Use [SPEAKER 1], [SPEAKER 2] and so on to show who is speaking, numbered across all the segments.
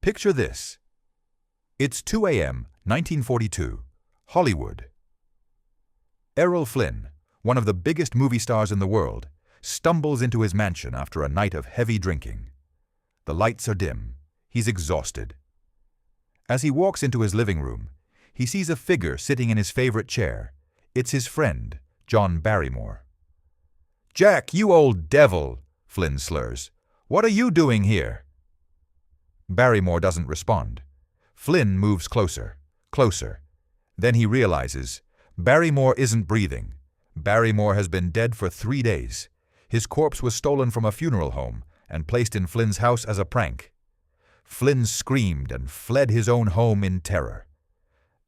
[SPEAKER 1] Picture this. It's 2 a.m., 1942, Hollywood. Errol Flynn, one of the biggest movie stars in the world, stumbles into his mansion after a night of heavy drinking. The lights are dim. He's exhausted. As he walks into his living room, he sees a figure sitting in his favorite chair. It's his friend, John Barrymore. "Jack, you old devil," Flynn slurs. "What are you doing here?" Barrymore doesn't respond. Flynn moves closer, closer. Then he realizes Barrymore isn't breathing. Barrymore has been dead for 3 days. His corpse was stolen from a funeral home and placed in Flynn's house as a prank. Flynn screamed and fled his own home in terror.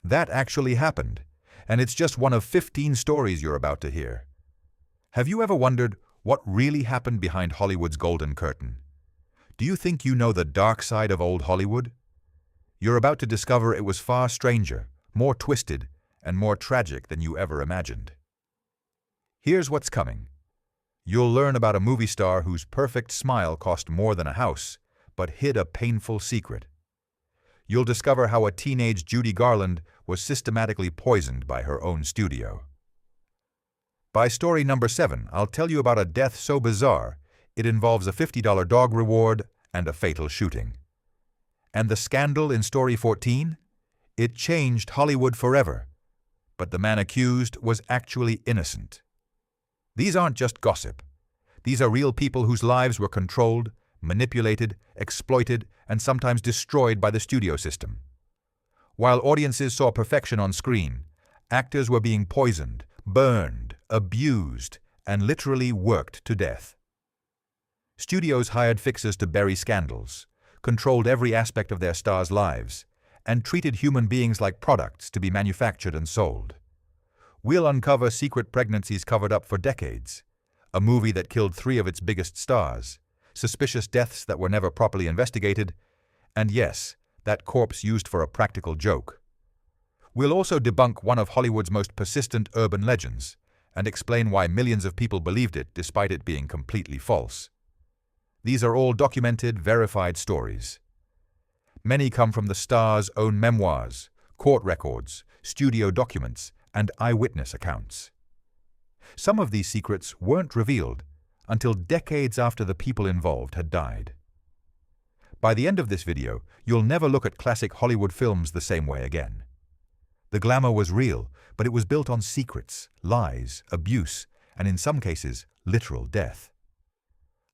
[SPEAKER 1] That actually happened, and it's just one of 15 stories you're about to hear. Have you ever wondered what really happened behind Hollywood's golden curtain? Do you think you know the dark side of old Hollywood? You're about to discover it was far stranger, more twisted, and more tragic than you ever imagined. Here's what's coming. You'll learn about a movie star whose perfect smile cost more than a house, but hid a painful secret. You'll discover how a teenage Judy Garland was systematically poisoned by her own studio. By story number 7, I'll tell you about a death so bizarre, it involves a $50 dog reward and a fatal shooting. And the scandal in story 14? It changed Hollywood forever. But the man accused was actually innocent. These aren't just gossip. These are real people whose lives were controlled, manipulated, exploited, and sometimes destroyed by the studio system. While audiences saw perfection on screen, actors were being poisoned, burned, abused, and literally worked to death. Studios hired fixers to bury scandals, controlled every aspect of their stars' lives, and treated human beings like products to be manufactured and sold. We'll uncover secret pregnancies covered up for decades, a movie that killed 3 of its biggest stars, suspicious deaths that were never properly investigated, and yes, that corpse used for a practical joke. We'll also debunk one of Hollywood's most persistent urban legends and explain why millions of people believed it despite it being completely false. These are all documented, verified stories. Many come from the star's own memoirs, court records, studio documents, and eyewitness accounts. Some of these secrets weren't revealed until decades after the people involved had died. By the end of this video, you'll never look at classic Hollywood films the same way again. The glamour was real, but it was built on secrets, lies, abuse, and in some cases, literal death.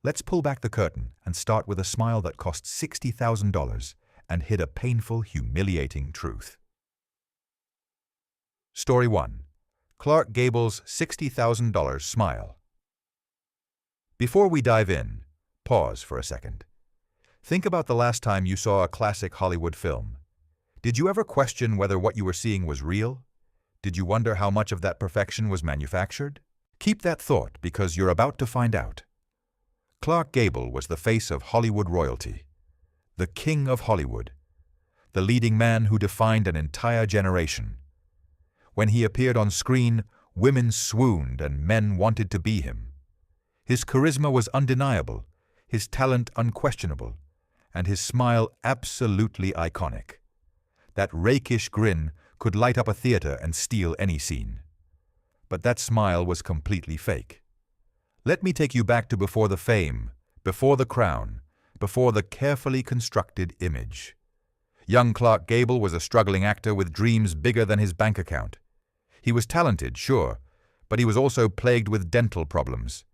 [SPEAKER 1] Let's pull back the curtain and start with a smile that cost $60,000 and hid a painful, humiliating truth. Story 1. Clark Gable's $60,000 smile. Before we dive in, pause for a second. Think about the last time you saw a classic Hollywood film. Did you ever question whether what you were seeing was real? Did you wonder how much of that perfection was manufactured? Keep that thought because you're about to find out. Clark Gable was the face of Hollywood royalty, the king of Hollywood, the leading man who defined an entire generation. When he appeared on screen, women swooned and men wanted to be him. His charisma was undeniable, his talent unquestionable, and his smile absolutely iconic. That rakish grin could light up a theater and steal any scene. But that smile was completely fake. Let me take you back to before the fame, before the crown, before the carefully constructed image. Young Clark Gable was a struggling actor with dreams bigger than his bank account. He was talented, sure, but he was also plagued with dental problems.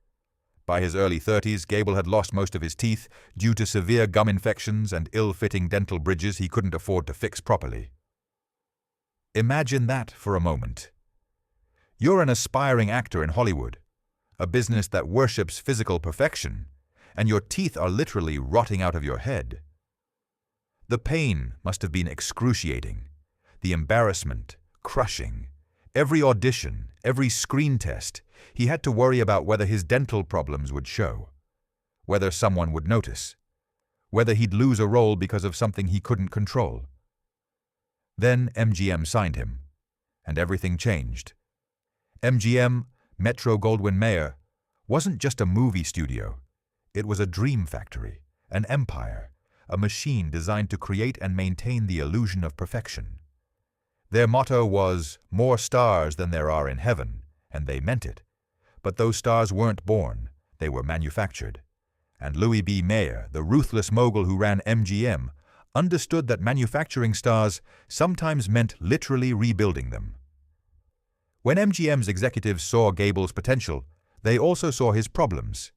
[SPEAKER 1] By his early 30s, Gable had lost most of his teeth due to severe gum infections and ill-fitting dental bridges he couldn't afford to fix properly. Imagine that for a moment. You're an aspiring actor in Hollywood, a business that worships physical perfection, and your teeth are literally rotting out of your head. The pain must have been excruciating, the embarrassment, crushing. Every audition, every screen test, he had to worry about whether his dental problems would show, whether someone would notice, whether he'd lose a role because of something he couldn't control. Then MGM signed him, and everything changed. MGM, Metro-Goldwyn-Mayer, wasn't just a movie studio. It was a dream factory, an empire, a machine designed to create and maintain the illusion of perfection. Their motto was, "More stars than there are in heaven," and they meant it. But those stars weren't born, they were manufactured. And Louis B. Mayer, the ruthless mogul who ran MGM, understood that manufacturing stars sometimes meant literally rebuilding them. When MGM's executives saw Gable's potential, they also saw his problems.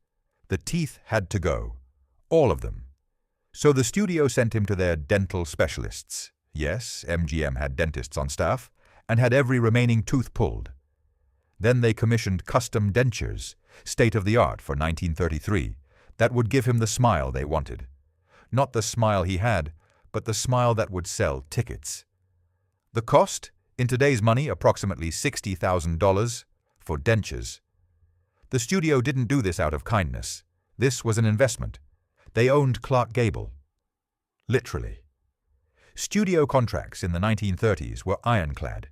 [SPEAKER 1] The teeth had to go, all of them. So the studio sent him to their dental specialists. Yes, MGM had dentists on staff, and had every remaining tooth pulled. Then they commissioned custom dentures, state-of-the-art for 1933, that would give him the smile they wanted. Not the smile he had, but the smile that would sell tickets. The cost, in today's money, approximately $60,000 for dentures. The studio didn't do this out of kindness. This was an investment. They owned Clark Gable. Literally. Studio contracts in the 1930s were ironclad.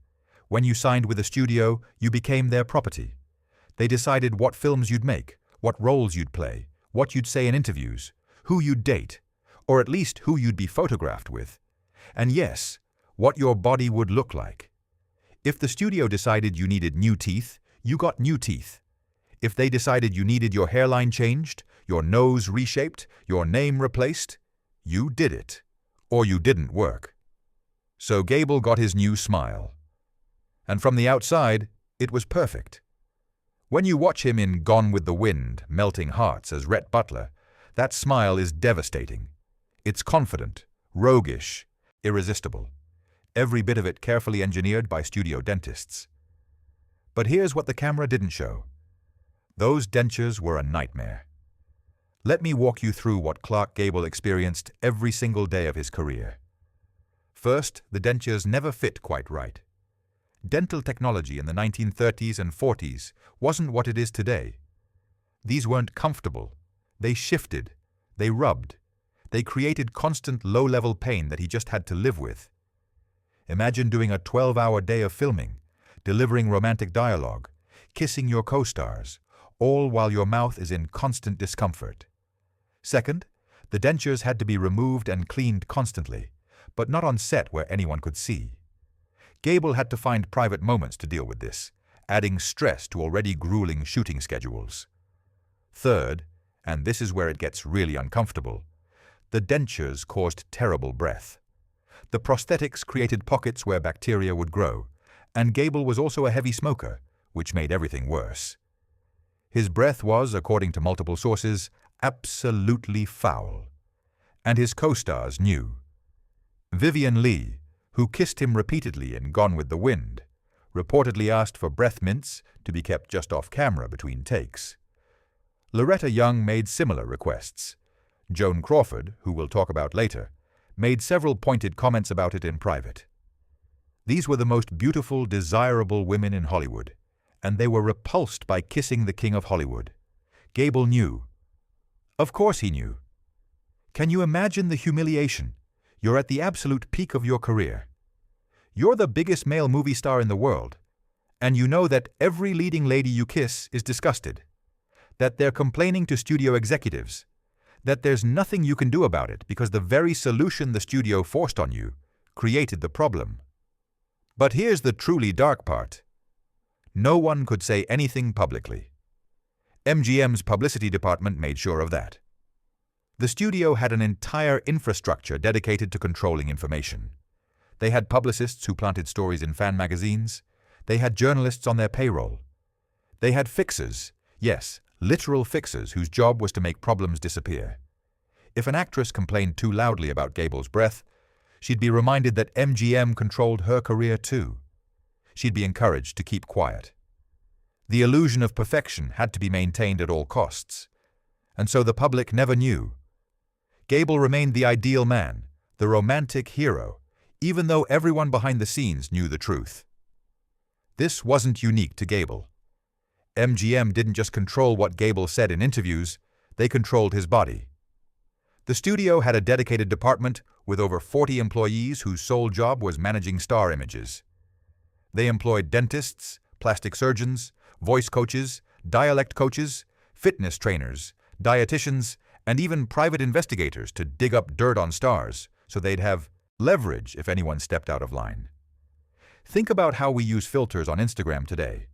[SPEAKER 1] When you signed with a studio, you became their property. They decided what films you'd make, what roles you'd play, what you'd say in interviews, who you'd date, or at least who you'd be photographed with. And yes, what your body would look like. If the studio decided you needed new teeth, you got new teeth. If they decided you needed your hairline changed, your nose reshaped, your name replaced, you did it. Or you didn't work. So Gable got his new smile. And from the outside, it was perfect. When you watch him in Gone with the Wind, melting hearts as Rhett Butler, that smile is devastating. It's confident, roguish, irresistible. Every bit of it carefully engineered by studio dentists. But here's what the camera didn't show. Those dentures were a nightmare. Let me walk you through what Clark Gable experienced every single day of his career. First, the dentures never fit quite right. Dental technology in the 1930s and 40s wasn't what it is today. These weren't comfortable. They shifted. They rubbed. They created constant low-level pain that he just had to live with. Imagine doing a 12-hour day of filming, delivering romantic dialogue, kissing your co-stars, all while your mouth is in constant discomfort. Second, the dentures had to be removed and cleaned constantly, but not on set where anyone could see. Gable had to find private moments to deal with this, adding stress to already grueling shooting schedules. Third, and this is where it gets really uncomfortable, the dentures caused terrible breath. The prosthetics created pockets where bacteria would grow, and Gable was also a heavy smoker, which made everything worse. His breath was, according to multiple sources, absolutely foul. And his co-stars knew. Vivien Leigh, who kissed him repeatedly in Gone with the Wind, reportedly asked for breath mints to be kept just off camera between takes. Loretta Young made similar requests. Joan Crawford, who we'll talk about later, made several pointed comments about it in private. These were the most beautiful, desirable women in Hollywood, and they were repulsed by kissing the king of Hollywood. Gable knew. Of course he knew. Can you imagine the humiliation? You're at the absolute peak of your career. You're the biggest male movie star in the world, and you know that every leading lady you kiss is disgusted, that they're complaining to studio executives, that there's nothing you can do about it because the very solution the studio forced on you created the problem. But here's the truly dark part. No one could say anything publicly. MGM's publicity department made sure of that. The studio had an entire infrastructure dedicated to controlling information. They had publicists who planted stories in fan magazines. They had journalists on their payroll. They had fixers, yes, literal fixers whose job was to make problems disappear. If an actress complained too loudly about Gable's breath, she'd be reminded that MGM controlled her career too. She'd be encouraged to keep quiet. The illusion of perfection had to be maintained at all costs, and so the public never knew. Gable remained the ideal man, the romantic hero, even though everyone behind the scenes knew the truth. This wasn't unique to Gable. MGM didn't just control what Gable said in interviews, they controlled his body. The studio had a dedicated department with over 40 employees whose sole job was managing star images. They employed dentists, plastic surgeons, voice coaches, dialect coaches, fitness trainers, dietitians, and even private investigators to dig up dirt on stars so they'd have leverage if anyone stepped out of line. Think about how we use filters on Instagram today.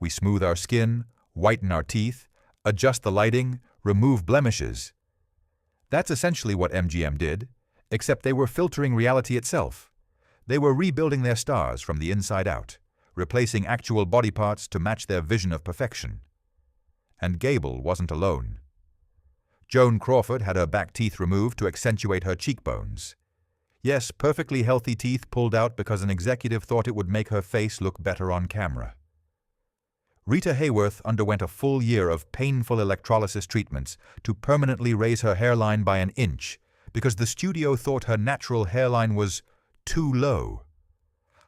[SPEAKER 1] We smooth our skin, whiten our teeth, adjust the lighting, remove blemishes. That's essentially what MGM did, except they were filtering reality itself. They were rebuilding their stars from the inside out, replacing actual body parts to match their vision of perfection. And Gable wasn't alone. Joan Crawford had her back teeth removed to accentuate her cheekbones. Yes, perfectly healthy teeth pulled out because an executive thought it would make her face look better on camera. Rita Hayworth underwent a full year of painful electrolysis treatments to permanently raise her hairline by an inch because the studio thought her natural hairline was too low.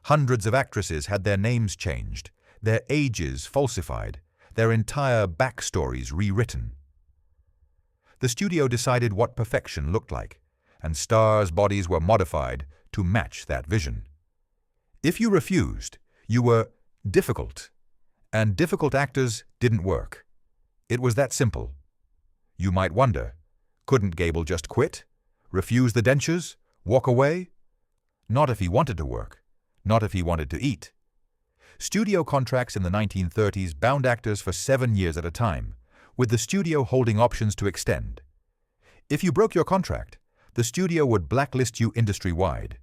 [SPEAKER 1] Hundreds of actresses had their names changed, their ages falsified, their entire backstories rewritten. The studio decided what perfection looked like, and stars' bodies were modified to match that vision. If you refused, you were difficult, and difficult actors didn't work. It was that simple. You might wonder, couldn't Gable just quit? Refuse the dentures? Walk away? Not if he wanted to work. Not if he wanted to eat. Studio contracts in the 1930s bound actors for 7 years at a time, with the studio holding options to extend. If you broke your contract, the studio would blacklist you industry-wide.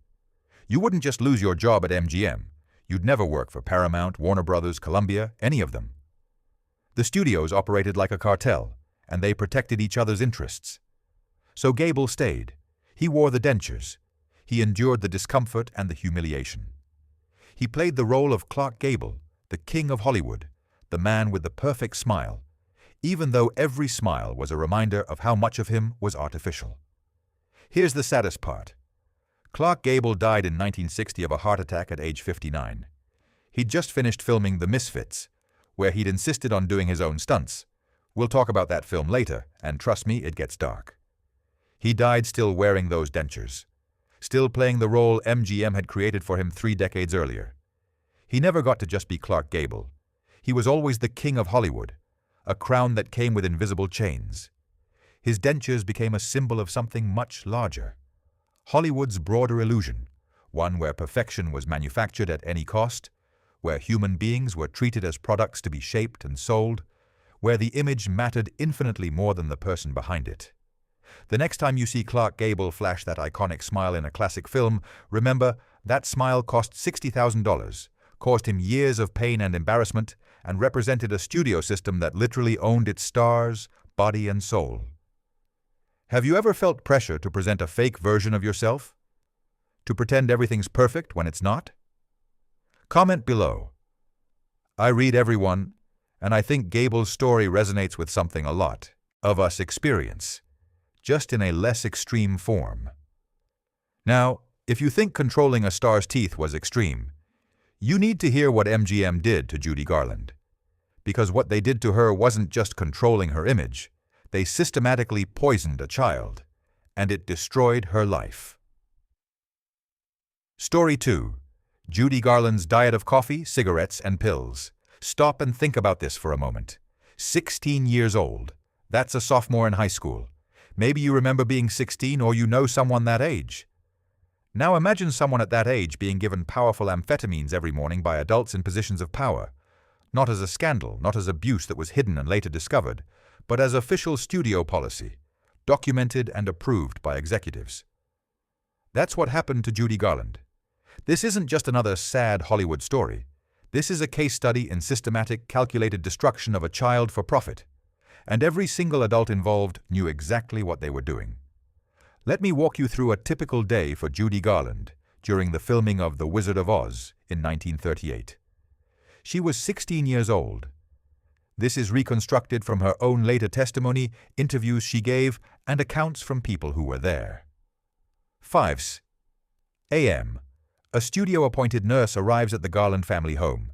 [SPEAKER 1] You wouldn't just lose your job at MGM. You'd never work for Paramount, Warner Brothers, Columbia, any of them. The studios operated like a cartel, and they protected each other's interests. So Gable stayed. He wore the dentures. He endured the discomfort and the humiliation. He played the role of Clark Gable, the king of Hollywood, the man with the perfect smile, even though every smile was a reminder of how much of him was artificial. Here's the saddest part. Clark Gable died in 1960 of a heart attack at age 59. He'd just finished filming The Misfits, where he'd insisted on doing his own stunts. We'll talk about that film later, and trust me, it gets dark. He died still wearing those dentures, still playing the role MGM had created for him 3 decades earlier. He never got to just be Clark Gable. He was always the king of Hollywood, a crown that came with invisible chains. His dentures became a symbol of something much larger. Hollywood's broader illusion, one where perfection was manufactured at any cost, where human beings were treated as products to be shaped and sold, where the image mattered infinitely more than the person behind it. The next time you see Clark Gable flash that iconic smile in a classic film, remember that smile cost $60,000, caused him years of pain and embarrassment, and represented a studio system that literally owned its stars, body, and soul. Have you ever felt pressure to present a fake version of yourself? To pretend everything's perfect when it's not? Comment below. I read everyone, and I think Gable's story resonates with something a lot of us experience, just in a less extreme form. Now, if you think controlling a star's teeth was extreme, you need to hear what MGM did to Judy Garland. Because what they did to her wasn't just controlling her image, they systematically poisoned a child, and it destroyed her life. Story 2. Judy Garland's diet of coffee, cigarettes, and pills. Stop and think about this for a moment. 16 years old. That's a sophomore in high school. Maybe you remember being 16 or you know someone that age. Now imagine someone at that age being given powerful amphetamines every morning by adults in positions of power. Not as a scandal, not as abuse that was hidden and later discovered, but as official studio policy, documented and approved by executives. That's what happened to Judy Garland. This isn't just another sad Hollywood story. This is a case study in systematic, calculated destruction of a child for profit. And every single adult involved knew exactly what they were doing. Let me walk you through a typical day for Judy Garland during the filming of The Wizard of Oz in 1938. She was 16 years old. This is reconstructed from her own later testimony, interviews she gave, and accounts from people who were there. 5 a.m. A studio-appointed nurse arrives at the Garland family home.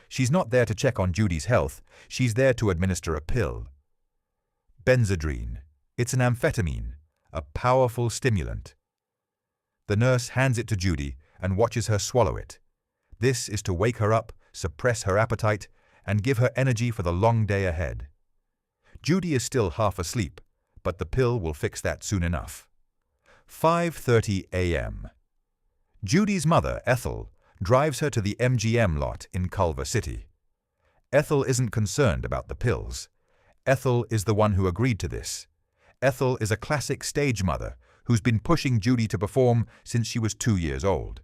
[SPEAKER 1] She's not there to check on Judy's health, she's there to administer a pill. Benzedrine. It's an amphetamine, a powerful stimulant. The nurse hands it to Judy and watches her swallow it. This is to wake her up, suppress her appetite, and give her energy for the long day ahead. Judy is still half asleep, but the pill will fix that soon enough. 5:30 a.m. Judy's mother, Ethel, drives her to the MGM lot in Culver City. Ethel isn't concerned about the pills. Ethel is the one who agreed to this. Ethel is a classic stage mother who's been pushing Judy to perform since she was 2 years old.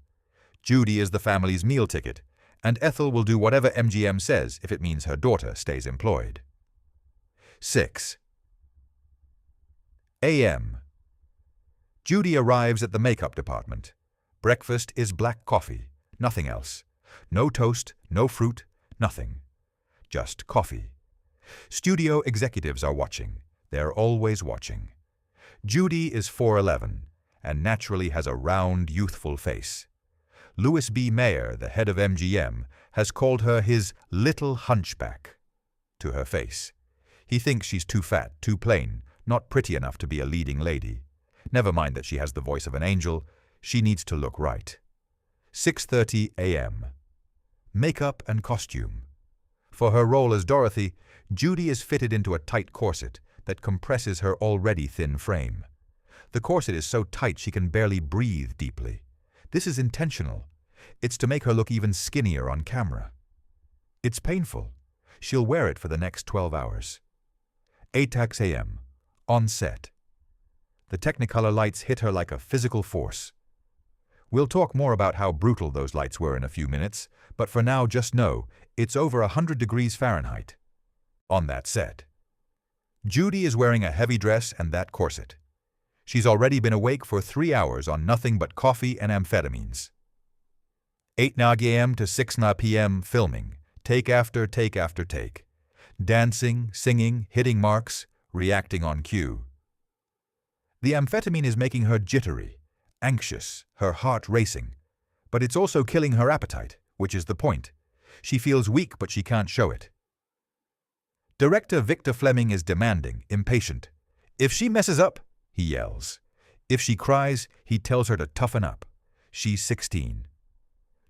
[SPEAKER 1] Judy is the family's meal ticket, and Ethel will do whatever MGM says if it means her daughter stays employed. 6 a.m. Judy arrives at the makeup department. Breakfast is black coffee, nothing else. No toast, no fruit, nothing. Just coffee. Studio executives are watching. They're always watching. Judy is 4'11", and naturally has a round, youthful face. Louis B. Mayer, the head of MGM, has called her his little hunchback to her face. He thinks she's too fat, too plain, not pretty enough to be a leading lady. Never mind that she has the voice of an angel, she needs to look right. 6:30 a.m. Makeup and costume. For her role as Dorothy, Judy is fitted into a tight corset that compresses her already thin frame. The corset is so tight she can barely breathe deeply. This is intentional. It's to make her look even skinnier on camera. It's painful. She'll wear it for the next 12 hours. 8 a.m. On set. The Technicolor lights hit her like a physical force. We'll talk more about how brutal those lights were in a few minutes, but for now just know it's over 100 degrees Fahrenheit. On that set. Judy is wearing a heavy dress and that corset. She's already been awake for 3 hours on nothing but coffee and amphetamines. 8 a.m. to 6 p.m. filming, take after take after take. Dancing, singing, hitting marks, reacting on cue. The amphetamine is making her jittery, anxious, her heart racing. But it's also killing her appetite, which is the point. She feels weak, but she can't show it. Director Victor Fleming is demanding, impatient. If she messes up, he yells. If she cries, he tells her to toughen up. She's 16.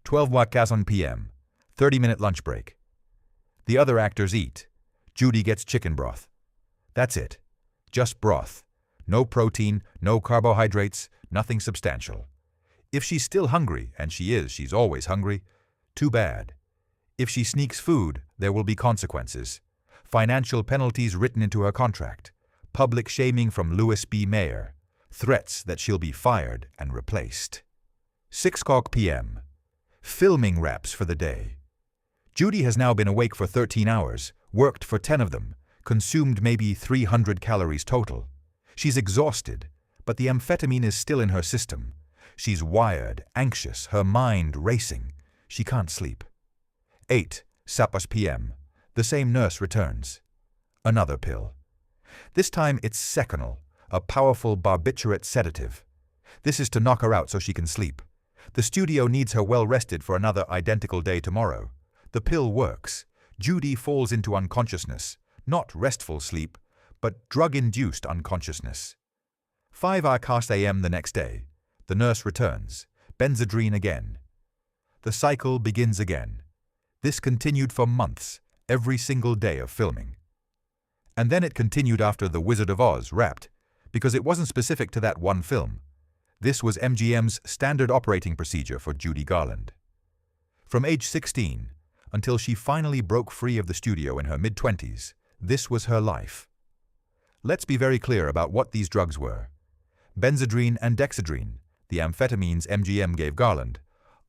[SPEAKER 1] 12 p.m. 30-minute lunch break. The other actors eat. Judy gets chicken broth. That's it. Just broth. No protein, no carbohydrates, nothing substantial. If she's still hungry, and she is, she's always hungry, too bad. If she sneaks food, there will be consequences. Financial penalties written into her contract. Public shaming from Louis B. Mayer. Threats that she'll be fired and replaced. 6 p.m. Filming wraps for the day. Judy has now been awake for 13 hours, worked for 10 of them, consumed maybe 300 calories total. She's exhausted, but the amphetamine is still in her system. She's wired, anxious, her mind racing. She can't sleep. 8 p.m. The same nurse returns. Another pill. This time it's Seconal, a powerful barbiturate sedative. This is to knock her out so she can sleep. The studio needs her well rested for another identical day tomorrow. The pill works. Judy falls into unconsciousness, not restful sleep, but drug-induced unconsciousness. 5 a.m. the next day. The nurse returns. Benzedrine again. The cycle begins again. This continued for months, every single day of filming. And then it continued after The Wizard of Oz wrapped, because it wasn't specific to that one film. This was MGM's standard operating procedure for Judy Garland. From age 16, until she finally broke free of the studio in her mid-20s, this was her life. Let's be very clear about what these drugs were. Benzedrine and dexedrine, the amphetamines MGM gave Garland,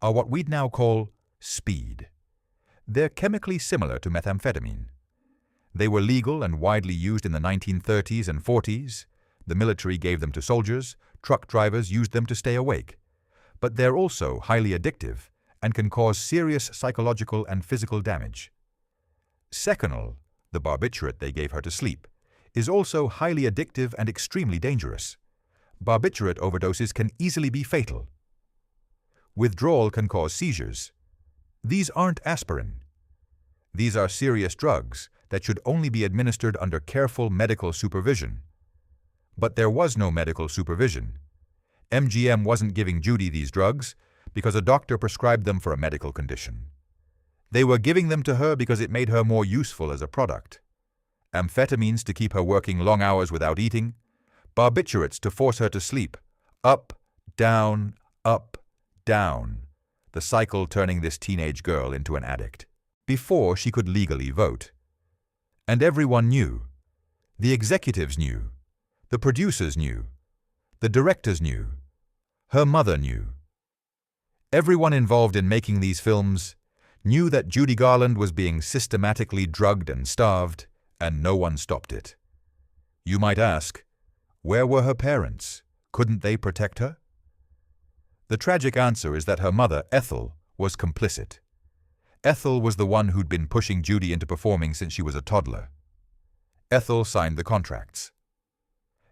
[SPEAKER 1] are what we'd now call speed. They're chemically similar to methamphetamine. They were legal and widely used in the 1930s and 40s. The military gave them to soldiers, truck drivers used them to stay awake. But they're also highly addictive and can cause serious psychological and physical damage. Seconal, the barbiturate they gave her to sleep, is also highly addictive and extremely dangerous. Barbiturate overdoses can easily be fatal. Withdrawal can cause seizures. These aren't aspirin. These are serious drugs that should only be administered under careful medical supervision. But there was no medical supervision. MGM wasn't giving Judy these drugs because a doctor prescribed them for a medical condition. They were giving them to her because it made her more useful as a product. Amphetamines to keep her working long hours without eating, barbiturates to force her to sleep. Up, down, the cycle turning this teenage girl into an addict, before she could legally vote. And everyone knew. The executives knew. The producers knew. The directors knew. Her mother knew. Everyone involved in making these films knew that Judy Garland was being systematically drugged and starved, and no one stopped it. You might ask, where were her parents? Couldn't they protect her? The tragic answer is that her mother, Ethel, was complicit. Ethel was the one who'd been pushing Judy into performing since she was a toddler. Ethel signed the contracts.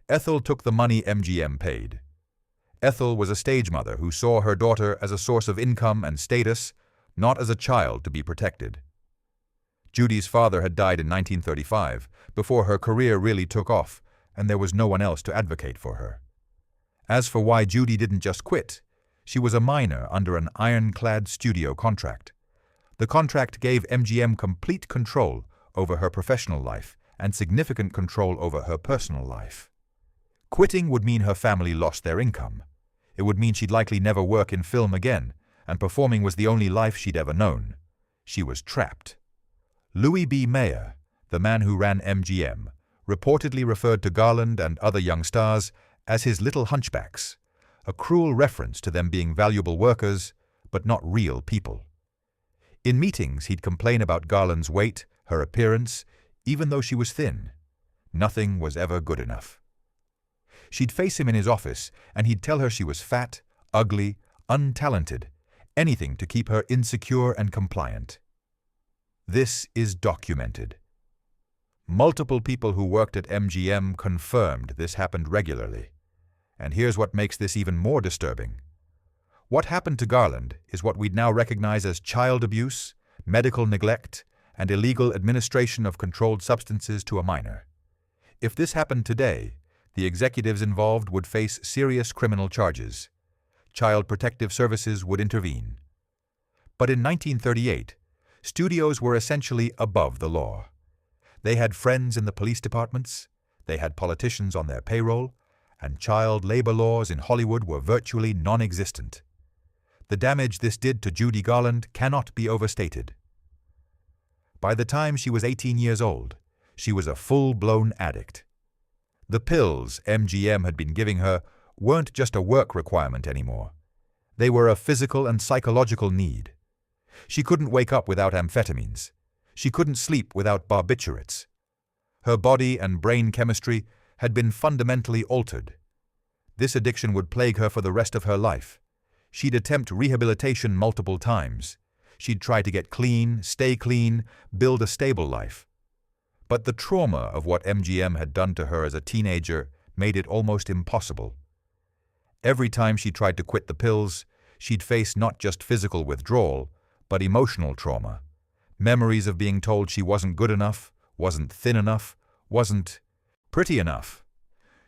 [SPEAKER 1] Ethel took the money MGM paid. Ethel was a stage mother who saw her daughter as a source of income and status, not as a child to be protected. Judy's father had died in 1935, before her career really took off, and there was no one else to advocate for her. As for why Judy didn't just quit, she was a minor under an ironclad studio contract. The contract gave MGM complete control over her professional life and significant control over her personal life. Quitting would mean her family lost their income. It would mean she'd likely never work in film again, and performing was the only life she'd ever known. She was trapped. Louis B. Mayer, the man who ran MGM, reportedly referred to Garland and other young stars as his little hunchbacks, a cruel reference to them being valuable workers, but not real people. In meetings, he'd complain about Garland's weight, her appearance, even though she was thin. Nothing was ever good enough. She'd face him in his office, and he'd tell her she was fat, ugly, untalented, anything to keep her insecure and compliant. This is documented. Multiple people who worked at MGM confirmed this happened regularly. And here's what makes this even more disturbing. What happened to Garland is what we'd now recognize as child abuse, medical neglect, and illegal administration of controlled substances to a minor. If this happened today, the executives involved would face serious criminal charges. Child Protective Services would intervene. But in 1938, studios were essentially above the law. They had friends in the police departments, they had politicians on their payroll, and child labor laws in Hollywood were virtually non-existent. The damage this did to Judy Garland cannot be overstated. By the time she was 18 years old, she was a full-blown addict. The pills MGM had been giving her weren't just a work requirement anymore. They were a physical and psychological need. She couldn't wake up without amphetamines. She couldn't sleep without barbiturates. Her body and brain chemistry had been fundamentally altered. This addiction would plague her for the rest of her life. She'd attempt rehabilitation multiple times. She'd try to get clean, stay clean, build a stable life. But the trauma of what MGM had done to her as a teenager made it almost impossible. Every time she tried to quit the pills, she'd face not just physical withdrawal, but emotional trauma. Memories of being told she wasn't good enough, wasn't thin enough, wasn't pretty enough.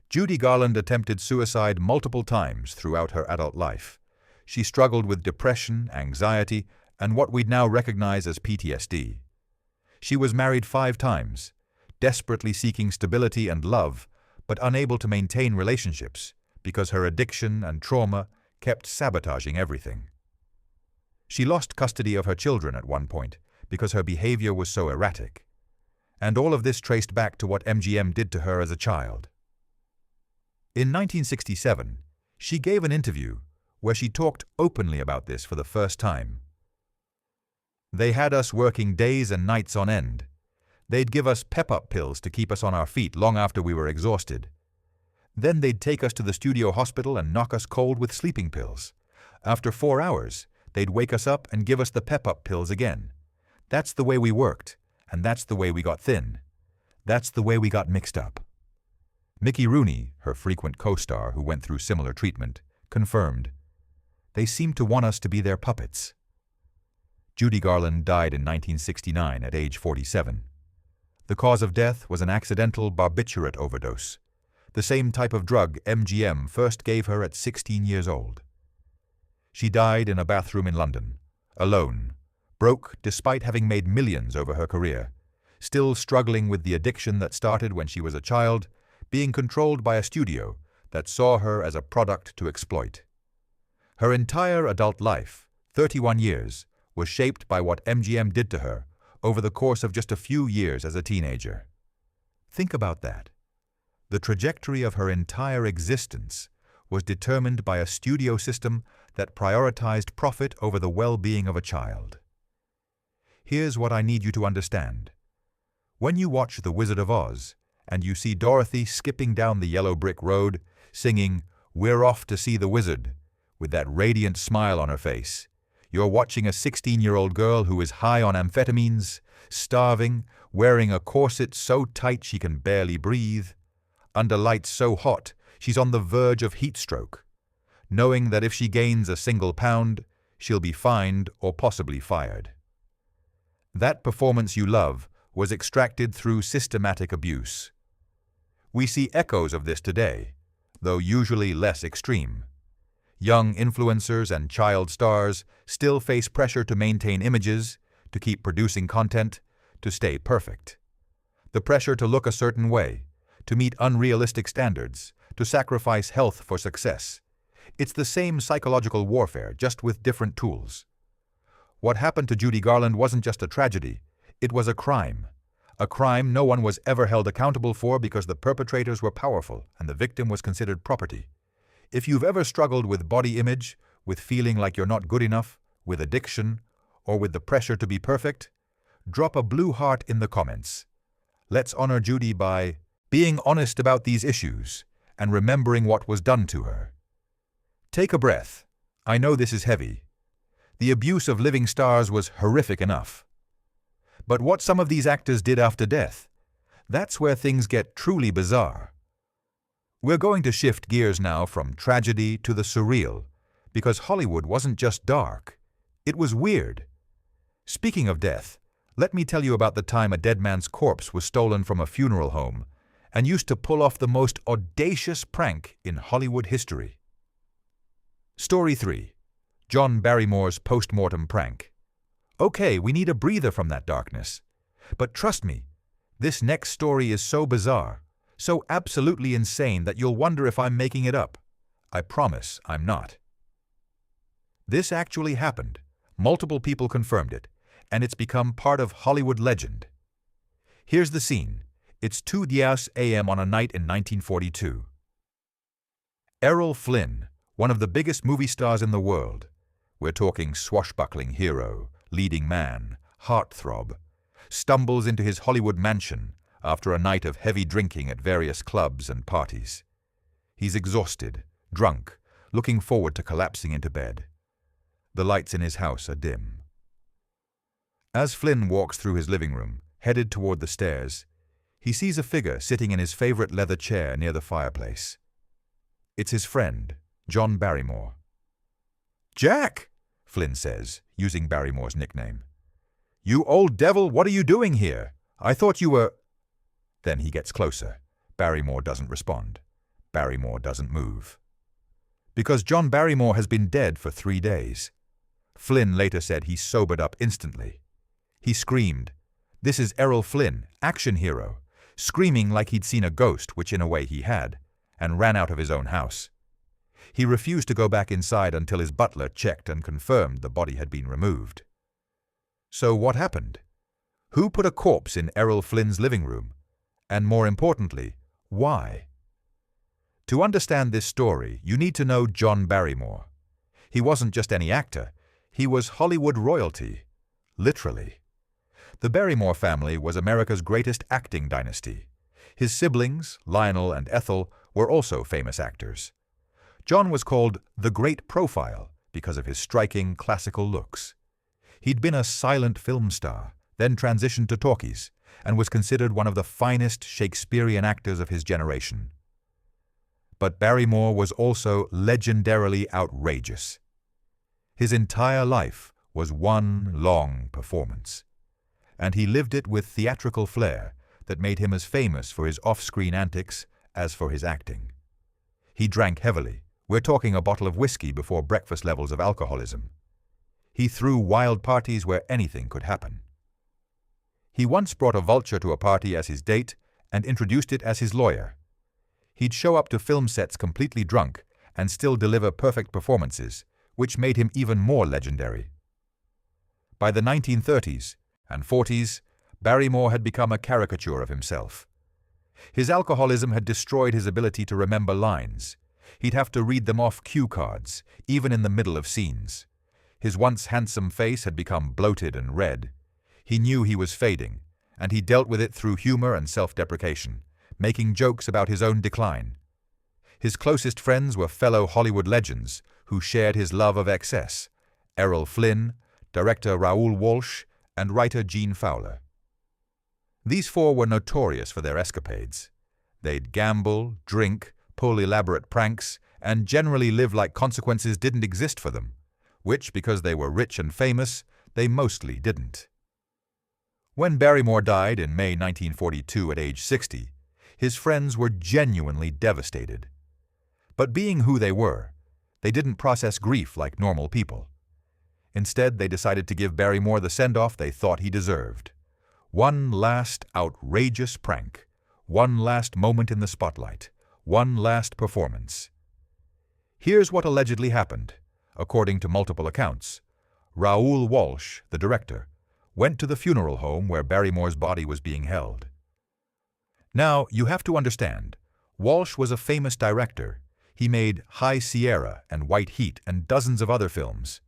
[SPEAKER 1] Judy Garland attempted suicide multiple times throughout her adult life. She struggled with depression, anxiety, and what we'd now recognize as PTSD. She was married 5 times, desperately seeking stability and love, but unable to maintain relationships because her addiction and trauma kept sabotaging everything. She lost custody of her children at one point because her behavior was so erratic. And all of this traced back to what MGM did to her as a child. In 1967, she gave an interview where she talked openly about this for the first time. They had us working days and nights on end. They'd give us pep-up pills to keep us on our feet long after we were exhausted. Then they'd take us to the studio hospital and knock us cold with sleeping pills. After 4 hours, they'd wake us up and give us the pep-up pills again. That's the way we worked, and that's the way we got thin. That's the way we got mixed up. Mickey Rooney, her frequent co-star who went through similar treatment, confirmed, "They seemed to want us to be their puppets." Judy Garland died in 1969 at age 47. The cause of death was an accidental barbiturate overdose, the same type of drug MGM first gave her at 16 years old. She died in a bathroom in London, alone, broke despite having made millions over her career, still struggling with the addiction that started when she was a child, being controlled by a studio that saw her as a product to exploit. Her entire adult life, 31 years, was shaped by what MGM did to her over the course of just a few years as a teenager. Think about that. The trajectory of her entire existence was determined by a studio system that prioritized profit over the well-being of a child. Here's what I need you to understand. When you watch The Wizard of Oz and you see Dorothy skipping down the yellow brick road, singing, "We're off to see the wizard," with that radiant smile on her face, you're watching a 16-year-old girl who is high on amphetamines, starving, wearing a corset so tight she can barely breathe, under lights so hot she's on the verge of heat stroke, knowing that if she gains a single pound, she'll be fined or possibly fired. That performance you love was extracted through systematic abuse. We see echoes of this today, though usually less extreme. Young influencers and child stars still face pressure to maintain images, to keep producing content, to stay perfect. The pressure to look a certain way, to meet unrealistic standards, to sacrifice health for success. It's the same psychological warfare, just with different tools. What happened to Judy Garland wasn't just a tragedy, it was a crime. A crime no one was ever held accountable for because the perpetrators were powerful and the victim was considered property. If you've ever struggled with body image, with feeling like you're not good enough, with addiction, or with the pressure to be perfect, drop a blue heart in the comments. Let's honor Judy by being honest about these issues and remembering what was done to her. Take a breath. I know this is heavy. The abuse of living stars was horrific enough. But what some of these actors did after death, that's where things get truly bizarre. We're going to shift gears now from tragedy to the surreal, because Hollywood wasn't just dark, it was weird. Speaking of death, let me tell you about the time a dead man's corpse was stolen from a funeral home and used to pull off the most audacious prank in Hollywood history. Story 3. John Barrymore's post-mortem prank. Okay, we need a breather from that darkness. But trust me, this next story is so bizarre, so absolutely insane that you'll wonder if I'm making it up. I promise I'm not. This actually happened. Multiple people confirmed it, and it's become part of Hollywood legend. Here's the scene. It's 2 a.m. on a night in 1942. Errol Flynn, one of the biggest movie stars in the world, we're talking swashbuckling hero, leading man, heartthrob, stumbles into his Hollywood mansion after a night of heavy drinking at various clubs and parties. He's exhausted, drunk, looking forward to collapsing into bed. The lights in his house are dim. As Flynn walks through his living room, headed toward the stairs, he sees a figure sitting in his favorite leather chair near the fireplace. It's his friend, John Barrymore. "Jack," Flynn says, using Barrymore's nickname. "You old devil, what are you doing here? I thought you were—" Then he gets closer. Barrymore doesn't respond. Barrymore doesn't move. Because John Barrymore has been dead for 3 days. Flynn later said he sobered up instantly. He screamed, "This is Errol Flynn, action hero," screaming like he'd seen a ghost, which in a way he had, and ran out of his own house. He refused to go back inside until his butler checked and confirmed the body had been removed. So what happened? Who put a corpse in Errol Flynn's living room? And more importantly, why? To understand this story, you need to know John Barrymore. He wasn't just any actor, he was Hollywood royalty, literally. The Barrymore family was America's greatest acting dynasty. His siblings, Lionel and Ethel, were also famous actors. John was called the Great Profile because of his striking classical looks. He'd been a silent film star, then transitioned to talkies, and was considered one of the finest Shakespearean actors of his generation. But Barrymore was also legendarily outrageous. His entire life was one long performance, and he lived it with theatrical flair that made him as famous for his off-screen antics as for his acting. He drank heavily. We're talking a bottle of whiskey before breakfast levels of alcoholism. He threw wild parties where anything could happen. He once brought a vulture to a party as his date and introduced it as his lawyer. He'd show up to film sets completely drunk and still deliver perfect performances, which made him even more legendary. By the 1930s and 40s, Barrymore had become a caricature of himself. His alcoholism had destroyed his ability to remember lines. He'd have to read them off cue cards, even in the middle of scenes. His once handsome face had become bloated and red. He knew he was fading, and he dealt with it through humor and self-deprecation, making jokes about his own decline. His closest friends were fellow Hollywood legends who shared his love of excess: Errol Flynn, director Raoul Walsh, and writer Gene Fowler. These four were notorious for their escapades. They'd gamble, drink, pull elaborate pranks, and generally live like consequences didn't exist for them, which, because they were rich and famous, they mostly didn't. When Barrymore died in May 1942 at age 60, his friends were genuinely devastated. But being who they were, they didn't process grief like normal people. Instead, they decided to give Barrymore the send-off they thought he deserved. One last outrageous prank, one last moment in the spotlight, one last performance. Here's what allegedly happened. According to multiple accounts, Raoul Walsh, the director, went to the funeral home where Barrymore's body was being held. Now, you have to understand, Walsh was a famous director. He made High Sierra and White Heat and dozens of other films.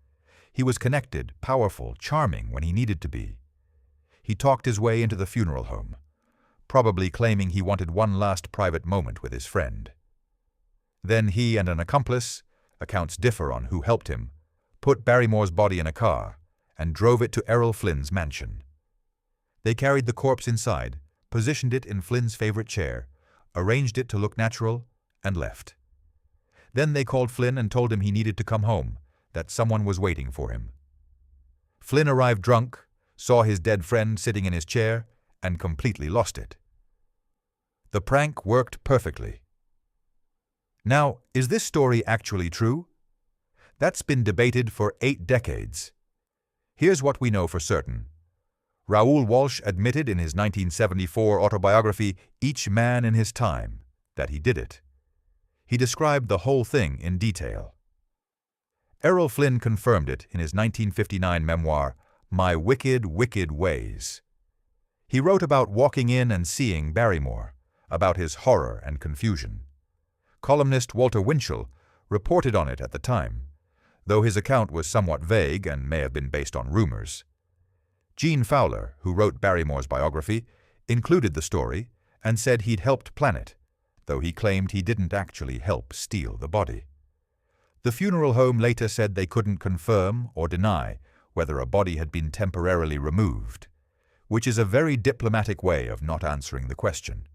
[SPEAKER 1] He was connected, powerful, charming when he needed to be. He talked his way into the funeral home, probably claiming he wanted one last private moment with his friend. Then he and an accomplice, accounts differ on who helped him, put Barrymore's body in a car and drove it to Errol Flynn's mansion. They carried the corpse inside, positioned it in Flynn's favorite chair, arranged it to look natural, and left. Then they called Flynn and told him he needed to come home, that someone was waiting for him. Flynn arrived drunk, saw his dead friend sitting in his chair, and completely lost it. The prank worked perfectly. Now, is this story actually true? That's been debated for 8 decades. Here's what we know for certain. Raoul Walsh admitted in his 1974 autobiography, Each Man in His Time, that he did it. He described the whole thing in detail. Errol Flynn confirmed it in his 1959 memoir, My Wicked, Wicked Ways. He wrote about walking in and seeing Barrymore, about his horror and confusion. Columnist Walter Winchell reported on it at the time, though his account was somewhat vague and may have been based on rumors. Gene Fowler, who wrote Barrymore's biography, included the story and said he'd helped plan it, though he claimed he didn't actually help steal the body. The funeral home later said they couldn't confirm or deny whether a body had been temporarily removed, which is a very diplomatic way of not answering the question.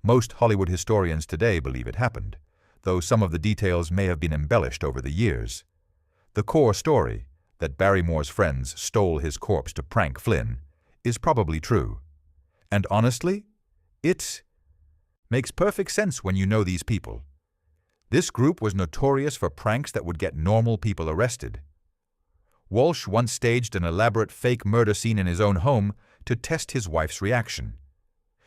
[SPEAKER 1] Most Hollywood historians today believe it happened, though some of the details may have been embellished over the years. The core story, that Barrymore's friends stole his corpse to prank Flynn, is probably true. And honestly, it makes perfect sense when you know these people. This group was notorious for pranks that would get normal people arrested. Walsh once staged an elaborate fake murder scene in his own home to test his wife's reaction.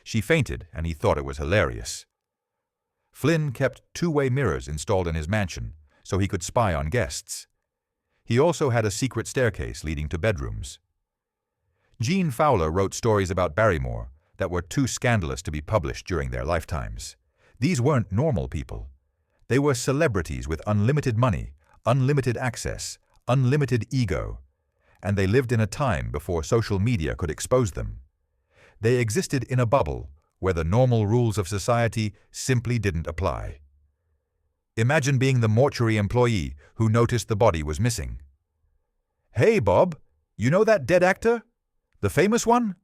[SPEAKER 1] She fainted, and he thought it was hilarious. Flynn kept two-way mirrors installed in his mansion so he could spy on guests. He also had a secret staircase leading to bedrooms. Gene Fowler wrote stories about Barrymore that were too scandalous to be published during their lifetimes. These weren't normal people. They were celebrities with unlimited money, unlimited access, unlimited ego, and they lived in a time before social media could expose them. They existed in a bubble where the normal rules of society simply didn't apply. Imagine being the mortuary employee who noticed the body was missing. "Hey, Bob, you know that dead actor? The famous one?"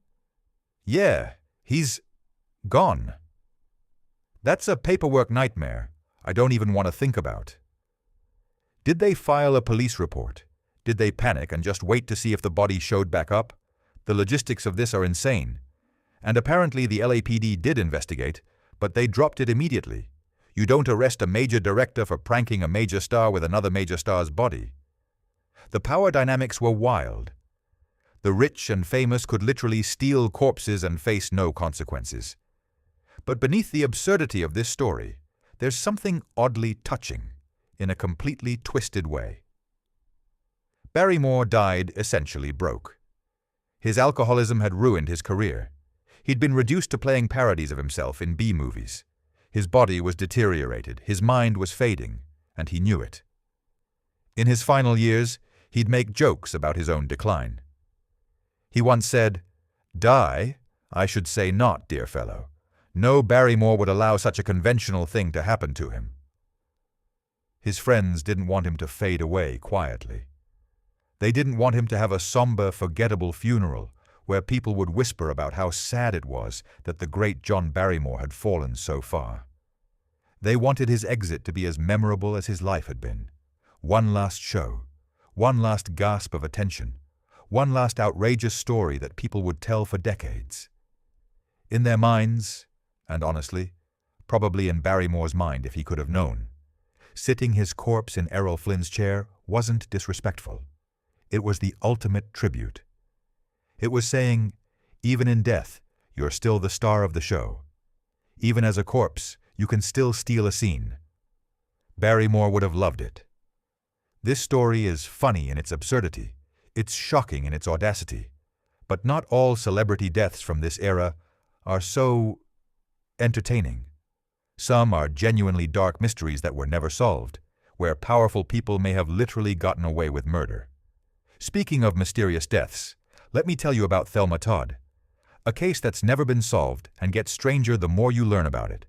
[SPEAKER 1] "Yeah, he's gone." That's a paperwork nightmare I don't even want to think about. Did they file a police report? Did they panic and just wait to see if the body showed back up? The logistics of this are insane. And apparently the LAPD did investigate, but they dropped it immediately. You don't arrest a major director for pranking a major star with another major star's body. The power dynamics were wild. The rich and famous could literally steal corpses and face no consequences. But beneath the absurdity of this story, there's something oddly touching, in a completely twisted way. Barrymore died essentially broke. His alcoholism had ruined his career. He'd been reduced to playing parodies of himself in B-movies. His body was deteriorated, his mind was fading, and he knew it. In his final years, he'd make jokes about his own decline. He once said, "Die? I should say not, dear fellow. No Barrymore would allow such a conventional thing to happen to him." His friends didn't want him to fade away quietly. They didn't want him to have a somber, forgettable funeral where people would whisper about how sad it was that the great John Barrymore had fallen so far. They wanted his exit to be as memorable as his life had been. One last show, one last gasp of attention, one last outrageous story that people would tell for decades. In their minds, and honestly, probably in Barrymore's mind if he could have known, sitting his corpse in Errol Flynn's chair wasn't disrespectful. It was the ultimate tribute. It was saying, even in death, you're still the star of the show. Even as a corpse, you can still steal a scene. Barrymore would have loved it. This story is funny in its absurdity. It's shocking in its audacity. But not all celebrity deaths from this era are so entertaining. Some are genuinely dark mysteries that were never solved, where powerful people may have literally gotten away with murder. Speaking of mysterious deaths, let me tell you about Thelma Todd, a case that's never been solved and gets stranger the more you learn about it.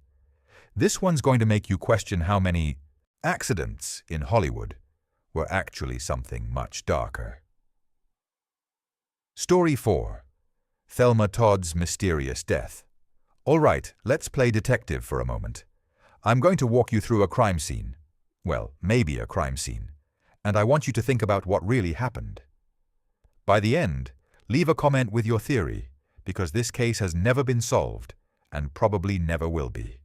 [SPEAKER 1] This one's going to make you question how many accidents in Hollywood were actually something much darker. Story 4. Thelma Todd's mysterious death. All right, let's play detective for a moment. I'm going to walk you through a crime scene. Well, maybe a crime scene. And I want you to think about what really happened. By the end, leave a comment with your theory, because this case has never been solved and probably never will be.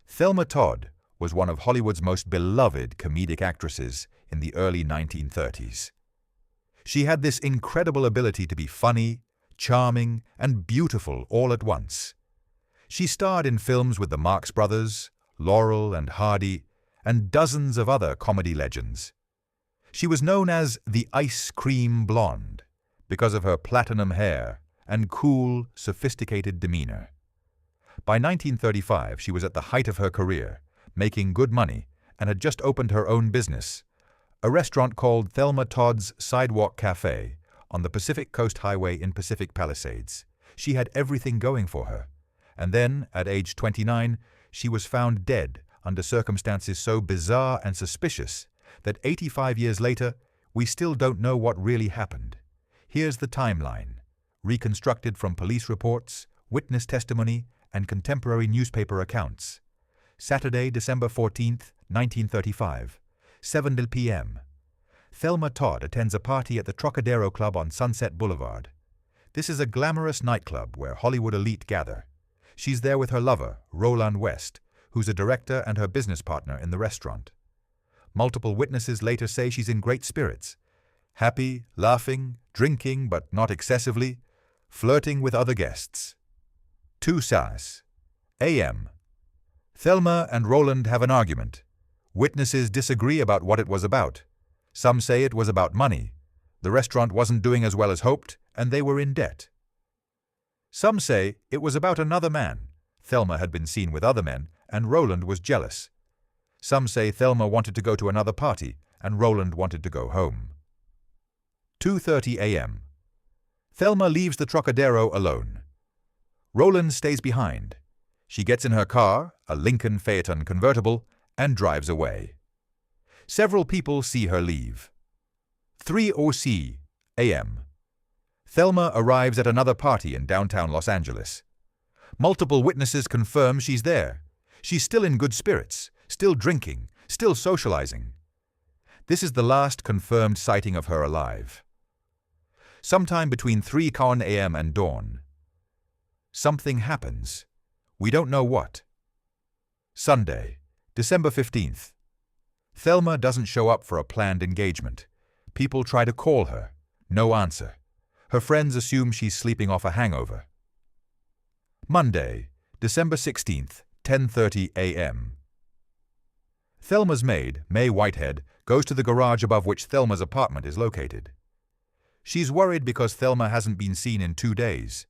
[SPEAKER 1] Thelma Todd was one of Hollywood's most beloved comedic actresses in the early 1930s. She had this incredible ability to be funny, charming, and beautiful all at once. She starred in films with the Marx Brothers, Laurel and Hardy, and dozens of other comedy legends. She was known as the Ice Cream Blonde because of her platinum hair and cool, sophisticated demeanor. By 1935, she was at the height of her career, making good money, and had just opened her own business, a restaurant called Thelma Todd's Sidewalk Cafe on the Pacific Coast Highway in Pacific Palisades. She had everything going for her. And then, at age 29, she was found dead under circumstances so bizarre and suspicious that 85 years later, we still don't know what really happened. Here's the timeline, reconstructed from police reports, witness testimony, and contemporary newspaper accounts. Saturday, December 14th, 1935, 7 p.m. Thelma Todd attends a party at the Trocadero Club on Sunset Boulevard. This is a glamorous nightclub where Hollywood elite gather. She's there with her lover, Roland West, who's a director and her business partner in the restaurant. Multiple witnesses later say she's in great spirits, happy, laughing, drinking but not excessively, flirting with other guests. 2 a.m. Thelma and Roland have an argument. Witnesses disagree about what it was about. Some say it was about money. The restaurant wasn't doing as well as hoped, and they were in debt. Some say it was about another man. Thelma had been seen with other men, and Roland was jealous. Some say Thelma wanted to go to another party, and Roland wanted to go home. 2:30 a.m. Thelma leaves the Trocadero alone. Roland stays behind. She gets in her car, a Lincoln Phaeton convertible, and drives away. Several people see her leave. 3:00 a.m. Thelma arrives at another party in downtown Los Angeles. Multiple witnesses confirm she's there. She's still in good spirits, still drinking, still socializing. This is the last confirmed sighting of her alive. Sometime between 3:00 a.m. and dawn, something happens. We don't know what. Sunday, December 15th. Thelma doesn't show up for a planned engagement. People try to call her. No answer. Her friends assume she's sleeping off a hangover. Monday, December 16th, 10:30 a.m. Thelma's maid, May Whitehead, goes to the garage above which Thelma's apartment is located. She's worried because Thelma hasn't been seen in 2 days.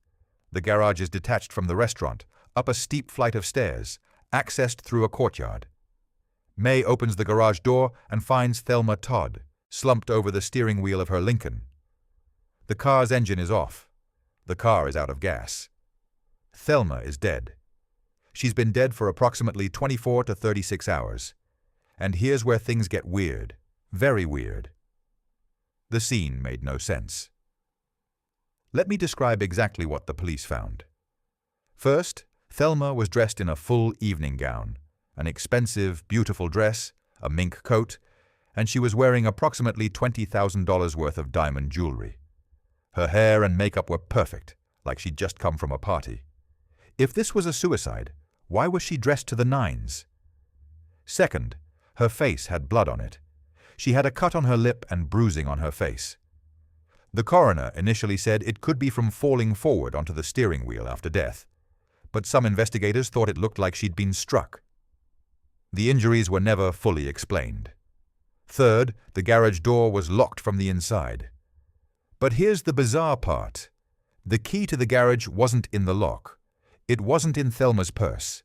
[SPEAKER 1] The garage is detached from the restaurant, up a steep flight of stairs, accessed through a courtyard. May opens the garage door and finds Thelma Todd, slumped over the steering wheel of her Lincoln. The car's engine is off. The car is out of gas. Thelma is dead. She's been dead for approximately 24 to 36 hours. And here's where things get weird, very weird. The scene made no sense. Let me describe exactly what the police found. First, Thelma was dressed in a full evening gown, an expensive, beautiful dress, a mink coat, and she was wearing approximately $20,000 worth of diamond jewelry. Her hair and makeup were perfect, like she'd just come from a party. If this was a suicide, why was she dressed to the nines? Second, her face had blood on it. She had a cut on her lip and bruising on her face. The coroner initially said it could be from falling forward onto the steering wheel after death, but some investigators thought it looked like she'd been struck. The injuries were never fully explained. Third, the garage door was locked from the inside. But here's the bizarre part. The key to the garage wasn't in the lock. It wasn't in Thelma's purse.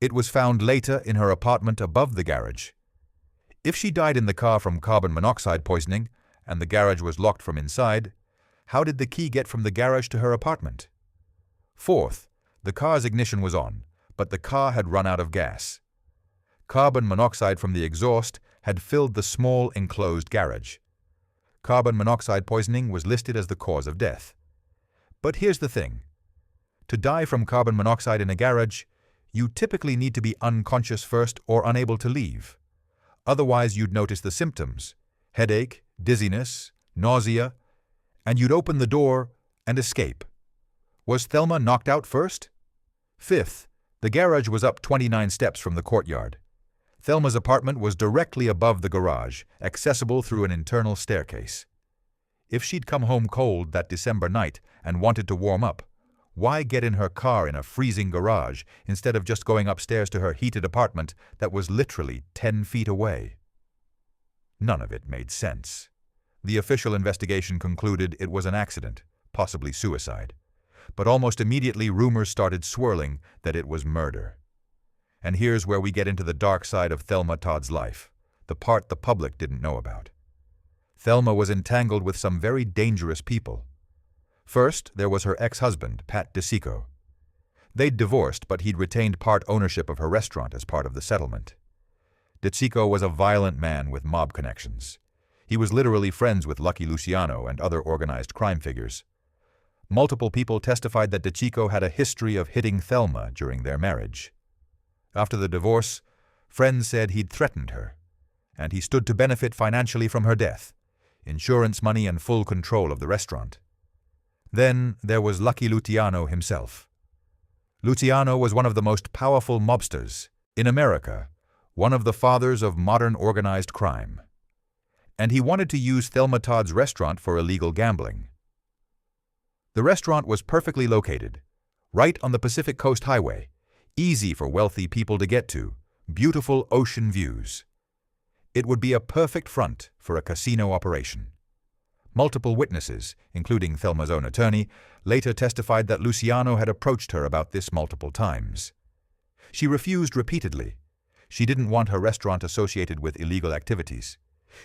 [SPEAKER 1] It was found later in her apartment above the garage. If she died in the car from carbon monoxide poisoning and the garage was locked from inside, how did the key get from the garage to her apartment? Fourth, the car's ignition was on, but the car had run out of gas. Carbon monoxide from the exhaust had filled the small enclosed garage. Carbon monoxide poisoning was listed as the cause of death. But here's the thing. To die from carbon monoxide in a garage, you typically need to be unconscious first or unable to leave. Otherwise, you'd notice the symptoms: headache, dizziness, nausea, and you'd open the door and escape. Was Thelma knocked out first? Fifth, the garage was up 29 steps from the courtyard. Thelma's apartment was directly above the garage, accessible through an internal staircase. If she'd come home cold that December night and wanted to warm up, why get in her car in a freezing garage instead of just going upstairs to her heated apartment that was literally 10 feet away? None of it made sense. The official investigation concluded it was an accident, possibly suicide. But almost immediately rumors started swirling that it was murder. And here's where we get into the dark side of Thelma Todd's life, the part the public didn't know about. Thelma was entangled with some very dangerous people. First, there was her ex-husband, Pat DeSico. They'd divorced, but he'd retained part ownership of her restaurant as part of the settlement. DeSico was a violent man with mob connections. He was literally friends with Lucky Luciano and other organized crime figures. Multiple people testified that DeSico had a history of hitting Thelma during their marriage. After the divorce, friends said he'd threatened her, and he stood to benefit financially from her death, insurance money and full control of the restaurant. Then there was Lucky Luciano himself. Luciano was one of the most powerful mobsters in America, one of the fathers of modern organized crime. And he wanted to use Thelma Todd's restaurant for illegal gambling. The restaurant was perfectly located, right on the Pacific Coast Highway, easy for wealthy people to get to, beautiful ocean views. It would be a perfect front for a casino operation. Multiple witnesses, including Thelma's own attorney, later testified that Luciano had approached her about this multiple times. She refused repeatedly. She didn't want her restaurant associated with illegal activities.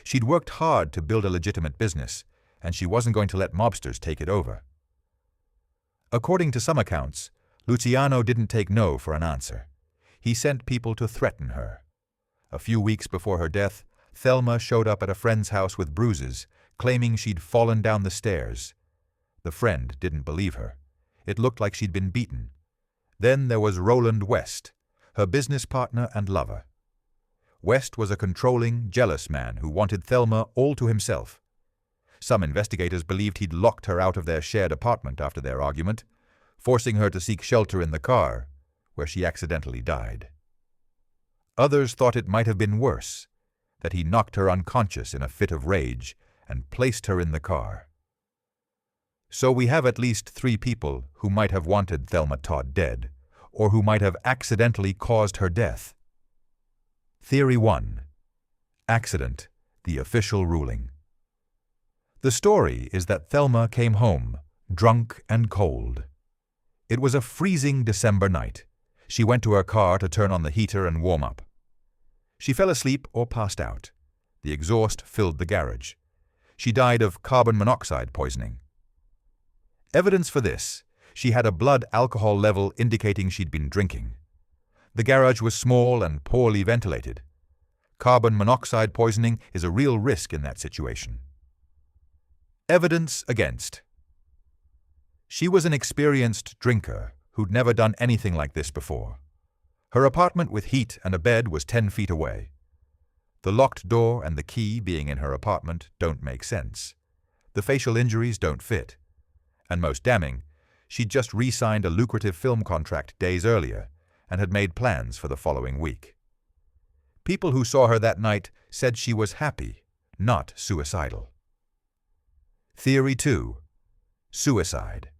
[SPEAKER 1] She'd worked hard to build a legitimate business, and she wasn't going to let mobsters take it over. According to some accounts, Luciano didn't take no for an answer. He sent people to threaten her. A few weeks before her death, Thelma showed up at a friend's house with bruises, claiming she'd fallen down the stairs. The friend didn't believe her. It looked like she'd been beaten. Then there was Roland West, her business partner and lover. West was a controlling, jealous man who wanted Thelma all to himself. Some investigators believed he'd locked her out of their shared apartment after their argument, forcing her to seek shelter in the car, where she accidentally died. Others thought it might have been worse, that he knocked her unconscious in a fit of rage and placed her in the car. So we have at least 3 people who might have wanted Thelma Todd dead, or who might have accidentally caused her death. Theory 1. Accident, the official ruling. The story is that Thelma came home, drunk and cold. It was a freezing December night. She went to her car to turn on the heater and warm up. She fell asleep or passed out. The exhaust filled the garage. She died of carbon monoxide poisoning. Evidence for this: she had a blood alcohol level indicating she'd been drinking. The garage was small and poorly ventilated. Carbon monoxide poisoning is a real risk in that situation. Evidence against. She was an experienced drinker who'd never done anything like this before. Her apartment with heat and a bed was 10 feet away. The locked door and the key being in her apartment don't make sense. The facial injuries don't fit. And most damning, she'd just re-signed a lucrative film contract days earlier and had made plans for the following week. People who saw her that night said she was happy, not suicidal. Theory 2. Suicide.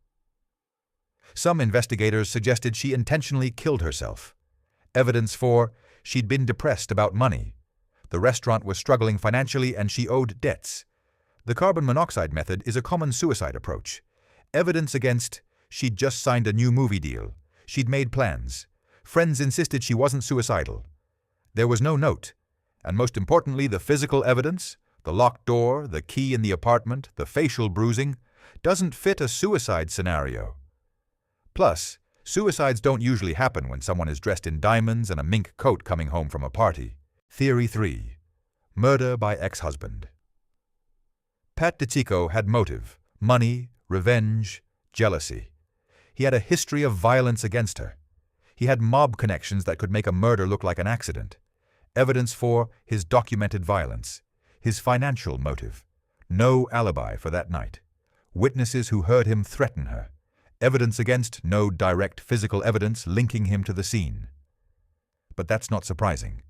[SPEAKER 1] Some investigators suggested she intentionally killed herself. Evidence 4. She'd been depressed about money. The restaurant was struggling financially and she owed debts. The carbon monoxide method is a common suicide approach. Evidence against. She'd just signed a new movie deal. She'd made plans. Friends insisted she wasn't suicidal. There was no note. And most importantly, the physical evidence, the locked door, the key in the apartment, the facial bruising, doesn't fit a suicide scenario. Plus, suicides don't usually happen when someone is dressed in diamonds and a mink coat coming home from a party. Theory 3. Murder by ex-husband. Pat DiCicco had motive: money, revenge, jealousy. He had a history of violence against her. He had mob connections that could make a murder look like an accident. Evidence for his documented violence. His financial motive. No alibi for that night. Witnesses who heard him threaten her. Evidence against. No direct physical evidence linking him to the scene. But that's not surprising.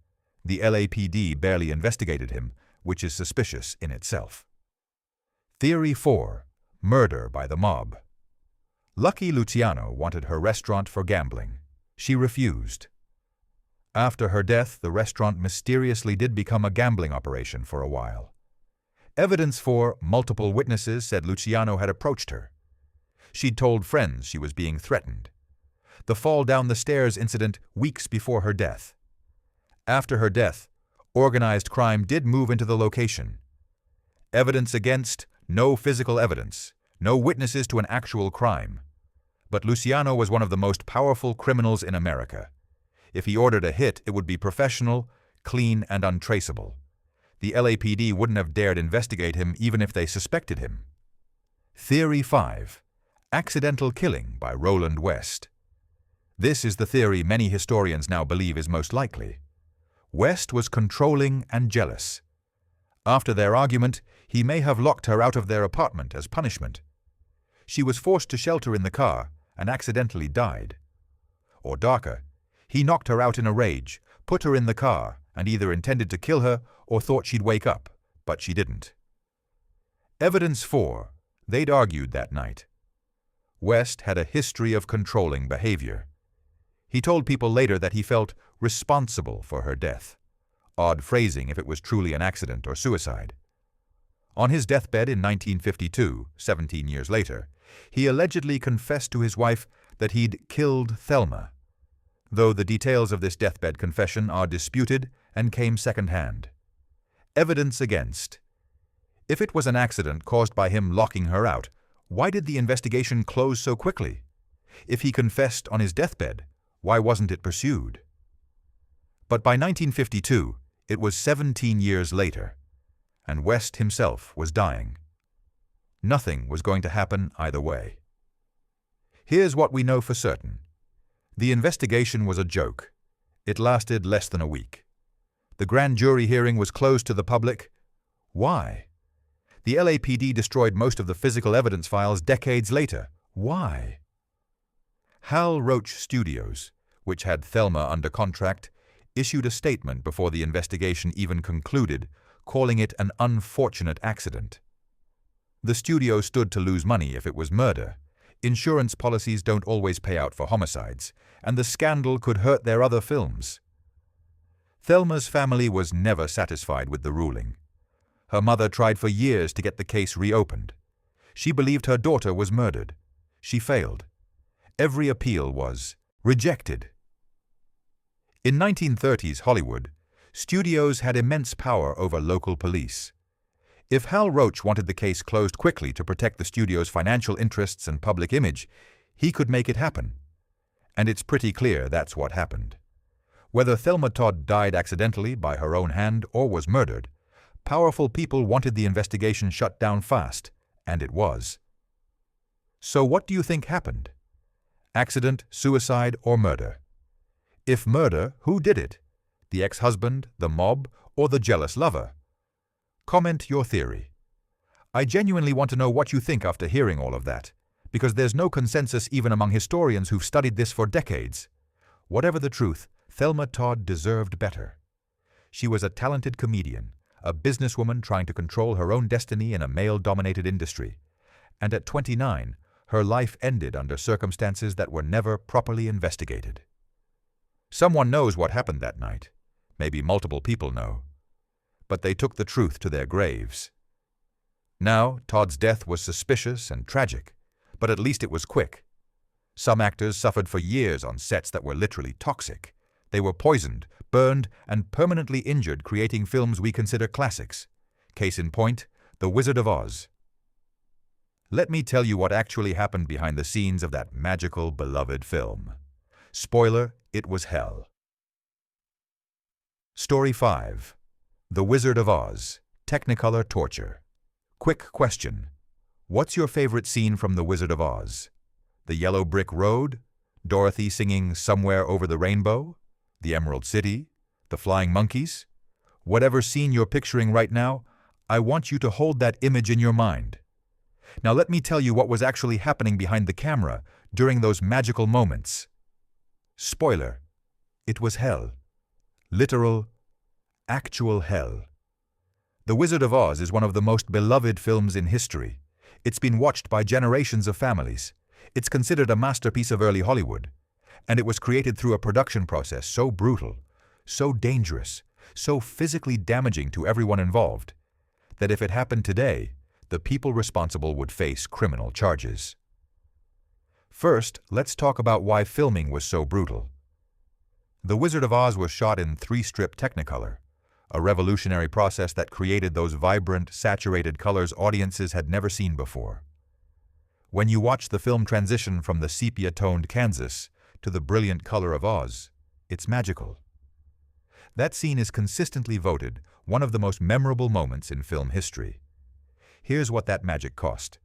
[SPEAKER 1] The LAPD barely investigated him, which is suspicious in itself. Theory 4. Murder by the mob. Lucky Luciano wanted her restaurant for gambling. She refused. After her death, the restaurant mysteriously did become a gambling operation for a while. Evidence for. Multiple witnesses said Luciano had approached her. She'd told friends she was being threatened. The fall down the stairs incident weeks before her death. After her death, organized crime did move into the location. Evidence against. No physical evidence. No witnesses to an actual crime. But Luciano was one of the most powerful criminals in America. If he ordered a hit, it would be professional, clean, and untraceable. The LAPD wouldn't have dared investigate him even if they suspected him. Theory 5. Accidental killing by Roland West. This is the theory many historians now believe is most likely. West was controlling and jealous. After their argument, he may have locked her out of their apartment as punishment. She was forced to shelter in the car and accidentally died. Or darker, he knocked her out in a rage, put her in the car, and either intended to kill her or thought she'd wake up, but she didn't. Evidence 4. They'd argued that night. West had a history of controlling behavior. He told people later that he felt responsible for her death. Odd phrasing if it was truly an accident or suicide. On his deathbed in 1952, 17 years later, he allegedly confessed to his wife that he'd killed Thelma, though the details of this deathbed confession are disputed and came second-hand. Evidence against. If it was an accident caused by him locking her out, why did the investigation close so quickly? If he confessed on his deathbed, why wasn't it pursued? But by 1952, it was 17 years later, and West himself was dying. Nothing was going to happen either way. Here's what we know for certain. The investigation was a joke. It lasted less than a week. The grand jury hearing was closed to the public. Why? The LAPD destroyed most of the physical evidence files decades later. Why? Hal Roach Studios, which had Thelma under contract, issued a statement before the investigation even concluded, calling it an unfortunate accident. The studio stood to lose money if it was murder. Insurance policies don't always pay out for homicides, and the scandal could hurt their other films. Thelma's family was never satisfied with the ruling. Her mother tried for years to get the case reopened. She believed her daughter was murdered. She failed. Every appeal was rejected. In 1930s Hollywood, studios had immense power over local police. If Hal Roach wanted the case closed quickly to protect the studio's financial interests and public image, he could make it happen. And it's pretty clear that's what happened. Whether Thelma Todd died accidentally by her own hand or was murdered, powerful people wanted the investigation shut down fast, and it was. So what do you think happened? Accident, suicide, or murder? If murder, who did it? The ex-husband, the mob, or the jealous lover? Comment your theory. I genuinely want to know what you think after hearing all of that, because there's no consensus even among historians who've studied this for decades. Whatever the truth, Thelma Todd deserved better. She was a talented comedian, a businesswoman trying to control her own destiny in a male-dominated industry. And at 29, her life ended under circumstances that were never properly investigated. Someone knows what happened that night. Maybe multiple people know. But they took the truth to their graves. Now, Todd's death was suspicious and tragic, but at least it was quick. Some actors suffered for years on sets that were literally toxic. They were poisoned, burned, and permanently injured, creating films we consider classics. Case in point, The Wizard of Oz. Let me tell you what actually happened behind the scenes of that magical, beloved film. Spoiler, it was hell. Story 5. The Wizard of Oz. Technicolor torture. Quick question. What's your favorite scene from The Wizard of Oz? The yellow brick road? Dorothy singing Somewhere Over the Rainbow? The Emerald City? The flying monkeys? Whatever scene you're picturing right now, I want you to hold that image in your mind. Now let me tell you what was actually happening behind the camera during those magical moments. Spoiler. It was hell. Literal, actual hell. The Wizard of Oz is one of the most beloved films in history. It's been watched by generations of families. It's considered a masterpiece of early Hollywood. And it was created through a production process so brutal, so dangerous, so physically damaging to everyone involved, that if it happened today, the people responsible would face criminal charges. First, let's talk about why filming was so brutal. The Wizard of Oz was shot in 3-strip Technicolor, a revolutionary process that created those vibrant, saturated colors audiences had never seen before. When you watch the film transition from the sepia-toned Kansas to the brilliant color of Oz, it's magical. That scene is consistently voted one of the most memorable moments in film history. Here's what that magic cost.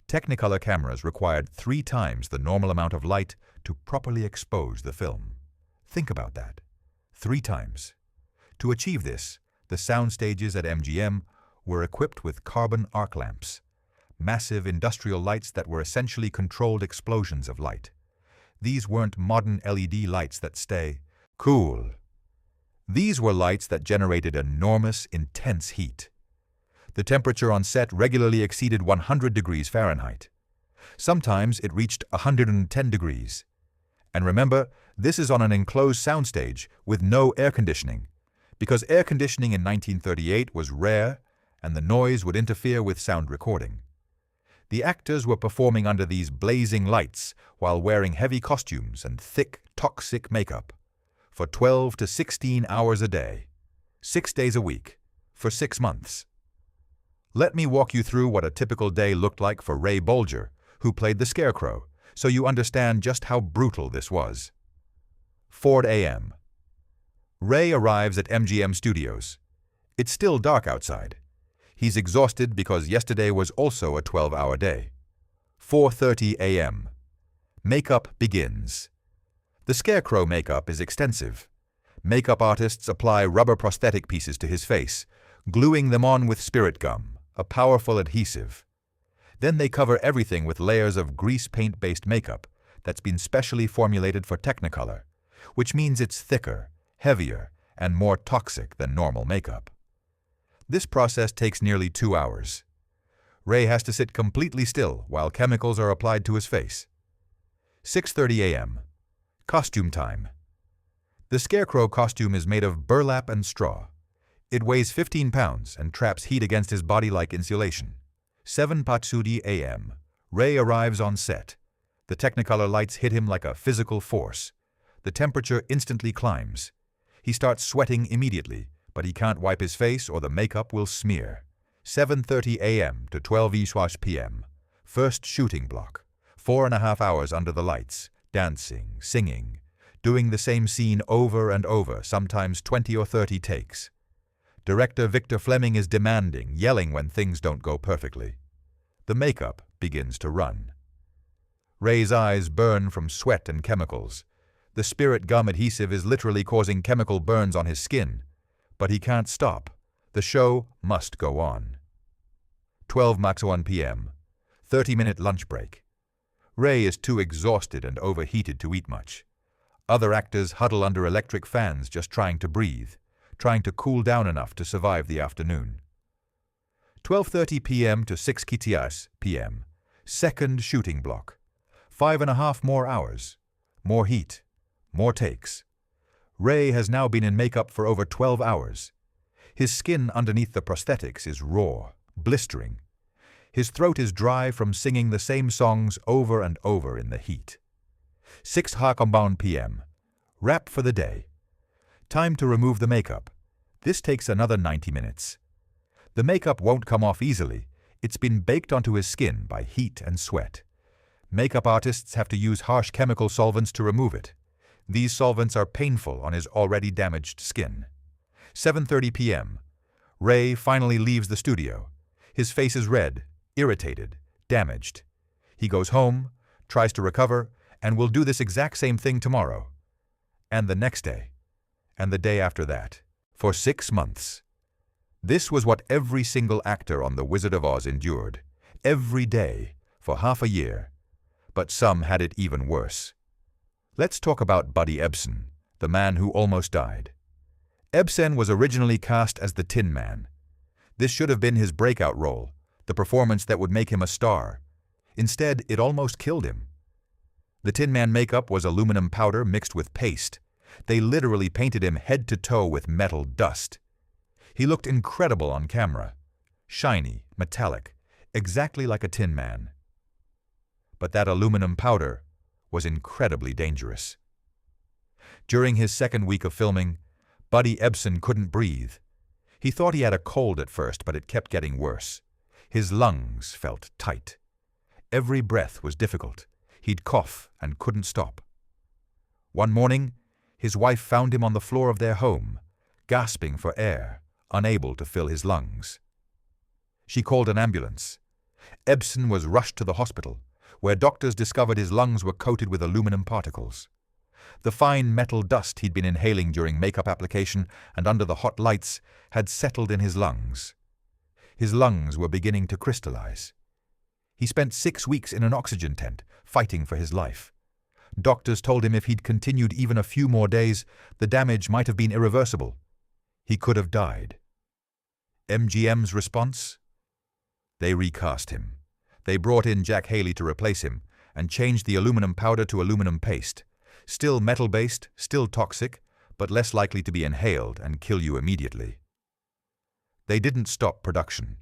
[SPEAKER 1] Technicolor cameras required 3 times the normal amount of light to properly expose the film. Think about that. 3 times. To achieve this, the sound stages at MGM were equipped with carbon arc lamps, massive industrial lights that were essentially controlled explosions of light. These weren't modern LED lights that stay cool. These were lights that generated enormous, intense heat. The temperature on set regularly exceeded 100 degrees Fahrenheit. Sometimes it reached 110 degrees. And remember, this is on an enclosed soundstage with no air conditioning, because air conditioning in 1938 was rare and the noise would interfere with sound recording. The actors were performing under these blazing lights while wearing heavy costumes and thick, toxic makeup for 12 to 16 hours a day, 6 days a week, for 6 months. Let me walk you through what a typical day looked like for Ray Bolger, who played the Scarecrow, so you understand just how brutal this was. 4 a.m. Ray arrives at MGM Studios. It's still dark outside. He's exhausted because yesterday was also a 12-hour day. 4:30 a.m. Makeup begins. The Scarecrow makeup is extensive. Makeup artists apply rubber prosthetic pieces to his face, gluing them on with spirit gum, a powerful adhesive. Then they cover everything with layers of grease paint-based makeup that's been specially formulated for Technicolor, which means it's thicker, heavier, and more toxic than normal makeup. This process takes nearly 2 hours. Ray has to sit completely still while chemicals are applied to his face. 6:30 a.m. Costume time. The Scarecrow costume is made of burlap and straw. It weighs 15 pounds and traps heat against his body like insulation. 7:30 a.m. Ray arrives on set. The Technicolor lights hit him like a physical force. The temperature instantly climbs. He starts sweating immediately, but he can't wipe his face or the makeup will smear. 7:30 a.m. to 12:00 p.m. First shooting block. 4.5 hours under the lights, dancing, singing, doing the same scene over and over, sometimes 20 or 30 takes. Director Victor Fleming is demanding, yelling when things don't go perfectly. The makeup begins to run. Ray's eyes burn from sweat and chemicals. The spirit gum adhesive is literally causing chemical burns on his skin. But he can't stop. The show must go on. 12:01 p.m. 30-minute lunch break. Ray is too exhausted and overheated to eat much. Other actors huddle under electric fans just trying to breathe, trying to cool down enough to survive the afternoon. 12:30 p.m. to 6:00 p.m. Second shooting block. 5.5 more hours. More heat. More takes. Ray has now been in makeup for over 12 hours. His skin underneath the prosthetics is raw, blistering. His throat is dry from singing the same songs over and over in the heat. 6:00 p.m. Wrap for the day. Time to remove the makeup. This takes another 90 minutes. The makeup won't come off easily. It's been baked onto his skin by heat and sweat. Makeup artists have to use harsh chemical solvents to remove it. These solvents are painful on his already damaged skin. 7:30 p.m. Ray finally leaves the studio. His face is red, irritated, damaged. He goes home, tries to recover, and will do this exact same thing tomorrow. And the next day. And the day after that. For 6 months. This was what every single actor on The Wizard of Oz endured. Every day, for half a year. But some had it even worse. Let's talk about Buddy Ebsen, the man who almost died. Ebsen was originally cast as the Tin Man. This should have been his breakout role, the performance that would make him a star. Instead, it almost killed him. The Tin Man makeup was aluminum powder mixed with paste. They literally painted him head to toe with metal dust. He looked incredible on camera. Shiny, metallic, exactly like a Tin Man. But that aluminum powder was incredibly dangerous. During his second week of filming, Buddy Ebsen couldn't breathe. He thought he had a cold at first, but it kept getting worse. His lungs felt tight. Every breath was difficult. He'd cough and couldn't stop. One morning, his wife found him on the floor of their home, gasping for air, unable to fill his lungs. She called an ambulance. Ebsen was rushed to the hospital, where doctors discovered his lungs were coated with aluminum particles. The fine metal dust he'd been inhaling during makeup application and under the hot lights had settled in his lungs. His lungs were beginning to crystallize. He spent 6 weeks in an oxygen tent, fighting for his life. Doctors told him if he'd continued even a few more days, the damage might have been irreversible. He could have died. MGM's response? They recast him. They brought in Jack Haley to replace him and changed the aluminum powder to aluminum paste. Still metal-based, still toxic, but less likely to be inhaled and kill you immediately. They didn't stop production.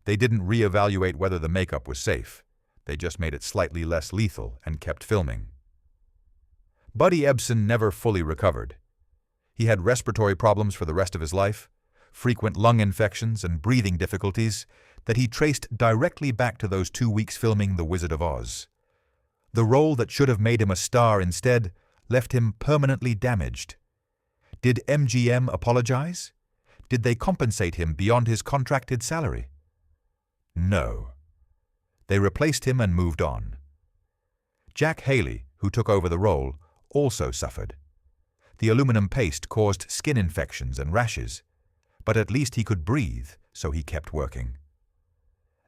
[SPEAKER 1] They didn't reevaluate whether the makeup was safe. They just made it slightly less lethal and kept filming. Buddy Ebsen never fully recovered. He had respiratory problems for the rest of his life, frequent lung infections and breathing difficulties that he traced directly back to those 2 weeks filming The Wizard of Oz. The role that should have made him a star instead left him permanently damaged. Did MGM apologize? Did they compensate him beyond his contracted salary? No. They replaced him and moved on. Jack Haley, who took over the role, also suffered. The aluminum paste caused skin infections and rashes, but at least he could breathe, so he kept working.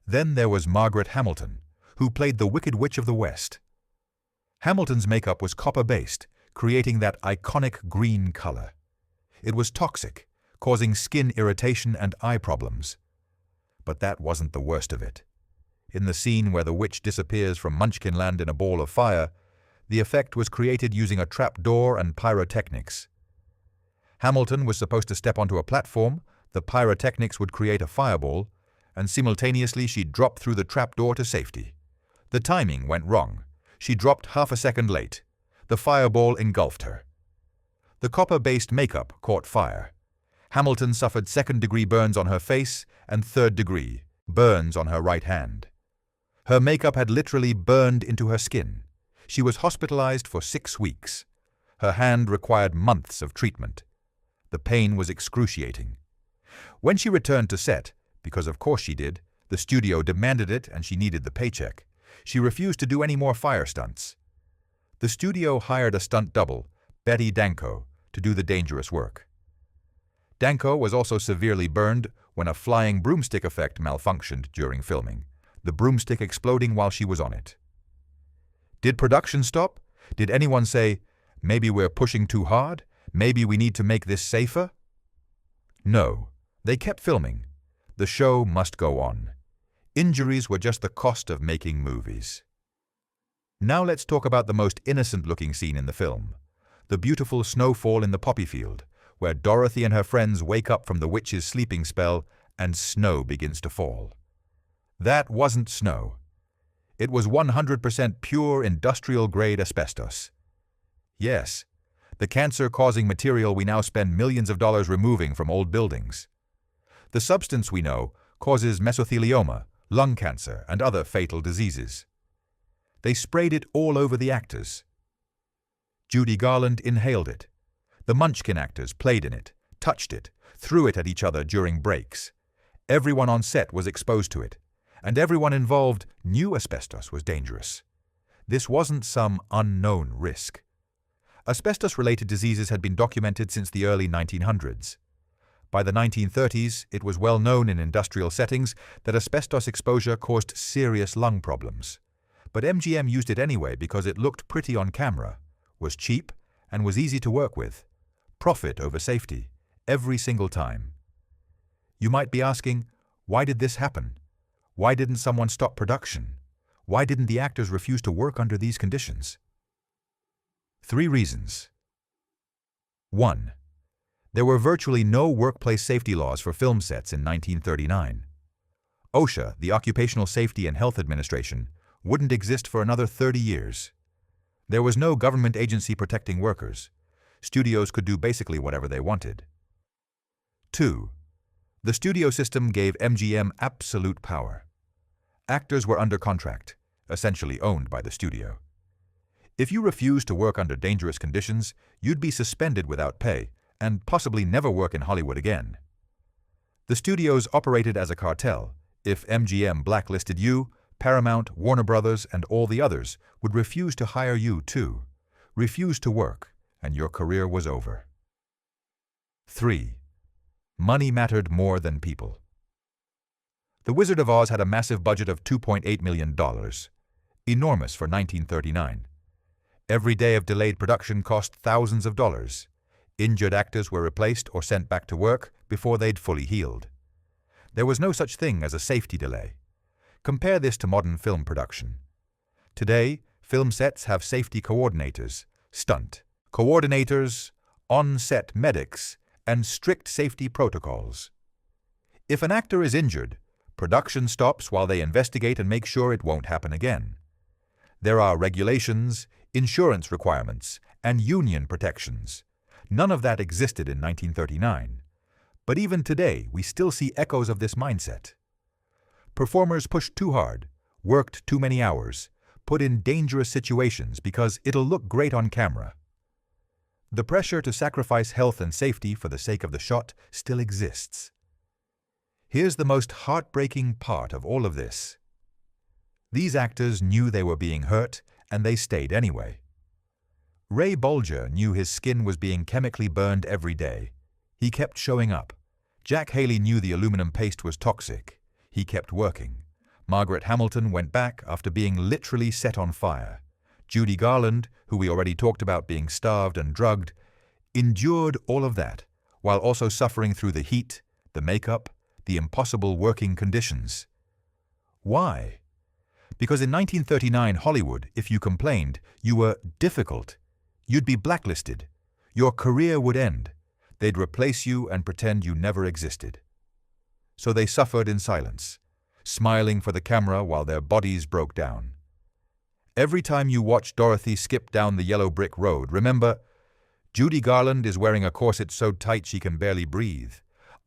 [SPEAKER 1] Then there was Margaret Hamilton, who played the Wicked Witch of the West. Hamilton's makeup was copper-based, creating that iconic green color. It was toxic, causing skin irritation and eye problems. But that wasn't the worst of it. In the scene where the witch disappears from Munchkinland in a ball of fire, the effect was created using a trap door and pyrotechnics. Hamilton was supposed to step onto a platform, the pyrotechnics would create a fireball, and simultaneously she'd drop through the trap door to safety. The timing went wrong. She dropped half a second late. The fireball engulfed her. The copper-based makeup caught fire. Hamilton suffered second-degree burns on her face and third-degree burns on her right hand. Her makeup had literally burned into her skin. She was hospitalized for 6 weeks. Her hand required months of treatment. The pain was excruciating. When she returned to set, because of course she did, the studio demanded it and she needed the paycheck, she refused to do any more fire stunts. The studio hired a stunt double, Betty Danko, to do the dangerous work. Danko was also severely burned when a flying broomstick effect malfunctioned during filming, the broomstick exploding while she was on it. Did production stop? Did anyone say, maybe we're pushing too hard? Maybe we need to make this safer? No, they kept filming. The show must go on. Injuries were just the cost of making movies. Now let's talk about the most innocent-looking scene in the film, the beautiful snowfall in the poppy field, where Dorothy and her friends wake up from the witch's sleeping spell and snow begins to fall. That wasn't snow. It was 100% pure industrial-grade asbestos. Yes, the cancer-causing material we now spend millions of dollars removing from old buildings. The substance, we know, causes mesothelioma, lung cancer, and other fatal diseases. They sprayed it all over the actors. Judy Garland inhaled it. The Munchkin actors played in it, touched it, threw it at each other during breaks. Everyone on set was exposed to it, and everyone involved knew asbestos was dangerous. This wasn't some unknown risk. Asbestos-related diseases had been documented since the early 1900s. By the 1930s, it was well known in industrial settings that asbestos exposure caused serious lung problems. But MGM used it anyway because it looked pretty on camera, was cheap, and was easy to work with. Profit over safety, every single time. You might be asking, why did this happen? Why didn't someone stop production? Why didn't the actors refuse to work under these conditions? 3 reasons. 1. There were virtually no workplace safety laws for film sets in 1939. OSHA, the Occupational Safety and Health Administration, wouldn't exist for another 30 years. There was no government agency protecting workers. Studios could do basically whatever they wanted. 2. The studio system gave MGM absolute power. Actors were under contract, essentially owned by the studio. If you refused to work under dangerous conditions, you'd be suspended without pay and possibly never work in Hollywood again. The studios operated as a cartel. If MGM blacklisted you, Paramount, Warner Brothers, and all the others would refuse to hire you too, refuse to work, and your career was over. 3. Money mattered more than people. The Wizard of Oz had a massive budget of $2.8 million, enormous for 1939. Every day of delayed production cost thousands of dollars. Injured actors were replaced or sent back to work before they'd fully healed. There was no such thing as a safety delay. Compare this to modern film production. Today, film sets have safety coordinators, stunt coordinators, on-set medics, and strict safety protocols. If an actor is injured, production stops while they investigate and make sure it won't happen again. There are regulations, insurance requirements, and union protections. None of that existed in 1939. But even today, we still see echoes of this mindset. Performers pushed too hard, worked too many hours, put in dangerous situations because it'll look great on camera. The pressure to sacrifice health and safety for the sake of the shot still exists. Here's the most heartbreaking part of all of this. These actors knew they were being hurt, and they stayed anyway. Ray Bolger knew his skin was being chemically burned every day. He kept showing up. Jack Haley knew the aluminum paste was toxic. He kept working. Margaret Hamilton went back after being literally set on fire. Judy Garland, who we already talked about being starved and drugged, endured all of that, while also suffering through the heat, the makeup, the impossible working conditions. Why? Because in 1939 Hollywood, if you complained, you were difficult. You'd be blacklisted. Your career would end. They'd replace you and pretend you never existed. So they suffered in silence, smiling for the camera while their bodies broke down. Every time you watch Dorothy skip down the yellow brick road, remember, Judy Garland is wearing a corset so tight she can barely breathe,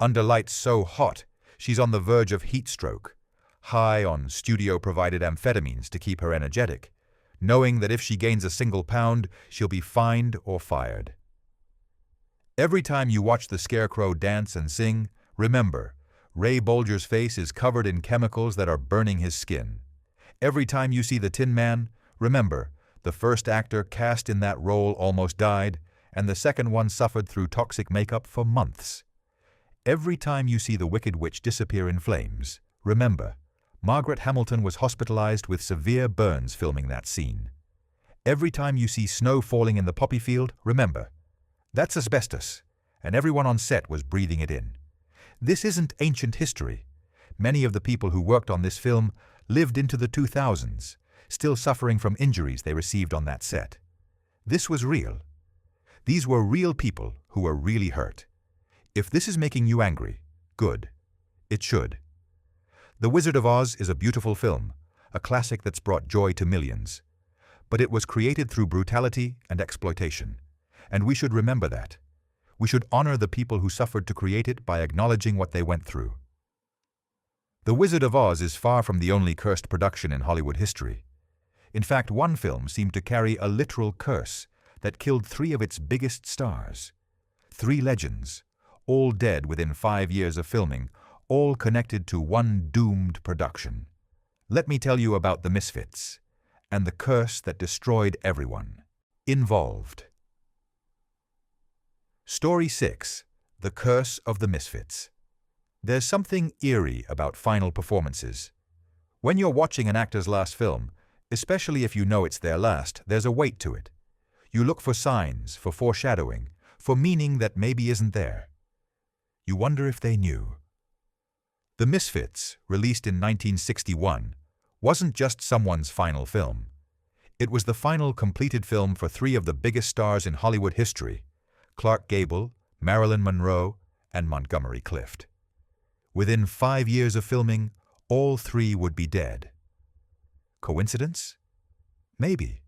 [SPEAKER 1] under lights so hot she's on the verge of heat stroke, high on studio-provided amphetamines to keep her energetic, knowing that if she gains a single pound, she'll be fined or fired. Every time you watch the Scarecrow dance and sing, remember, Ray Bolger's face is covered in chemicals that are burning his skin. Every time you see the Tin Man, remember, the first actor cast in that role almost died, and the second one suffered through toxic makeup for months. Every time you see the Wicked Witch disappear in flames, remember, Margaret Hamilton was hospitalized with severe burns filming that scene. Every time you see snow falling in the poppy field, remember, that's asbestos, and everyone on set was breathing it in. This isn't ancient history. Many of the people who worked on this film lived into the 2000s, still suffering from injuries they received on that set. This was real. These were real people who were really hurt. If this is making you angry, good. It should. The Wizard of Oz is a beautiful film, a classic that's brought joy to millions. But it was created through brutality and exploitation, and we should remember that. We should honor the people who suffered to create it by acknowledging what they went through. The Wizard of Oz is far from the only cursed production in Hollywood history. In fact, one film seemed to carry a literal curse that killed 3 of its biggest stars. 3 legends, all dead within 5 years of filming, all connected to one doomed production. Let me tell you about the Misfits and the curse that destroyed everyone involved. Story 6. The Curse of the Misfits. There's something eerie about final performances. When you're watching an actor's last film, especially if you know it's their last, there's a weight to it. You look for signs, for foreshadowing, for meaning that maybe isn't there. You wonder if they knew. The Misfits, released in 1961, wasn't just someone's final film. It was the final completed film for 3 of the biggest stars in Hollywood history: Clark Gable, Marilyn Monroe, and Montgomery Clift. Within 5 years of filming, all 3 would be dead. Coincidence? Maybe.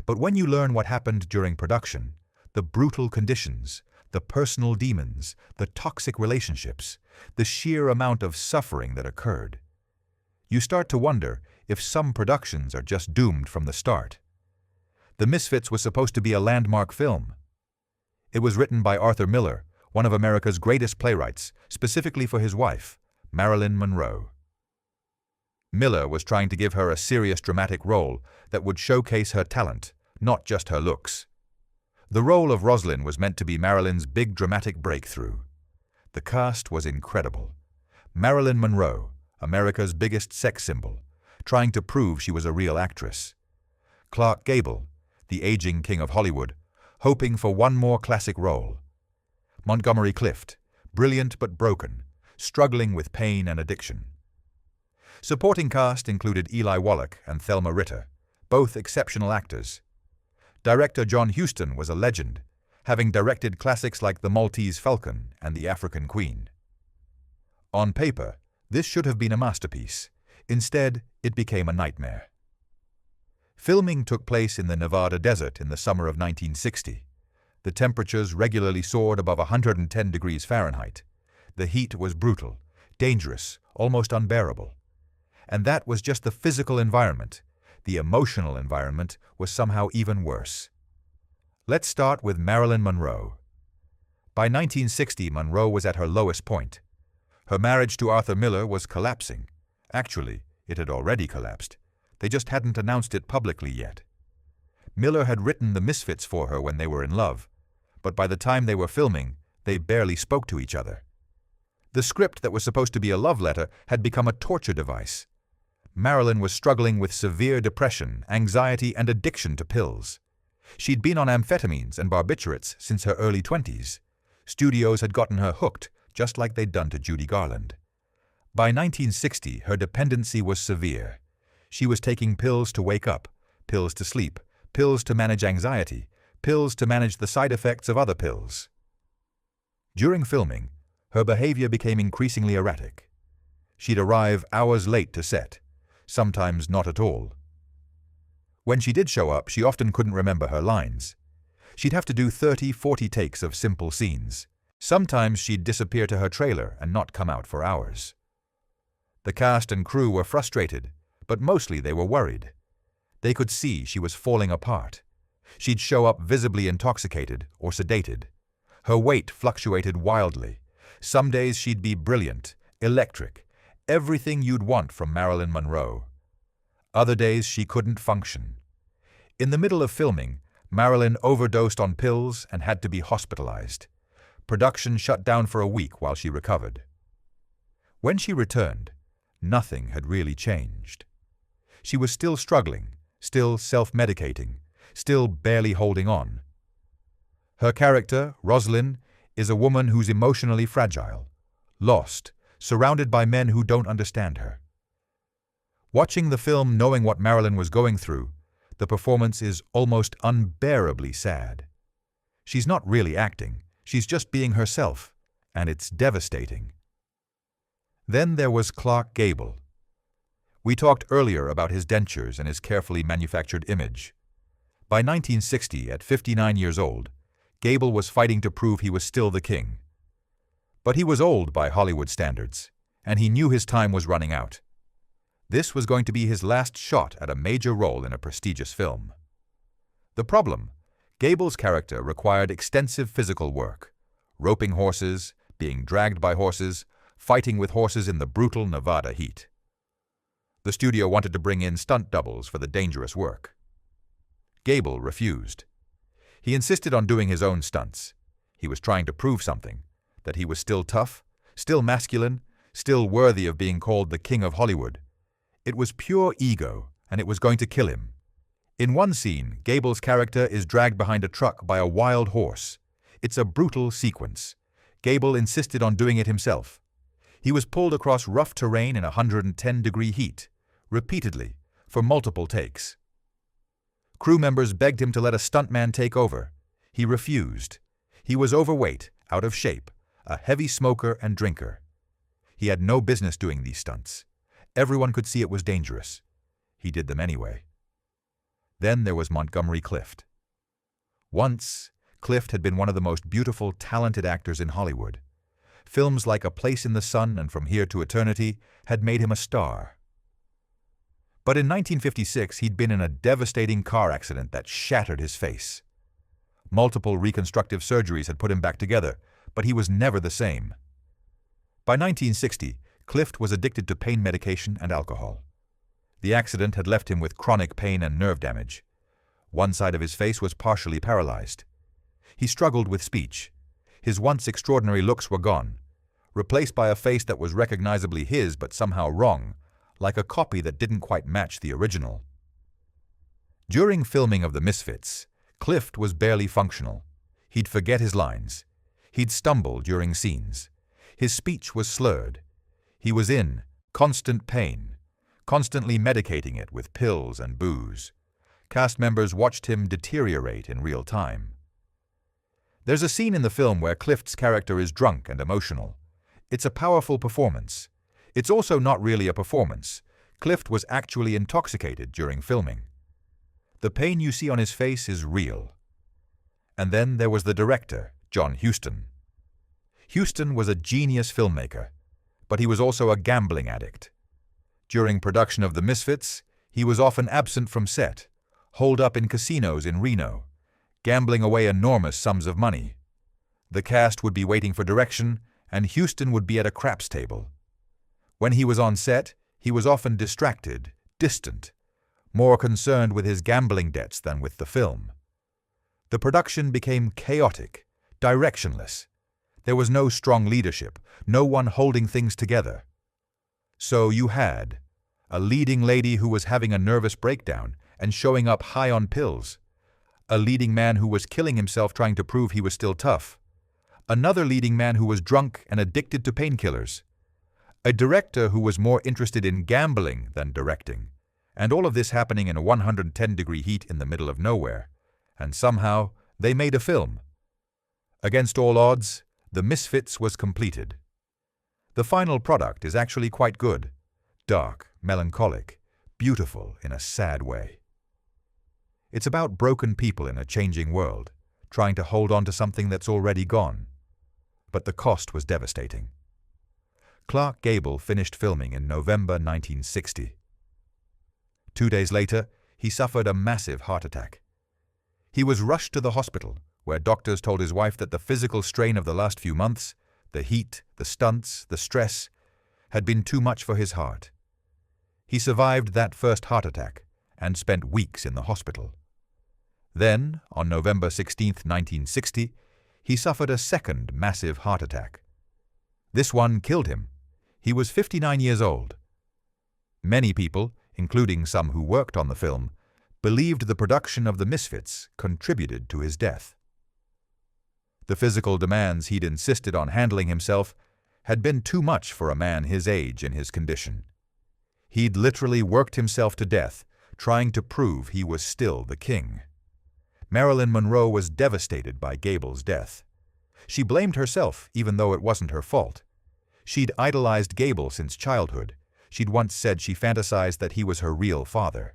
[SPEAKER 1] But when you learn what happened during production, the brutal conditions, the personal demons, the toxic relationships, the sheer amount of suffering that occurred, you start to wonder if some productions are just doomed from the start. The Misfits was supposed to be a landmark film. It was written by Arthur Miller, one of America's greatest playwrights, specifically for his wife, Marilyn Monroe. Miller was trying to give her a serious dramatic role that would showcase her talent, not just her looks. The role of Rosalind was meant to be Marilyn's big dramatic breakthrough. The cast was incredible. Marilyn Monroe, America's biggest sex symbol, trying to prove she was a real actress. Clark Gable, the aging king of Hollywood, hoping for one more classic role. Montgomery Clift, brilliant but broken, struggling with pain and addiction. Supporting cast included Eli Wallach and Thelma Ritter, both exceptional actors. Director John Huston was a legend, having directed classics like The Maltese Falcon and The African Queen. On paper, this should have been a masterpiece. Instead, it became a nightmare. Filming took place in the Nevada desert in the summer of 1960. The temperatures regularly soared above 110 degrees Fahrenheit. The heat was brutal, dangerous, almost unbearable. And that was just the physical environment. The emotional environment was somehow even worse. Let's start with Marilyn Monroe. By 1960, Monroe was at her lowest point. Her marriage to Arthur Miller was collapsing. Actually, it had already collapsed. They just hadn't announced it publicly yet. Miller had written The Misfits for her when they were in love, but by the time they were filming, they barely spoke to each other. The script that was supposed to be a love letter had become a torture device. Marilyn was struggling with severe depression, anxiety, and addiction to pills. She'd been on amphetamines and barbiturates since her early 20s. Studios had gotten her hooked, just like they'd done to Judy Garland. By 1960, her dependency was severe. She was taking pills to wake up, pills to sleep, pills to manage anxiety, pills to manage the side effects of other pills. During filming, her behavior became increasingly erratic. She'd arrive hours late to set, sometimes not at all. When she did show up, she often couldn't remember her lines. She'd have to do 30, 40 takes of simple scenes. Sometimes she'd disappear to her trailer and not come out for hours. The cast and crew were frustrated, but mostly they were worried. They could see she was falling apart. She'd show up visibly intoxicated or sedated. Her weight fluctuated wildly. Some days she'd be brilliant, electric, everything you'd want from Marilyn Monroe. Other days she couldn't function. In the middle of filming, Marilyn overdosed on pills and had to be hospitalized. Production shut down for a week while she recovered. When she returned, nothing had really changed. She was still struggling, still self-medicating, still barely holding on. Her character, Rosalind, is a woman who's emotionally fragile, lost, surrounded by men who don't understand her. Watching the film knowing what Marilyn was going through, the performance is almost unbearably sad. She's not really acting, she's just being herself, and it's devastating. Then there was Clark Gable. We talked earlier about his dentures and his carefully manufactured image. By 1960, at 59 years old, Gable was fighting to prove he was still the king. But he was old by Hollywood standards, and he knew his time was running out. This was going to be his last shot at a major role in a prestigious film. The problem: Gable's character required extensive physical work, roping horses, being dragged by horses, fighting with horses in the brutal Nevada heat. The studio wanted to bring in stunt doubles for the dangerous work. Gable refused. He insisted on doing his own stunts. He was trying to prove something, that he was still tough, still masculine, still worthy of being called the king of Hollywood. It was pure ego, and it was going to kill him. In one scene, Gable's character is dragged behind a truck by a wild horse. It's a brutal sequence. Gable insisted on doing it himself. He was pulled across rough terrain in 110-degree heat, repeatedly, for multiple takes. Crew members begged him to let a stuntman take over. He refused. He was overweight, out of shape, a heavy smoker and drinker. He had no business doing these stunts. Everyone could see it was dangerous. He did them anyway. Then there was Montgomery Clift. Once, Clift had been one of the most beautiful, talented actors in Hollywood. Films like A Place in the Sun and From Here to Eternity had made him a star. But in 1956, he'd been in a devastating car accident that shattered his face. Multiple reconstructive surgeries had put him back together, but he was never the same. By 1960, Clift was addicted to pain medication and alcohol. The accident had left him with chronic pain and nerve damage. One side of his face was partially paralyzed. He struggled with speech. His once extraordinary looks were gone, replaced by a face that was recognizably his but somehow wrong, like a copy that didn't quite match the original. During filming of The Misfits, Clift was barely functional. He'd forget his lines. He'd stumble during scenes. His speech was slurred. He was in constant pain, constantly medicating it with pills and booze. Cast members watched him deteriorate in real time. There's a scene in the film where Clift's character is drunk and emotional. It's a powerful performance. It's also not really a performance. Clift was actually intoxicated during filming. The pain you see on his face is real. And then there was the director, John Huston. Huston was a genius filmmaker, but he was also a gambling addict. During production of The Misfits, he was often absent from set, holed up in casinos in Reno, gambling away enormous sums of money. The cast would be waiting for direction, and Huston would be at a craps table. When he was on set, he was often distracted, distant, more concerned with his gambling debts than with the film. The production became chaotic, directionless. There was no strong leadership, no one holding things together. So you had a leading lady who was having a nervous breakdown and showing up high on pills, a leading man who was killing himself trying to prove he was still tough, Another leading man who was drunk and addicted to painkillers. A director who was more interested in gambling than directing. And all of this happening in a 110-degree heat in the middle of nowhere. And somehow, they made a film. Against all odds, The Misfits was completed. The final product is actually quite good. Dark, melancholic, beautiful in a sad way. It's about broken people in a changing world, trying to hold on to something that's already gone. But the cost was devastating. Clark Gable finished filming in November 1960. 2 days later, he suffered a massive heart attack. He was rushed to the hospital, where doctors told his wife that the physical strain of the last few months, the heat, the stunts, the stress, had been too much for his heart. He survived that first heart attack and spent weeks in the hospital. Then, on November 16, 1960, he suffered a second massive heart attack. This one killed him. He was 59 years old. Many people, including some who worked on the film, believed the production of The Misfits contributed to his death. The physical demands he'd insisted on handling himself had been too much for a man his age and his condition. He'd literally worked himself to death, trying to prove he was still the king. Marilyn Monroe was devastated by Gable's death. She blamed herself, even though it wasn't her fault. She'd idolized Gable since childhood. She'd once said she fantasized that he was her real father.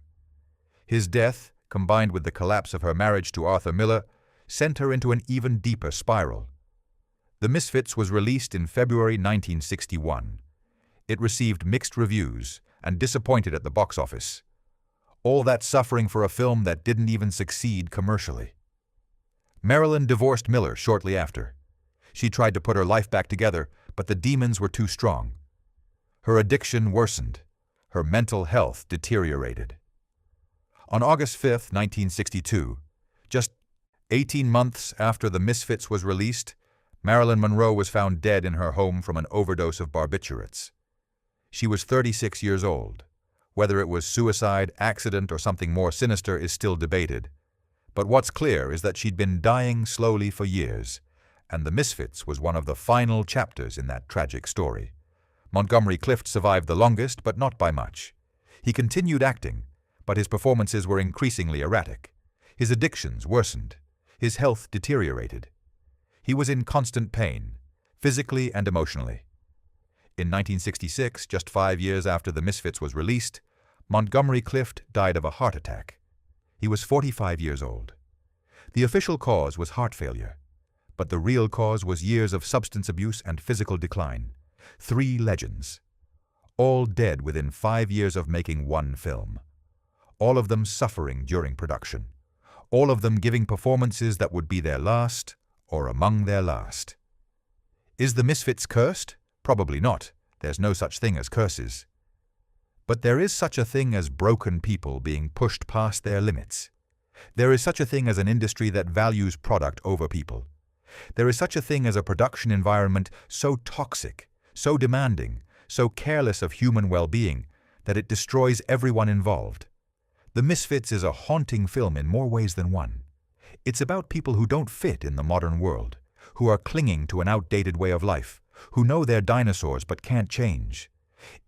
[SPEAKER 1] His death, combined with the collapse of her marriage to Arthur Miller, sent her into an even deeper spiral. The Misfits was released in February 1961. It received mixed reviews and disappointed at the box office. All that suffering for a film that didn't even succeed commercially. Marilyn divorced Miller shortly after. She tried to put her life back together, but the demons were too strong. Her addiction worsened. Her mental health deteriorated. On August 5, 1962, just 18 months after The Misfits was released, Marilyn Monroe was found dead in her home from an overdose of barbiturates. She was 36 years old. Whether it was suicide, accident, or something more sinister is still debated. But what's clear is that she'd been dying slowly for years, and The Misfits was one of the final chapters in that tragic story. Montgomery Clift survived the longest, but not by much. He continued acting, but his performances were increasingly erratic. His addictions worsened. His health deteriorated. He was in constant pain, physically and emotionally. In 1966, just 5 years after The Misfits was released, Montgomery Clift died of a heart attack. He was 45 years old. The official cause was heart failure, but the real cause was years of substance abuse and physical decline. 3 legends, all dead within 5 years of making one film. All of them suffering during production. All of them giving performances that would be their last or among their last. Is The Misfits cursed? Probably not. There's no such thing as curses. But there is such a thing as broken people being pushed past their limits. There is such a thing as an industry that values product over people. There is such a thing as a production environment so toxic, so demanding, so careless of human well-being that it destroys everyone involved. The Misfits is a haunting film in more ways than one. It's about people who don't fit in the modern world, who are clinging to an outdated way of life, who know they're dinosaurs but can't change.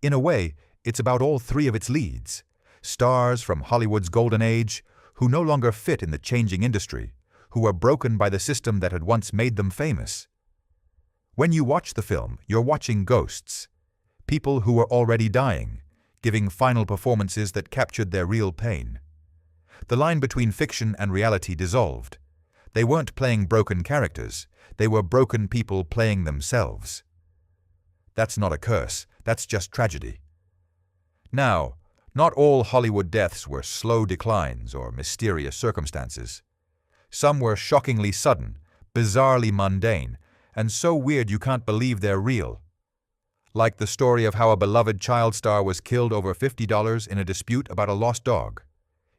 [SPEAKER 1] In a way, it's about all 3 of its leads, stars from Hollywood's golden age, who no longer fit in the changing industry, who are broken by the system that had once made them famous. When you watch the film, you're watching ghosts, people who were already dying, giving final performances that captured their real pain. The line between fiction and reality dissolved. They weren't playing broken characters, they were broken people playing themselves. That's not a curse, that's just tragedy. Now, not all Hollywood deaths were slow declines or mysterious circumstances. Some were shockingly sudden, bizarrely mundane, and so weird you can't believe they're real. Like the story of how a beloved child star was killed over $50 in a dispute about a lost dog.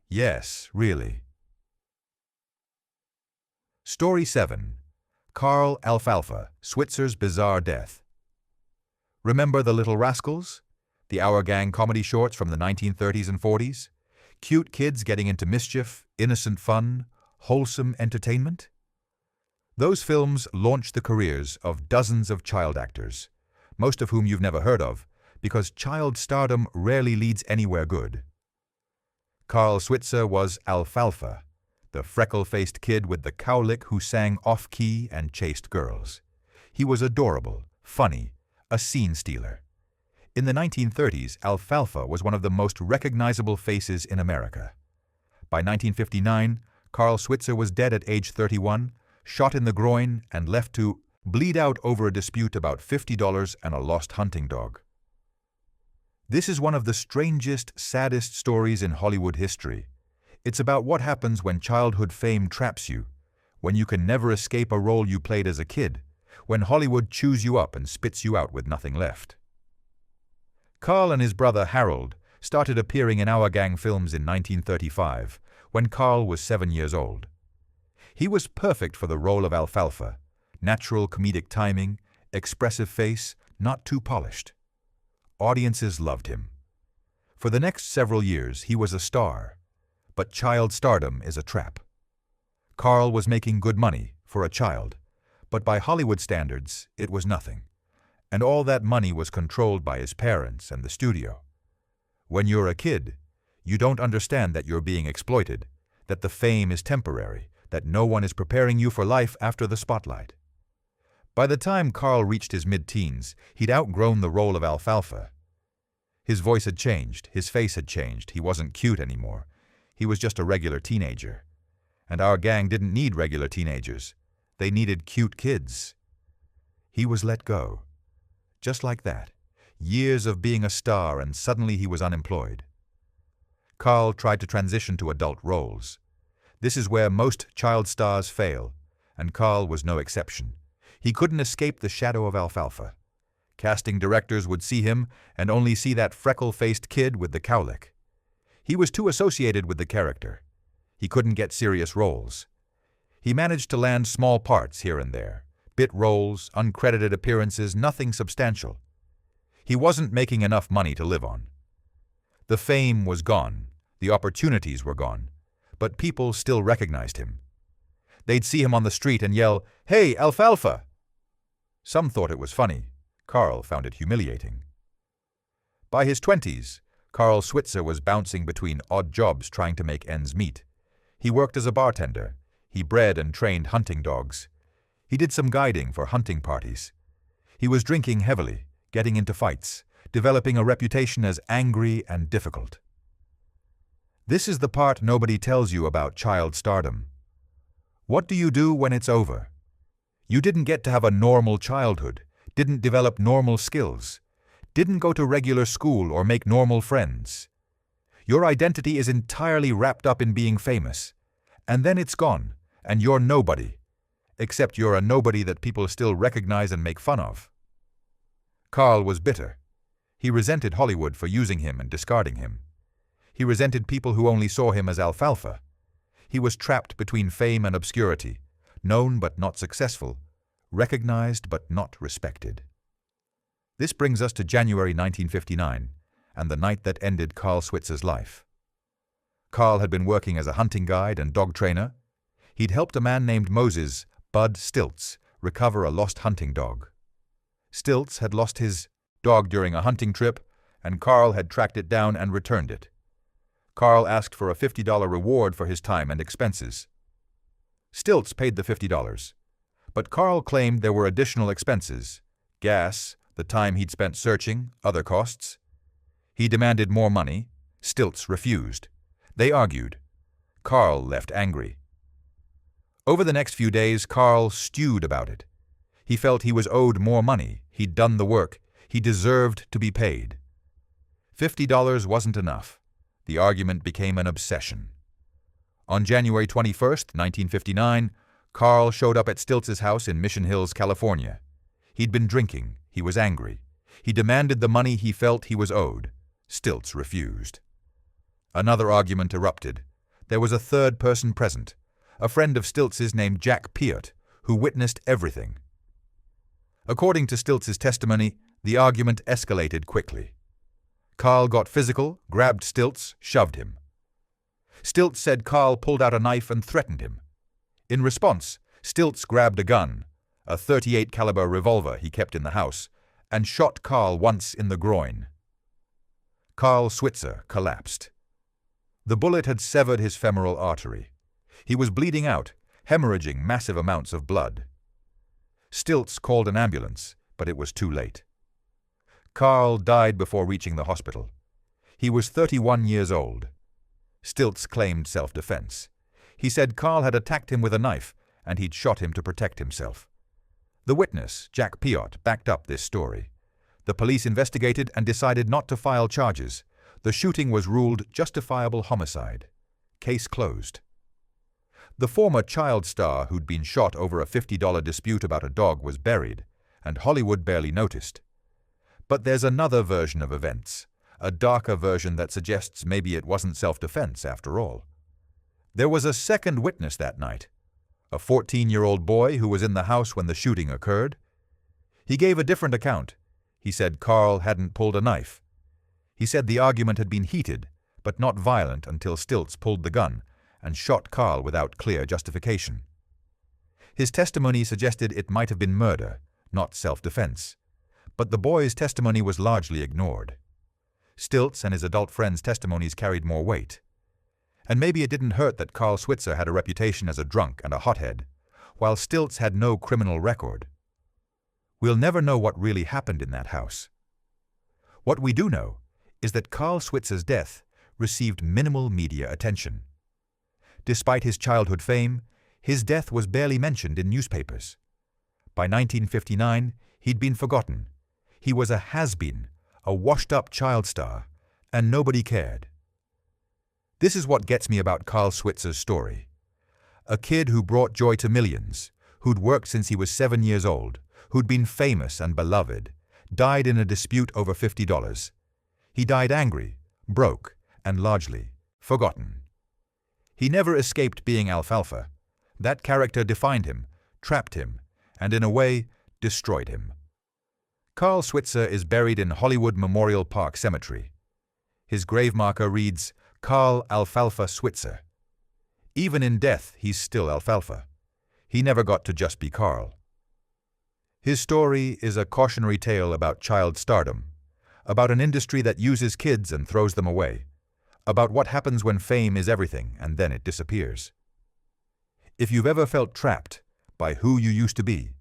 [SPEAKER 1] Yes, really. Story 7. Carl Alfalfa, Switzer's Bizarre Death. Remember The Little Rascals? The Our Gang comedy shorts from the 1930s and 40s? Cute kids getting into mischief, innocent fun, wholesome entertainment? Those films launched the careers of dozens of child actors, most of whom you've never heard of, because child stardom rarely leads anywhere good. Carl Switzer was Alfalfa, the freckle-faced kid with the cowlick who sang off-key and chased girls. He was adorable, funny, a scene stealer. In the 1930s, Alfalfa was one of the most recognizable faces in America. By 1959, Carl Switzer was dead at age 31, shot in the groin, and left to bleed out over a dispute about $50 and a lost hunting dog. This is one of the strangest, saddest stories in Hollywood history. It's about what happens when childhood fame traps you, when you can never escape a role you played as a kid, when Hollywood chews you up and spits you out with nothing left. Carl and his brother Harold started appearing in Our Gang films in 1935, when Carl was 7 years old. He was perfect for the role of Alfalfa, natural comedic timing, expressive face, not too polished. Audiences loved him. For the next several years, he was a star. But child stardom is a trap. Carl was making good money for a child, but by Hollywood standards, it was nothing. And all that money was controlled by his parents and the studio. When you're a kid, you don't understand that you're being exploited, that the fame is temporary, that no one is preparing you for life after the spotlight. By the time Carl reached his mid-teens, he'd outgrown the role of Alfalfa. His voice had changed, his face had changed, he wasn't cute anymore. He was just a regular teenager. And Our Gang didn't need regular teenagers. They needed cute kids. He was let go. Just like that. Years of being a star, and suddenly he was unemployed. Carl tried to transition to adult roles. This is where most child stars fail, and Carl was no exception. He couldn't escape the shadow of Alfalfa. Casting directors would see him and only see that freckle-faced kid with the cowlick. He was too associated with the character. He couldn't get serious roles. He managed to land small parts here and there, bit roles, uncredited appearances, nothing substantial. He wasn't making enough money to live on. The fame was gone, the opportunities were gone, but people still recognized him. They'd see him on the street and yell, "Hey, Alfalfa!" Some thought it was funny. Carl found it humiliating. By his 20s, Carl Switzer was bouncing between odd jobs trying to make ends meet. He worked as a bartender. He bred and trained hunting dogs. He did some guiding for hunting parties. He was drinking heavily, getting into fights, developing a reputation as angry and difficult. This is the part nobody tells you about child stardom. What do you do when it's over? You didn't get to have a normal childhood, didn't develop normal skills, didn't go to regular school or make normal friends. Your identity is entirely wrapped up in being famous, and then it's gone, and you're nobody, except you're a nobody that people still recognize and make fun of. Carl was bitter. He resented Hollywood for using him and discarding him. He resented people who only saw him as Alfalfa. He was trapped between fame and obscurity, known but not successful, recognized but not respected. This brings us to January 1959, and the night that ended Carl Switzer's life. Carl had been working as a hunting guide and dog trainer. He'd helped a man named Moses, Bud Stilts, recover a lost hunting dog. Stilts had lost his dog during a hunting trip, and Carl had tracked it down and returned it. Carl asked for a $50 reward for his time and expenses. Stilts paid the $50, but Carl claimed there were additional expenses: gas, the time he'd spent searching, other costs. He demanded more money. Stilts refused. They argued. Carl left angry. Over the next few days, Carl stewed about it. He felt he was owed more money. He'd done the work. He deserved to be paid. $50 wasn't enough. The argument became an obsession. On January 21st, 1959, Carl showed up at Stilts' house in Mission Hills, California. He'd been drinking. He was angry. He demanded the money he felt he was owed. Stilts refused. Another argument erupted. There was a third person present, a friend of Stilts' named Jack Peart, who witnessed everything. According to Stilts' testimony, the argument escalated quickly. Carl got physical, grabbed Stilts, shoved him. Stilts said Carl pulled out a knife and threatened him. In response, Stilts grabbed a gun, a .38 caliber revolver he kept in the house, and shot Carl once in the groin. Carl Switzer collapsed. The bullet had severed his femoral artery. He was bleeding out, hemorrhaging massive amounts of blood. Stilts called an ambulance, but it was too late. Carl died before reaching the hospital. He was 31 years old. Stilts claimed self-defense. He said Carl had attacked him with a knife, and he'd shot him to protect himself. The witness, Jack Piot, backed up this story. The police investigated and decided not to file charges. The shooting was ruled justifiable homicide. Case closed. The former child star who'd been shot over a $50 dispute about a dog was buried, and Hollywood barely noticed. But there's another version of events, a darker version that suggests maybe it wasn't self-defense after all. There was a second witness that night, a 14-year-old boy who was in the house when the shooting occurred. He gave a different account. He said Carl hadn't pulled a knife. He said the argument had been heated, but not violent until Stilts pulled the gun and shot Carl without clear justification. His testimony suggested it might have been murder, not self-defense, but the boy's testimony was largely ignored. Stilts and his adult friend's testimonies carried more weight. And maybe it didn't hurt that Carl Switzer had a reputation as a drunk and a hothead, while Stilts had no criminal record. We'll never know what really happened in that house. What we do know is that Carl Switzer's death received minimal media attention. Despite his childhood fame, his death was barely mentioned in newspapers. By 1959, he'd been forgotten. He was a has-been, a washed-up child star, and nobody cared. This is what gets me about Carl Switzer's story. A kid who brought joy to millions, who'd worked since he was 7 years old, who'd been famous and beloved, died in a dispute over $50. He died angry, broke, and largely forgotten. He never escaped being alfalfa. That character defined him, trapped him, and in a way, destroyed him. Carl Switzer is buried in Hollywood Memorial Park Cemetery. His grave marker reads, Carl Alfalfa Switzer. Even in death, he's still alfalfa. He never got to just be Carl. His story is a cautionary tale about child stardom, about an industry that uses kids and throws them away, about what happens when fame is everything and then it disappears. If you've ever felt trapped by who you used to be,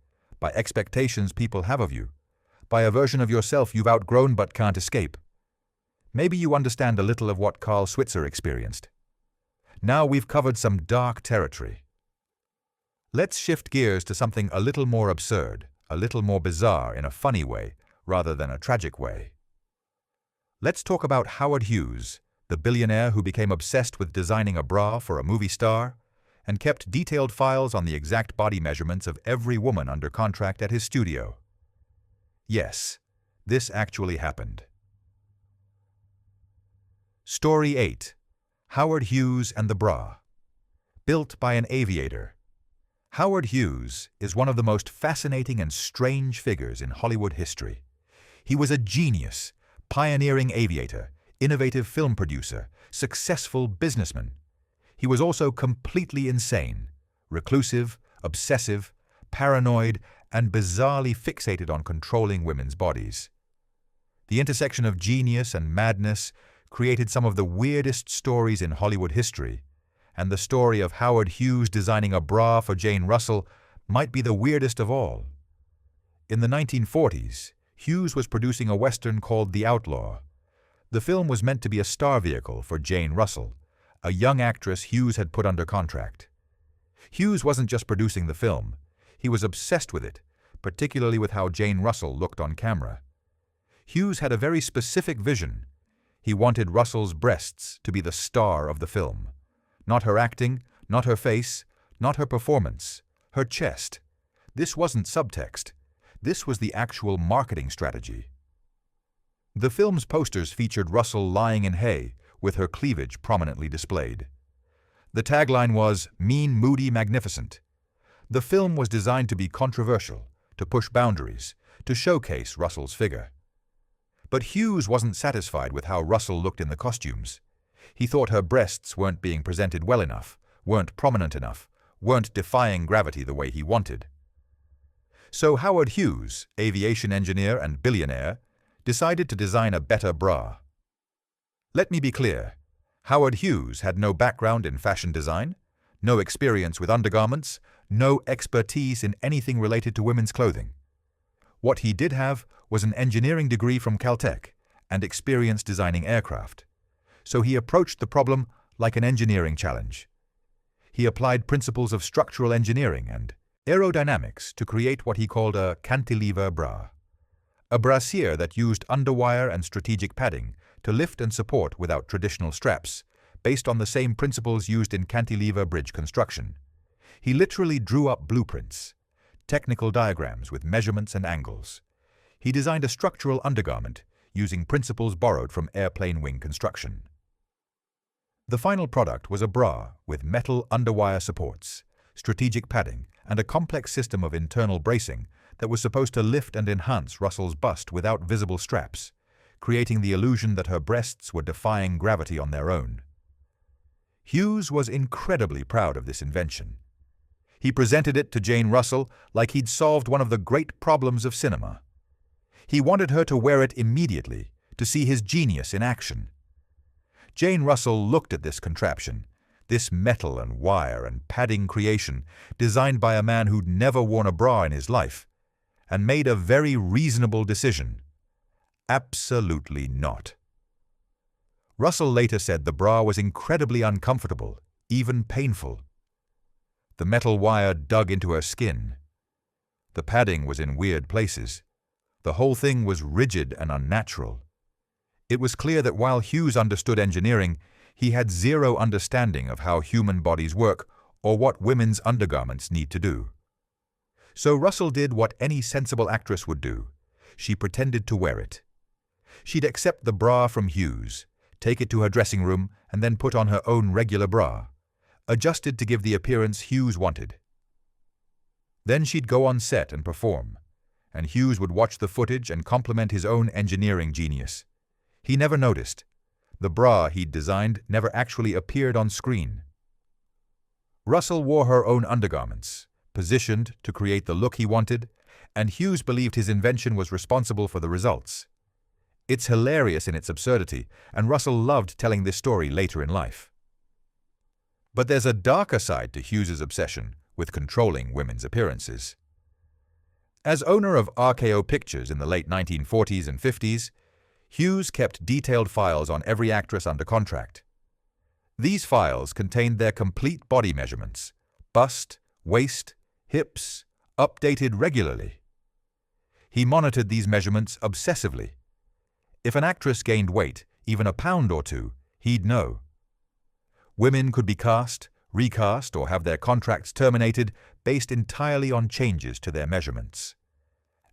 [SPEAKER 1] by expectations people have of you, by a version of yourself you've outgrown but can't escape, maybe you understand a little of what Carl Switzer experienced. Now we've covered some dark territory. Let's shift gears to something a little more absurd, a little more bizarre in a funny way rather than a tragic way. Let's talk about Howard Hughes, the billionaire who became obsessed with designing a bra for a movie star and kept detailed files on the exact body measurements of every woman under contract at his studio. Yes, this actually happened. Story 8. Howard Hughes and the Bra. Built by an aviator. Howard Hughes is one of the most fascinating and strange figures in Hollywood history. He was a genius, pioneering aviator, innovative film producer, successful businessman. He was also completely insane, reclusive, obsessive, paranoid, and bizarrely fixated on controlling women's bodies. The intersection of genius and madness created some of the weirdest stories in Hollywood history, and the story of Howard Hughes designing a bra for Jane Russell might be the weirdest of all. In the 1940s, Hughes was producing a Western called The Outlaw. The film was meant to be a star vehicle for Jane Russell, a young actress Hughes had put under contract. Hughes wasn't just producing the film, he was obsessed with it, particularly with how Jane Russell looked on camera. Hughes had a very specific vision. He wanted Russell's breasts to be the star of the film. Not her acting, not her face, not her performance, her chest. This wasn't subtext. This was the actual marketing strategy. The film's posters featured Russell lying in hay, with her cleavage prominently displayed. The tagline was, "Mean, moody, magnificent." The film was designed to be controversial, to push boundaries, to showcase Russell's figure. But Hughes wasn't satisfied with how Russell looked in the costumes. He thought her breasts weren't being presented well enough, weren't prominent enough, weren't defying gravity the way he wanted. So Howard Hughes, aviation engineer and billionaire, decided to design a better bra. Let me be clear, Howard Hughes had no background in fashion design, no experience with undergarments, no expertise in anything related to women's clothing. What he did have was an engineering degree from Caltech and experience designing aircraft. So he approached the problem like an engineering challenge. He applied principles of structural engineering and aerodynamics to create what he called a cantilever bra, a brassiere that used underwire and strategic padding to lift and support without traditional straps, based on the same principles used in cantilever bridge construction. He literally drew up blueprints, technical diagrams with measurements and angles. He designed a structural undergarment using principles borrowed from airplane wing construction. The final product was a bra with metal underwire supports, strategic padding, and a complex system of internal bracing that was supposed to lift and enhance Russell's bust without visible straps, creating the illusion that her breasts were defying gravity on their own. Hughes was incredibly proud of this invention. He presented it to Jane Russell like he'd solved one of the great problems of cinema. He wanted her to wear it immediately, to see his genius in action. Jane Russell looked at this contraption, this metal and wire and padding creation designed by a man who'd never worn a bra in his life, and made a very reasonable decision. Absolutely not. Russell later said the bra was incredibly uncomfortable, even painful. The metal wire dug into her skin. The padding was in weird places. The whole thing was rigid and unnatural. It was clear that while Hughes understood engineering, he had zero understanding of how human bodies work or what women's undergarments need to do. So Russell did what any sensible actress would do. She pretended to wear it. She'd accept the bra from Hughes, take it to her dressing room, and then put on her own regular bra, adjusted to give the appearance Hughes wanted. Then she'd go on set and perform, and Hughes would watch the footage and compliment his own engineering genius. He never noticed. The bra he'd designed never actually appeared on screen. Russell wore her own undergarments, positioned to create the look he wanted, and Hughes believed his invention was responsible for the results. It's hilarious in its absurdity, and Russell loved telling this story later in life. But there's a darker side to Hughes's obsession with controlling women's appearances. As owner of RKO Pictures in the late 1940s and 50s, Hughes kept detailed files on every actress under contract. These files contained their complete body measurements, bust, waist, hips, updated regularly. He monitored these measurements obsessively. If an actress gained weight, even a pound or two, he'd know. Women could be cast, recast, or have their contracts terminated based entirely on changes to their measurements.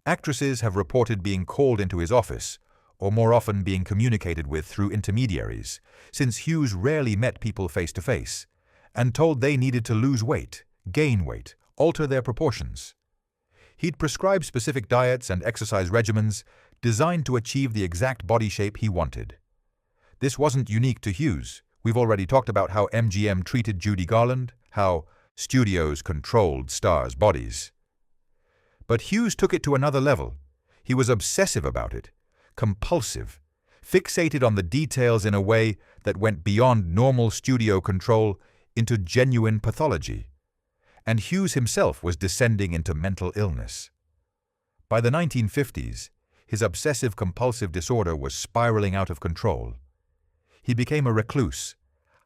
[SPEAKER 1] Actresses have reported being called into his office, or more often being communicated with through intermediaries, since Hughes rarely met people face to face, and told they needed to lose weight, gain weight, alter their proportions. He'd prescribe specific diets and exercise regimens designed to achieve the exact body shape he wanted. This wasn't unique to Hughes. We've already talked about how MGM treated Judy Garland, how studios controlled stars' bodies. But Hughes took it to another level. He was obsessive about it, compulsive, fixated on the details in a way that went beyond normal studio control into genuine pathology. And Hughes himself was descending into mental illness. By the 1950s, his obsessive-compulsive disorder was spiraling out of control. He became a recluse,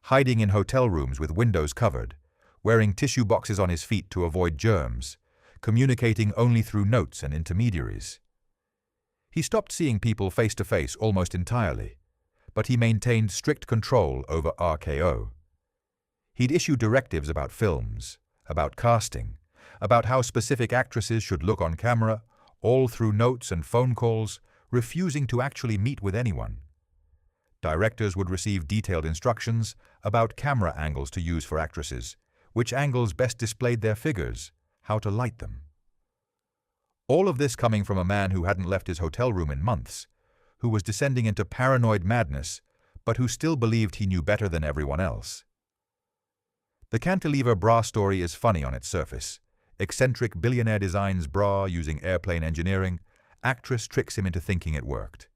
[SPEAKER 1] hiding in hotel rooms with windows covered, wearing tissue boxes on his feet to avoid germs, communicating only through notes and intermediaries. He stopped seeing people face to face almost entirely, but he maintained strict control over RKO. He'd issue directives about films, about casting, about how specific actresses should look on camera, all through notes and phone calls, refusing to actually meet with anyone. Directors would receive detailed instructions about camera angles to use for actresses, which angles best displayed their figures, how to light them. All of this coming from a man who hadn't left his hotel room in months, who was descending into paranoid madness, but who still believed he knew better than everyone else. The cantilever bra story is funny on its surface. Eccentric billionaire designs bra using airplane engineering. Actress tricks him into thinking it worked.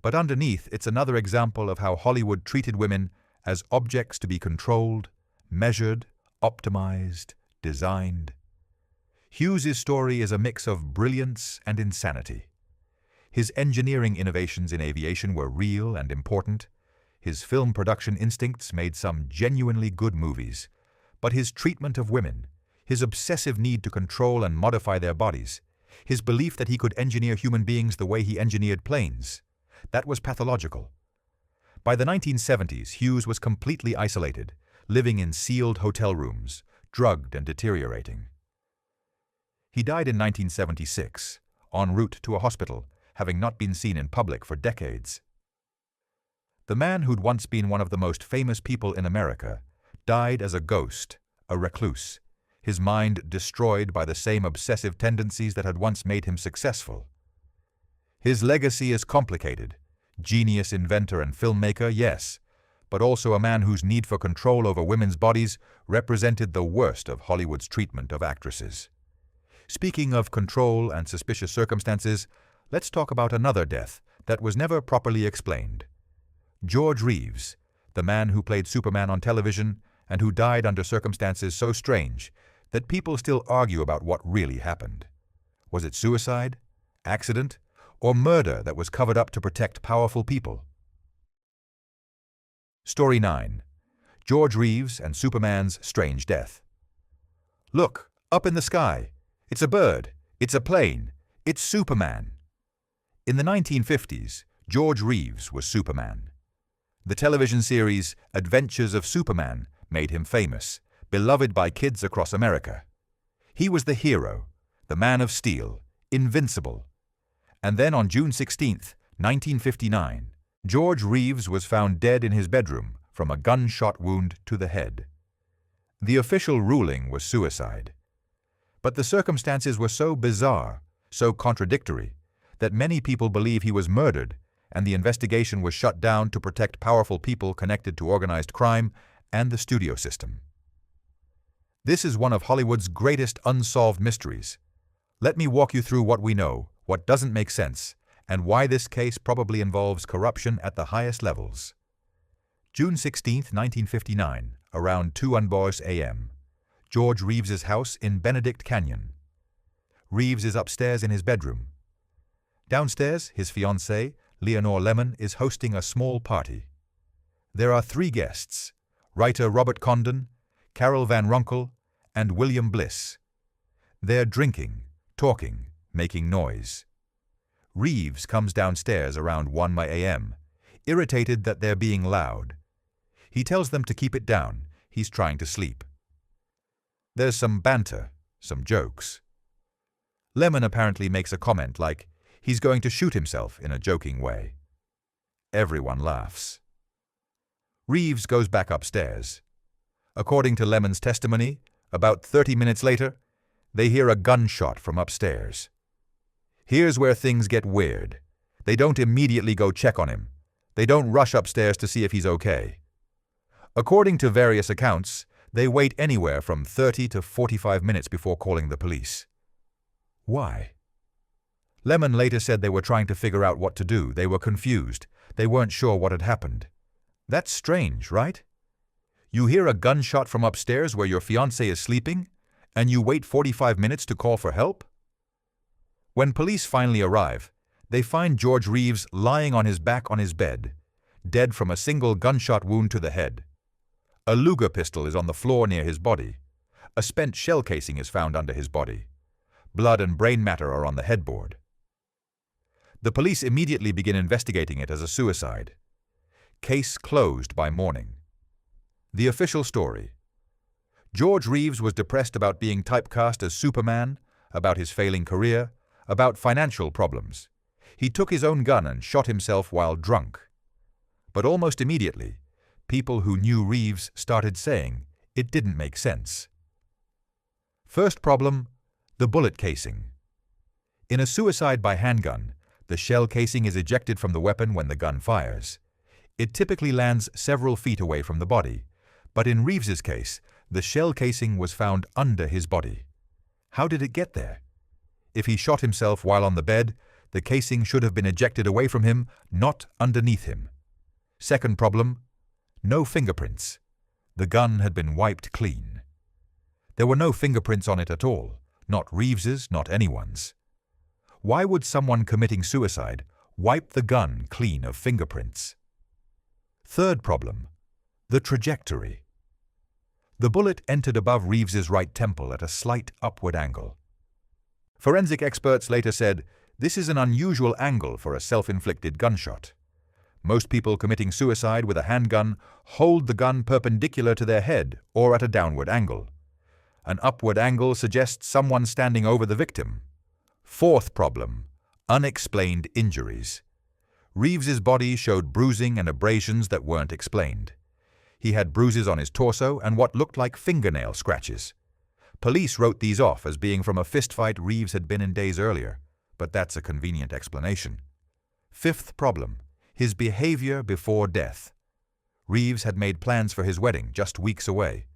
[SPEAKER 1] But underneath, it's another example of how Hollywood treated women as objects to be controlled, measured, optimized, designed. Hughes's story is a mix of brilliance and insanity. His engineering innovations in aviation were real and important. His film production instincts made some genuinely good movies. But his treatment of women, his obsessive need to control and modify their bodies, his belief that he could engineer human beings the way he engineered planes, that was pathological. By the 1970s, Hughes was completely isolated, living in sealed hotel rooms, drugged and deteriorating. He died in 1976, en route to a hospital, having not been seen in public for decades. The man who'd once been one of the most famous people in America died as a ghost, a recluse, his mind destroyed by the same obsessive tendencies that had once made him successful. His legacy is complicated. Genius inventor and filmmaker, yes, but also a man whose need for control over women's bodies represented the worst of Hollywood's treatment of actresses. Speaking of control and suspicious circumstances, let's talk about another death that was never properly explained. George Reeves, the man who played Superman on television and who died under circumstances so strange that people still argue about what really happened. Was it suicide, accident, or murder that was covered up to protect powerful people? Story 9. George Reeves and Superman's strange death. Look, up in the sky. It's a bird. It's a plane. It's Superman. In the 1950s, George Reeves was Superman. The television series Adventures of Superman made him famous, beloved by kids across America. He was the hero, the Man of Steel, invincible. And then on June 16, 1959, George Reeves was found dead in his bedroom from a gunshot wound to the head. The official ruling was suicide. But the circumstances were so bizarre, so contradictory, that many people believe he was murdered, and the investigation was shut down to protect powerful people connected to organized crime and the studio system. This is one of Hollywood's greatest unsolved mysteries. Let me walk you through what we know, what doesn't make sense, and why this case probably involves corruption at the highest levels. June 16, 1959, around 2:00 a.m., George Reeves's house in Benedict Canyon. Reeves is upstairs in his bedroom. Downstairs, his fiancée, Leonore Lemon, is hosting a small party. There are 3 guests: writer Robert Condon, Carol Van Runkle, and William Bliss. They're drinking, talking, making noise. Reeves comes downstairs around 1 a.m., irritated that they're being loud. He tells them to keep it down. He's trying to sleep. There's some banter, some jokes. Lemon apparently makes a comment like he's going to shoot himself in a joking way. Everyone laughs. Reeves goes back upstairs. According to Lemon's testimony, about 30 minutes later, they hear a gunshot from upstairs. Here's where things get weird. They don't immediately go check on him. They don't rush upstairs to see if he's okay. According to various accounts, they wait anywhere from 30 to 45 minutes before calling the police. Why? Lemon later said they were trying to figure out what to do. They were confused. They weren't sure what had happened. That's strange, right? You hear a gunshot from upstairs where your fiancé is sleeping, and you wait 45 minutes to call for help? When police finally arrive, they find George Reeves lying on his back on his bed, dead from a single gunshot wound to the head. A Luger pistol is on the floor near his body. A spent shell casing is found under his body. Blood and brain matter are on the headboard. The police immediately begin investigating it as a suicide. Case closed by morning. The official story. George Reeves was depressed about being typecast as Superman, about his failing career, about financial problems. He took his own gun and shot himself while drunk. But almost immediately, people who knew Reeves started saying it didn't make sense. First problem, the bullet casing. In a suicide by handgun, the shell casing is ejected from the weapon when the gun fires. It typically lands several feet away from the body, But in Reeves's case, the shell casing was found under his body. How did it get there? If he shot himself while on the bed, the casing should have been ejected away from him, not underneath him. Second problem, no fingerprints. The gun had been wiped clean. There were no fingerprints on it at all, not Reeves's, not anyone's. Why would someone committing suicide wipe the gun clean of fingerprints? Third problem, the trajectory. The bullet entered above Reeves's right temple at a slight upward angle. Forensic experts later said, this is an unusual angle for a self-inflicted gunshot. Most people committing suicide with a handgun hold the gun perpendicular to their head or at a downward angle. An upward angle suggests someone standing over the victim. Fourth problem, unexplained injuries. Reeves's body showed bruising and abrasions that weren't explained. He had bruises on his torso and what looked like fingernail scratches. Police wrote these off as being from a fistfight Reeves had been in days earlier, but that's a convenient explanation. Fifth problem, his behavior before death. Reeves had made plans for his wedding just weeks away.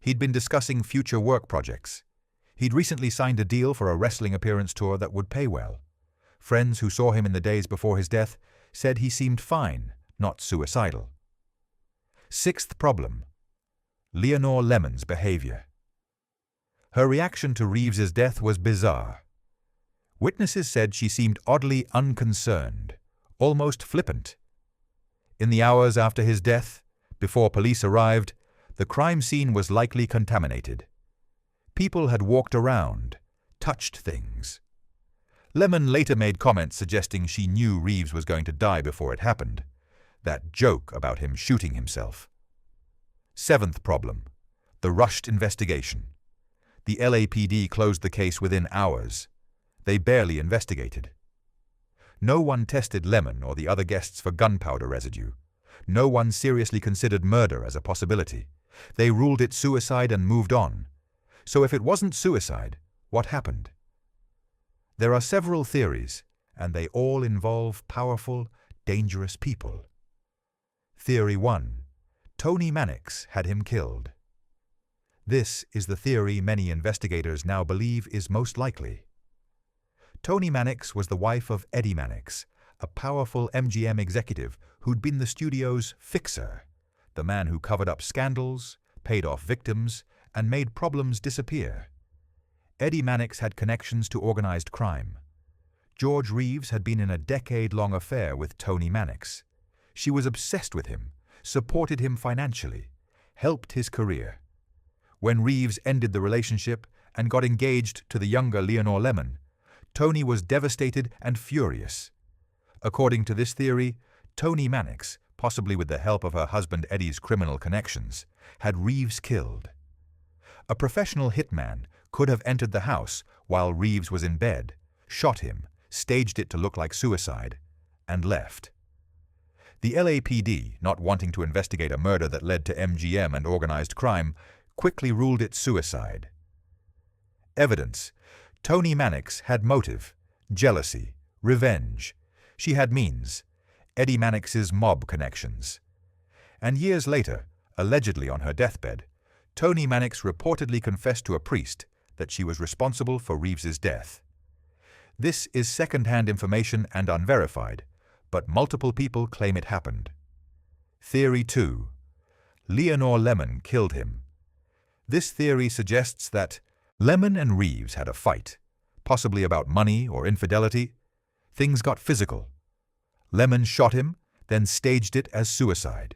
[SPEAKER 1] He'd been discussing future work projects. He'd recently signed a deal for a wrestling appearance tour that would pay well. Friends who saw him in the days before his death said he seemed fine, not suicidal. Sixth problem, Leonore Lemon's behavior. Her reaction to Reeves's death was bizarre. Witnesses said she seemed oddly unconcerned, almost flippant. In the hours after his death, before police arrived, the crime scene was likely contaminated. People had walked around, touched things. Lemon later made comments suggesting she knew Reeves was going to die before it happened. That joke about him shooting himself. Seventh problem, the rushed investigation. The LAPD closed the case within hours. They barely investigated. No one tested Lemon or the other guests for gunpowder residue. No one seriously considered murder as a possibility. They ruled it suicide and moved on. So if it wasn't suicide, what happened? There are several theories, and they all involve powerful, dangerous people. Theory 1. Tony Mannix had him killed. This is the theory many investigators now believe is most likely. Tony Mannix was the wife of Eddie Mannix, a powerful MGM executive who'd been the studio's fixer, the man who covered up scandals, paid off victims, and made problems disappear. Eddie Mannix had connections to organized crime. George Reeves had been in a decade-long affair with Tony Mannix. She was obsessed with him, supported him financially, helped his career. When Reeves ended the relationship and got engaged to the younger Leonore Lemon, Tony was devastated and furious. According to this theory, Tony Mannix, possibly with the help of her husband Eddie's criminal connections, had Reeves killed. A professional hitman could have entered the house while Reeves was in bed, shot him, staged it to look like suicide, and left. The LAPD, not wanting to investigate a murder that led to MGM and organized crime, quickly ruled it suicide. Evidence. Tony Mannix had motive, jealousy, revenge. She had means, Eddie Mannix's mob connections. And years later, allegedly on her deathbed, Tony Mannix reportedly confessed to a priest that she was responsible for Reeves's death. This is second-hand information and unverified, but multiple people claim it happened. Theory 2. Leonore Lemon killed him. This theory suggests that Lemon and Reeves had a fight, possibly about money or infidelity. Things got physical. Lemon shot him, then staged it as suicide.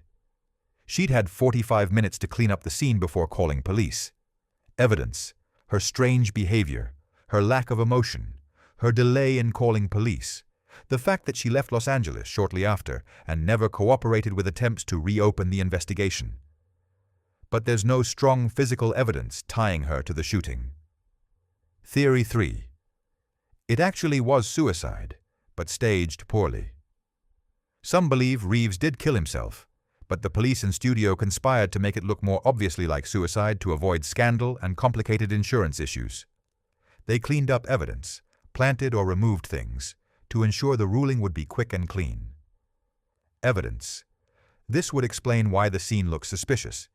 [SPEAKER 1] She'd had 45 minutes to clean up the scene before calling police. Evidence, her strange behavior, her lack of emotion, her delay in calling police, the fact that she left Los Angeles shortly after and never cooperated with attempts to reopen the investigation. But there's no strong physical evidence tying her to the shooting. Theory 3. It actually was suicide, but staged poorly. Some believe Reeves did kill himself, but the police and studio conspired to make it look more obviously like suicide to avoid scandal and complicated insurance issues. They cleaned up evidence, planted or removed things, to ensure the ruling would be quick and clean. Evidence. This would explain why the scene looks suspicious.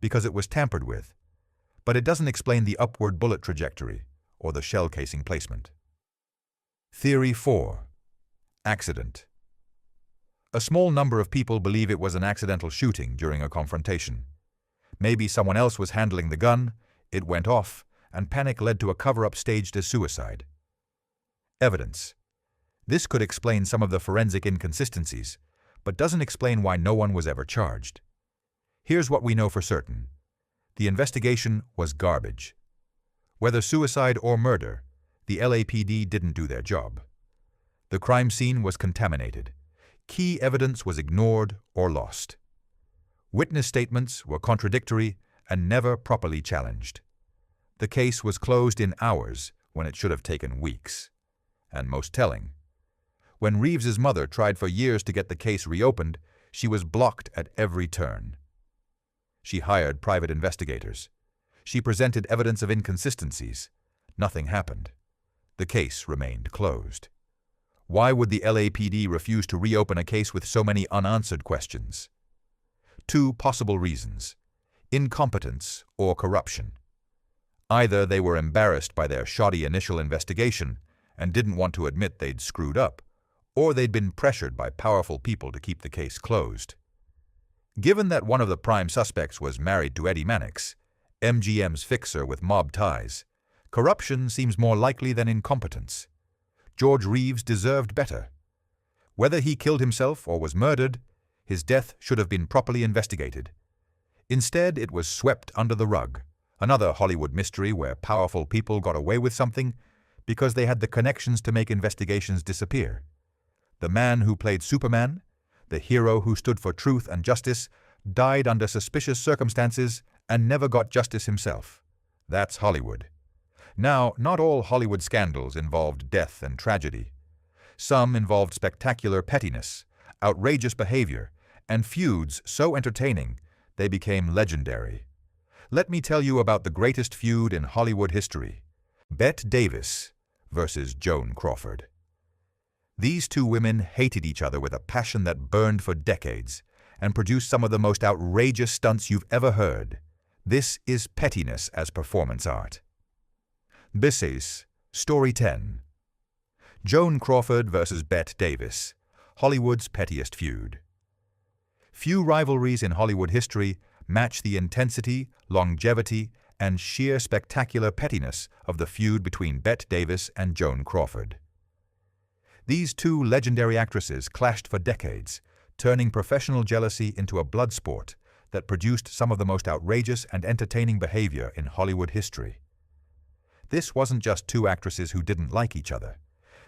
[SPEAKER 1] because it was tampered with, but it doesn't explain the upward bullet trajectory or the shell casing placement. Theory 4. Accident. A small number of people believe it was an accidental shooting during a confrontation. Maybe someone else was handling the gun, it went off, and panic led to a cover-up staged as suicide. Evidence. This could explain some of the forensic inconsistencies, but doesn't explain why no one was ever charged. Here's what we know for certain. The investigation was garbage. Whether suicide or murder, the LAPD didn't do their job. The crime scene was contaminated. Key evidence was ignored or lost. Witness statements were contradictory and never properly challenged. The case was closed in hours when it should have taken weeks. And most telling, when Reeves's mother tried for years to get the case reopened, she was blocked at every turn. She hired private investigators. She presented evidence of inconsistencies. Nothing happened. The case remained closed. Why would the LAPD refuse to reopen a case with so many unanswered questions? 2 possible reasons: incompetence or corruption. Either they were embarrassed by their shoddy initial investigation and didn't want to admit they'd screwed up, or they'd been pressured by powerful people to keep the case closed. Given that one of the prime suspects was married to Eddie Mannix, MGM's fixer with mob ties, corruption seems more likely than incompetence. George Reeves deserved better. Whether he killed himself or was murdered, his death should have been properly investigated. Instead, it was swept under the rug, another Hollywood mystery where powerful people got away with something because they had the connections to make investigations disappear. The man who played Superman, the hero who stood for truth and justice, died under suspicious circumstances and never got justice himself. That's Hollywood. Now, not all Hollywood scandals involved death and tragedy. Some involved spectacular pettiness, outrageous behavior, and feuds so entertaining they became legendary. Let me tell you about the greatest feud in Hollywood history: Bette Davis versus Joan Crawford. These 2 women hated each other with a passion that burned for decades and produced some of the most outrageous stunts you've ever heard. This is pettiness as performance art. Bisses, Story 10. Joan Crawford versus Bette Davis, Hollywood's pettiest feud. Few rivalries in Hollywood history match the intensity, longevity, and sheer spectacular pettiness of the feud between Bette Davis and Joan Crawford. These 2 legendary actresses clashed for decades, turning professional jealousy into a blood sport that produced some of the most outrageous and entertaining behavior in Hollywood history. This wasn't just 2 actresses who didn't like each other.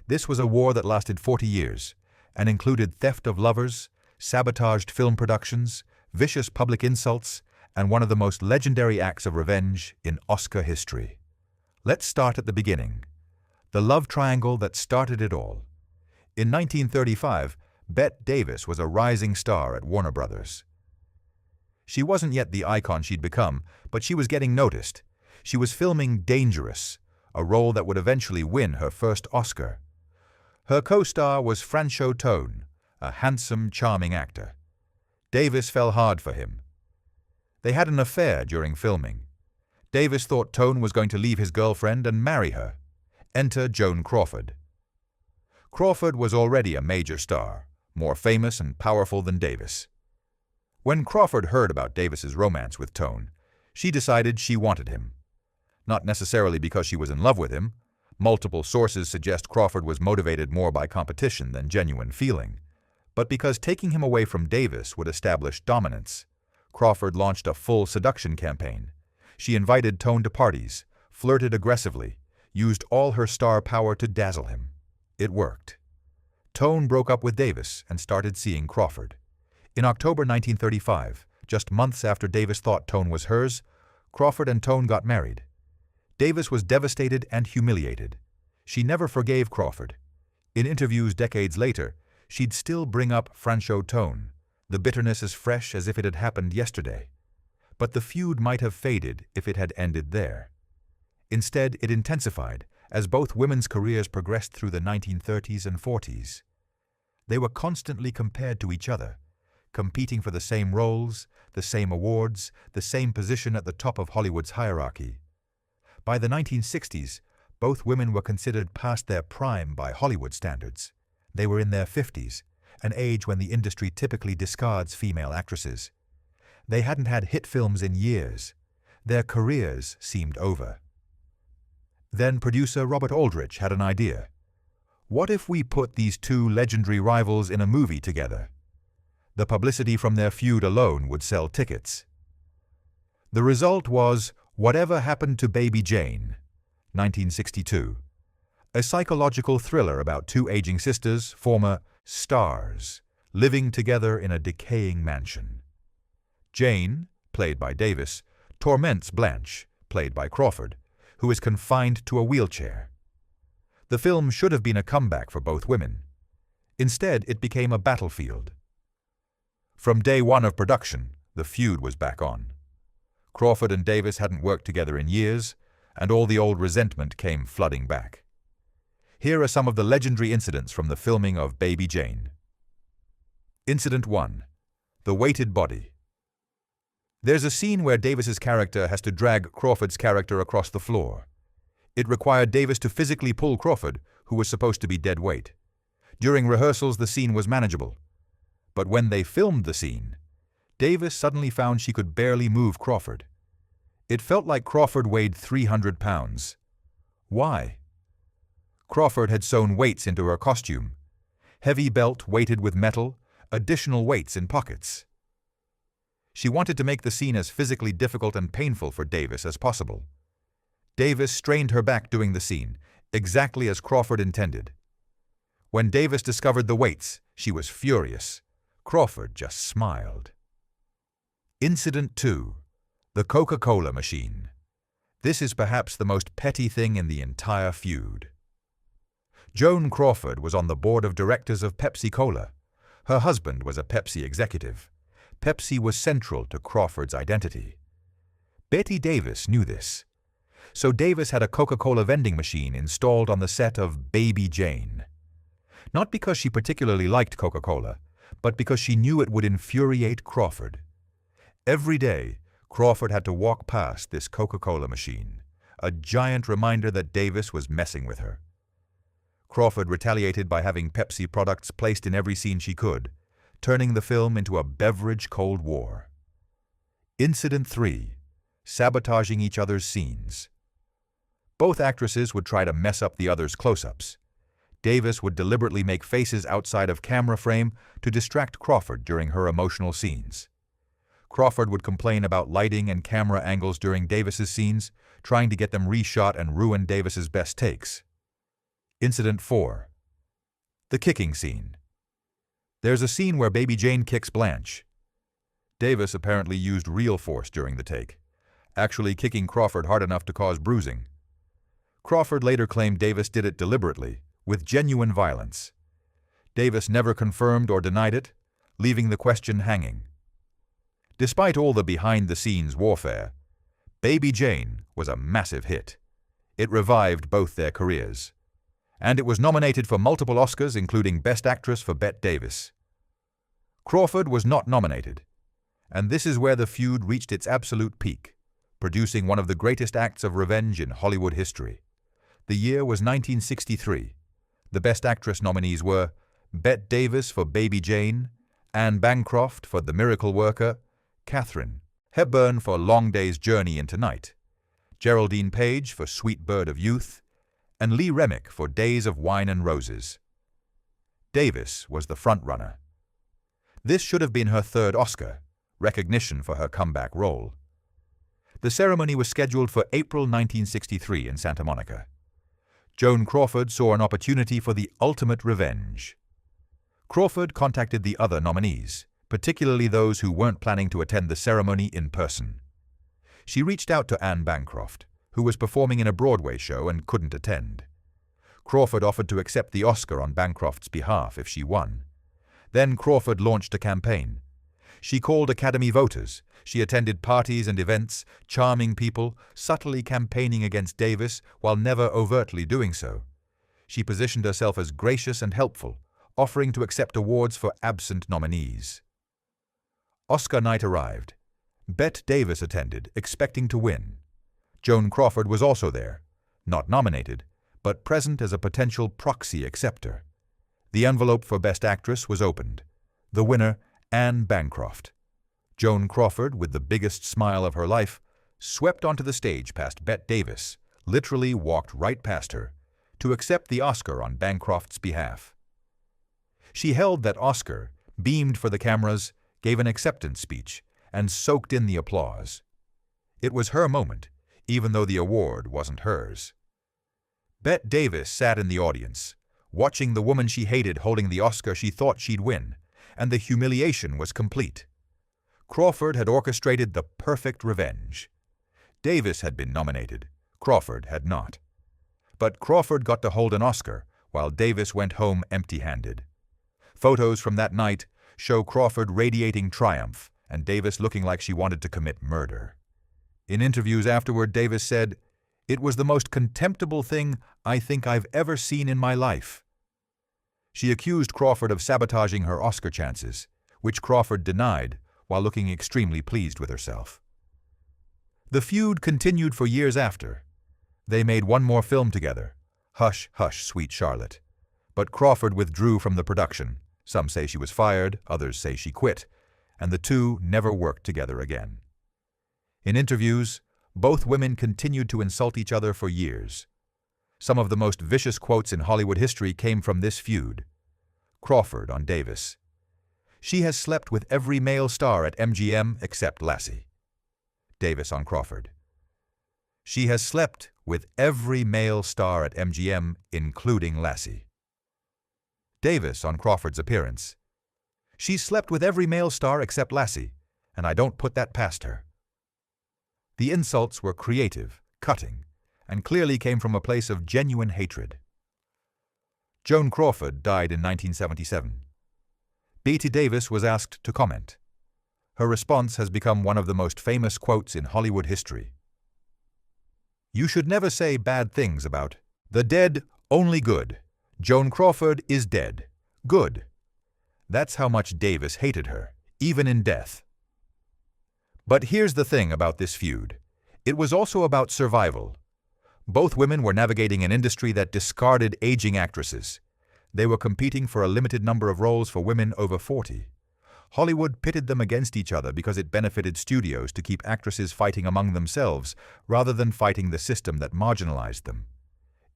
[SPEAKER 1] This was a war that lasted 40 years and included theft of lovers, sabotaged film productions, vicious public insults, and one of the most legendary acts of revenge in Oscar history. Let's start at the beginning. The love triangle that started it all. In 1935, Bette Davis was a rising star at Warner Brothers. She wasn't yet the icon she'd become, but she was getting noticed. She was filming Dangerous, a role that would eventually win her first Oscar. Her co-star was Franchot Tone, a handsome, charming actor. Davis fell hard for him. They had an affair during filming. Davis thought Tone was going to leave his girlfriend and marry her. Enter Joan Crawford. Crawford was already a major star, more famous and powerful than Davis. When Crawford heard about Davis's romance with Tone, she decided she wanted him. Not necessarily because she was in love with him. Multiple sources suggest Crawford was motivated more by competition than genuine feeling, but because taking him away from Davis would establish dominance. Crawford launched a full seduction campaign. She invited Tone to parties, flirted aggressively, used all her star power to dazzle him. It worked. Tone broke up with Davis and started seeing Crawford. In October 1935, just months after Davis thought Tone was hers, Crawford and Tone got married. Davis was devastated and humiliated. She never forgave Crawford. In interviews decades later, she'd still bring up Franchot Tone, the bitterness as fresh as if it had happened yesterday. But the feud might have faded if it had ended there. Instead, it intensified as both women's careers progressed through the 1930s and 40s. They were constantly compared to each other, competing for the same roles, the same awards, the same position at the top of Hollywood's hierarchy. By the 1960s, both women were considered past their prime by Hollywood standards. They were in their 50s, an age when the industry typically discards female actresses. They hadn't had hit films in years. Their careers seemed over. Then producer Robert Aldrich had an idea. What if we put these two legendary rivals in a movie together? The publicity from their feud alone would sell tickets. The result was Whatever Happened to Baby Jane, 1962, a psychological thriller about two aging sisters, former stars, living together in a decaying mansion. Jane, played by Davis, torments Blanche, played by Crawford, who is confined to a wheelchair. The film should have been a comeback for both women. Instead, it became a battlefield. From day one of production, the feud was back on. Crawford and Davis hadn't worked together in years, and all the old resentment came flooding back. Here are some of the legendary incidents from the filming of Baby Jane. Incident 1. The Weighted Body. There's a scene where Davis's character has to drag Crawford's character across the floor. It required Davis to physically pull Crawford, who was supposed to be dead weight. During rehearsals, the scene was manageable. But when they filmed the scene, Davis suddenly found she could barely move Crawford. It felt like Crawford weighed 300 pounds. Why? Crawford had sewn weights into her costume. Heavy belt weighted with metal, additional weights in pockets. She wanted to make the scene as physically difficult and painful for Davis as possible. Davis strained her back doing the scene, exactly as Crawford intended. When Davis discovered the weights, she was furious. Crawford just smiled. Incident 2. The Coca-Cola machine. This is perhaps the most petty thing in the entire feud. Joan Crawford was on the board of directors of Pepsi-Cola. Her husband was a Pepsi executive. Pepsi was central to Crawford's identity. Betty Davis knew this. So Davis had a Coca-Cola vending machine installed on the set of Baby Jane. Not because she particularly liked Coca-Cola, but because she knew it would infuriate Crawford. Every day, Crawford had to walk past this Coca-Cola machine, a giant reminder that Davis was messing with her. Crawford retaliated by having Pepsi products placed in every scene she could, turning the film into a beverage Cold War. Incident 3. Sabotaging each other's scenes. Both actresses would try to mess up the other's close-ups. Davis would deliberately make faces outside of camera frame to distract Crawford during her emotional scenes. Crawford would complain about lighting and camera angles during Davis's scenes, trying to get them reshot and ruin Davis's best takes. Incident 4. The kicking scene. There's a scene where Baby Jane kicks Blanche. Davis apparently used real force during the take, actually kicking Crawford hard enough to cause bruising. Crawford later claimed Davis did it deliberately, with genuine violence. Davis never confirmed or denied it, leaving the question hanging. Despite all the behind-the-scenes warfare, Baby Jane was a massive hit. It revived both their careers. And it was nominated for multiple Oscars, including Best Actress for Bette Davis. Crawford was not nominated, and this is where the feud reached its absolute peak, producing one of the greatest acts of revenge in Hollywood history. The year was 1963. The Best Actress nominees were Bette Davis for Baby Jane, Anne Bancroft for The Miracle Worker, Katharine Hepburn for Long Day's Journey into Night, Geraldine Page for Sweet Bird of Youth, and Lee Remick for Days of Wine and Roses. Davis was the frontrunner. This should have been her third Oscar, recognition for her comeback role. The ceremony was scheduled for April 1963 in Santa Monica. Joan Crawford saw an opportunity for the ultimate revenge. Crawford contacted the other nominees, particularly those who weren't planning to attend the ceremony in person. She reached out to Anne Bancroft, who was performing in a Broadway show and couldn't attend. Crawford offered to accept the Oscar on Bancroft's behalf if she won. Then Crawford launched a campaign. She called Academy voters. She attended parties and events, charming people, subtly campaigning against Davis while never overtly doing so. She positioned herself as gracious and helpful, offering to accept awards for absent nominees. Oscar night arrived. Bette Davis attended, expecting to win. Joan Crawford was also there, not nominated, but present as a potential proxy acceptor. The envelope for Best Actress was opened. The winner, Anne Bancroft. Joan Crawford, with the biggest smile of her life, swept onto the stage past Bette Davis, literally walked right past her, to accept the Oscar on Bancroft's behalf. She held that Oscar, beamed for the cameras, gave an acceptance speech, and soaked in the applause. It was her moment, even though the award wasn't hers. Bette Davis sat in the audience, watching the woman she hated holding the Oscar she thought she'd win, and the humiliation was complete. Crawford had orchestrated the perfect revenge. Davis had been nominated, Crawford had not. But Crawford got to hold an Oscar, while Davis went home empty-handed. Photos from that night show Crawford radiating triumph and Davis looking like she wanted to commit murder. In interviews afterward, Davis said, "It was the most contemptible thing I think I've ever seen in my life." She accused Crawford of sabotaging her Oscar chances, which Crawford denied while looking extremely pleased with herself. The feud continued for years after. They made one more film together, Hush, Hush, Sweet Charlotte. But Crawford withdrew from the production. Some say she was fired, others say she quit, and the two never worked together again. In interviews, both women continued to insult each other for years. Some of the most vicious quotes in Hollywood history came from this feud. Crawford on Davis: "She has slept with every male star at MGM except Lassie." Davis on Crawford: "She has slept with every male star at MGM, including Lassie." Davis on Crawford's appearance: "She slept with every male star except Lassie, and I don't put that past her." The insults were creative, cutting, and clearly came from a place of genuine hatred. Joan Crawford died in 1977. Bette Davis was asked to comment. Her response has become one of the most famous quotes in Hollywood history. "You should never say bad things about the dead, only good. Joan Crawford is dead. Good." That's how much Davis hated her, even in death. But here's the thing about this feud. It was also about survival. Both women were navigating an industry that discarded aging actresses. They were competing for a limited number of roles for women over 40. Hollywood pitted them against each other because it benefited studios to keep actresses fighting among themselves rather than fighting the system that marginalized them.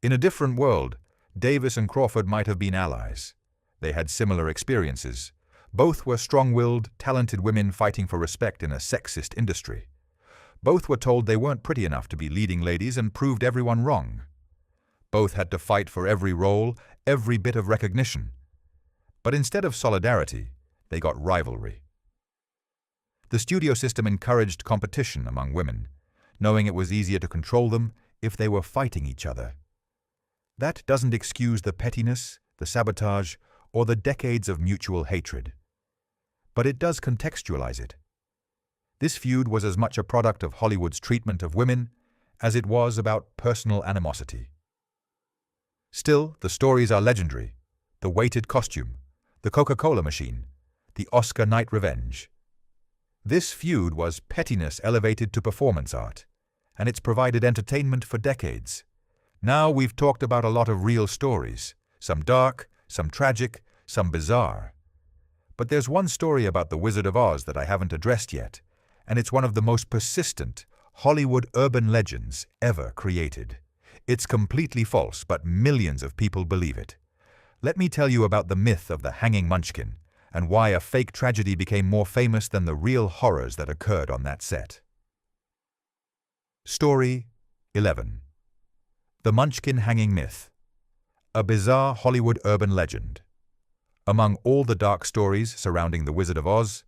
[SPEAKER 1] In a different world, Davis and Crawford might have been allies. They had similar experiences. Both were strong-willed, talented women fighting for respect in a sexist industry. Both were told they weren't pretty enough to be leading ladies and proved everyone wrong. Both had to fight for every role, every bit of recognition. But instead of solidarity, they got rivalry. The studio system encouraged competition among women, knowing it was easier to control them if they were fighting each other. That doesn't excuse the pettiness, the sabotage, or the decades of mutual hatred. But it does contextualize it. This feud was as much a product of Hollywood's treatment of women as it was about personal animosity. Still, the stories are legendary. The weighted costume, the Coca-Cola machine, the Oscar night revenge. This feud was pettiness elevated to performance art, and it's provided entertainment for decades. Now we've talked about a lot of real stories, some dark, some tragic, some bizarre. But there's one story about the Wizard of Oz that I haven't addressed yet, and it's one of the most persistent Hollywood urban legends ever created. It's completely false, but millions of people believe it. Let me tell you about the myth of the hanging munchkin and why a fake tragedy became more famous than the real horrors that occurred on that set. Story 11. The Munchkin Hanging Myth. A bizarre Hollywood urban legend. Among all the dark stories surrounding the Wizard of Oz,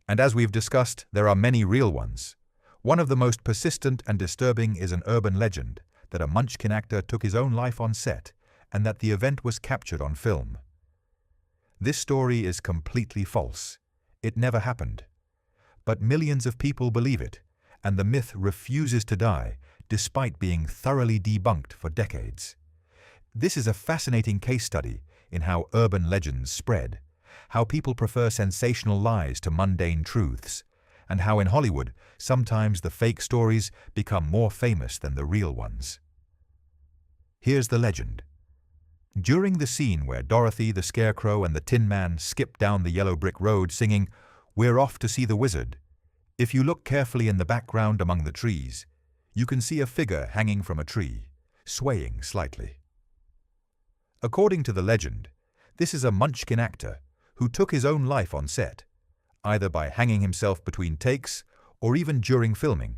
[SPEAKER 1] and as we've discussed, there are many real ones, one of the most persistent and disturbing is an urban legend that a Munchkin actor took his own life on set and that the event was captured on film. This story is completely false. It never happened. But millions of people believe it, and the myth refuses to die, despite being thoroughly debunked for decades. This is a fascinating case study in how urban legends spread, how people prefer sensational lies to mundane truths, and how in Hollywood, sometimes the fake stories become more famous than the real ones. Here's the legend. During the scene where Dorothy, the Scarecrow, and the Tin Man skip down the yellow brick road singing, "We're off to see the wizard," if you look carefully in the background among the trees, you can see a figure hanging from a tree, swaying slightly. According to the legend, this is a Munchkin actor who took his own life on set, either by hanging himself between takes or even during filming,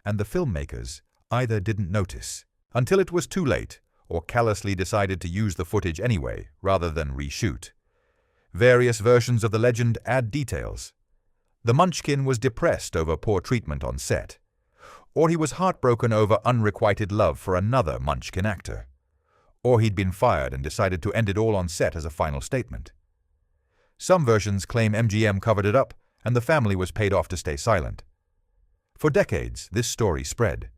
[SPEAKER 1] and the filmmakers either didn't notice until it was too late or callously decided to use the footage anyway rather than reshoot. Various versions of the legend add details. The Munchkin was depressed over poor treatment on set, or he was heartbroken over unrequited love for another Munchkin actor, or he'd been fired and decided to end it all on set as a final statement. Some versions claim MGM covered it up and the family was paid off to stay silent. For decades, this story spread.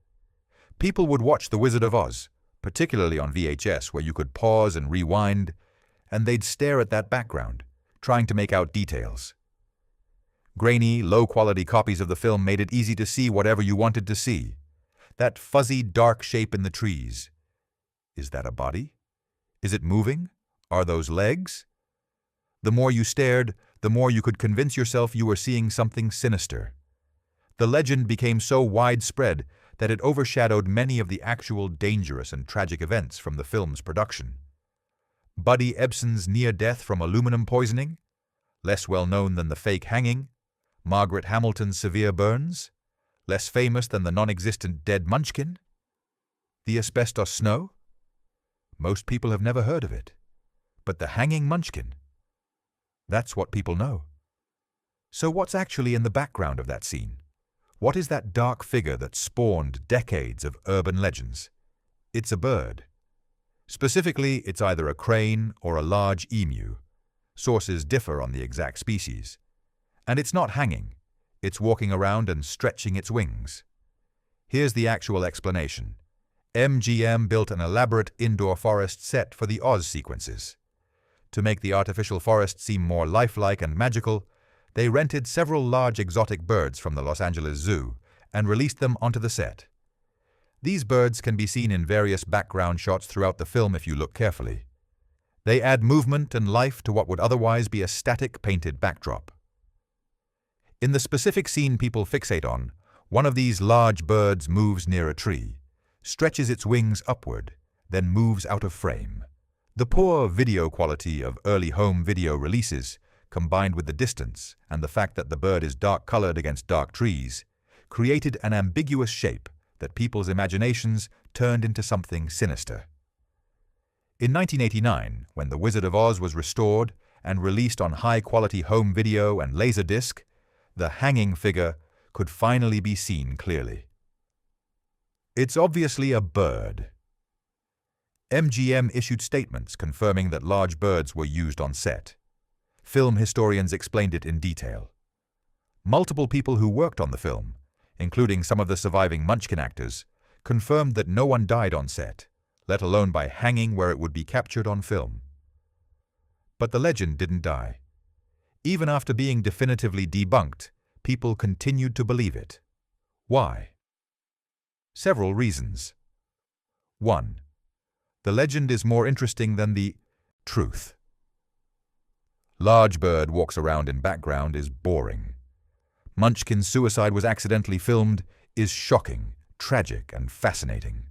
[SPEAKER 1] People would watch The Wizard of Oz, particularly on VHS, where you could pause and rewind, and they'd stare at that background, trying to make out details. Grainy, low-quality copies of the film made it easy to see whatever you wanted to see. That fuzzy, dark shape in the trees. Is that a body? Is it moving? Are those legs? The more you stared, the more you could convince yourself you were seeing something sinister. The legend became so widespread that it overshadowed many of the actual dangerous and tragic events from the film's production. Buddy Ebsen's near death from aluminum poisoning, less well known than the fake hanging. Margaret Hamilton's severe burns, less famous than the non-existent dead Munchkin. The asbestos snow? Most people have never heard of it. But the hanging Munchkin? That's what people know. So what's actually in the background of that scene? What is that dark figure that spawned decades of urban legends? It's a bird. Specifically, it's either a crane or a large emu. Sources differ on the exact species. And it's not hanging. It's walking around and stretching its wings. Here's the actual explanation. MGM built an elaborate indoor forest set for the Oz sequences. To make the artificial forest seem more lifelike and magical, they rented several large exotic birds from the Los Angeles Zoo and released them onto the set. These birds can be seen in various background shots throughout the film if you look carefully. They add movement and life to what would otherwise be a static painted backdrop. In the specific scene people fixate on, one of these large birds moves near a tree, stretches its wings upward, then moves out of frame. The poor video quality of early home video releases, combined with the distance and the fact that the bird is dark-colored against dark trees, created an ambiguous shape that people's imaginations turned into something sinister. In 1989, when The Wizard of Oz was restored and released on high-quality home video and Laserdisc, the hanging figure could finally be seen clearly. It's obviously a bird. MGM issued statements confirming that large birds were used on set. Film historians explained it in detail. Multiple people who worked on the film, including some of the surviving Munchkin actors, confirmed that no one died on set, let alone by hanging where it would be captured on film. But the legend didn't die. Even after being definitively debunked, people continued to believe it. Why? Several reasons. 1. The legend is more interesting than the truth. Large bird walks around in background is boring. Munchkin's suicide was accidentally filmed is shocking, tragic, and fascinating.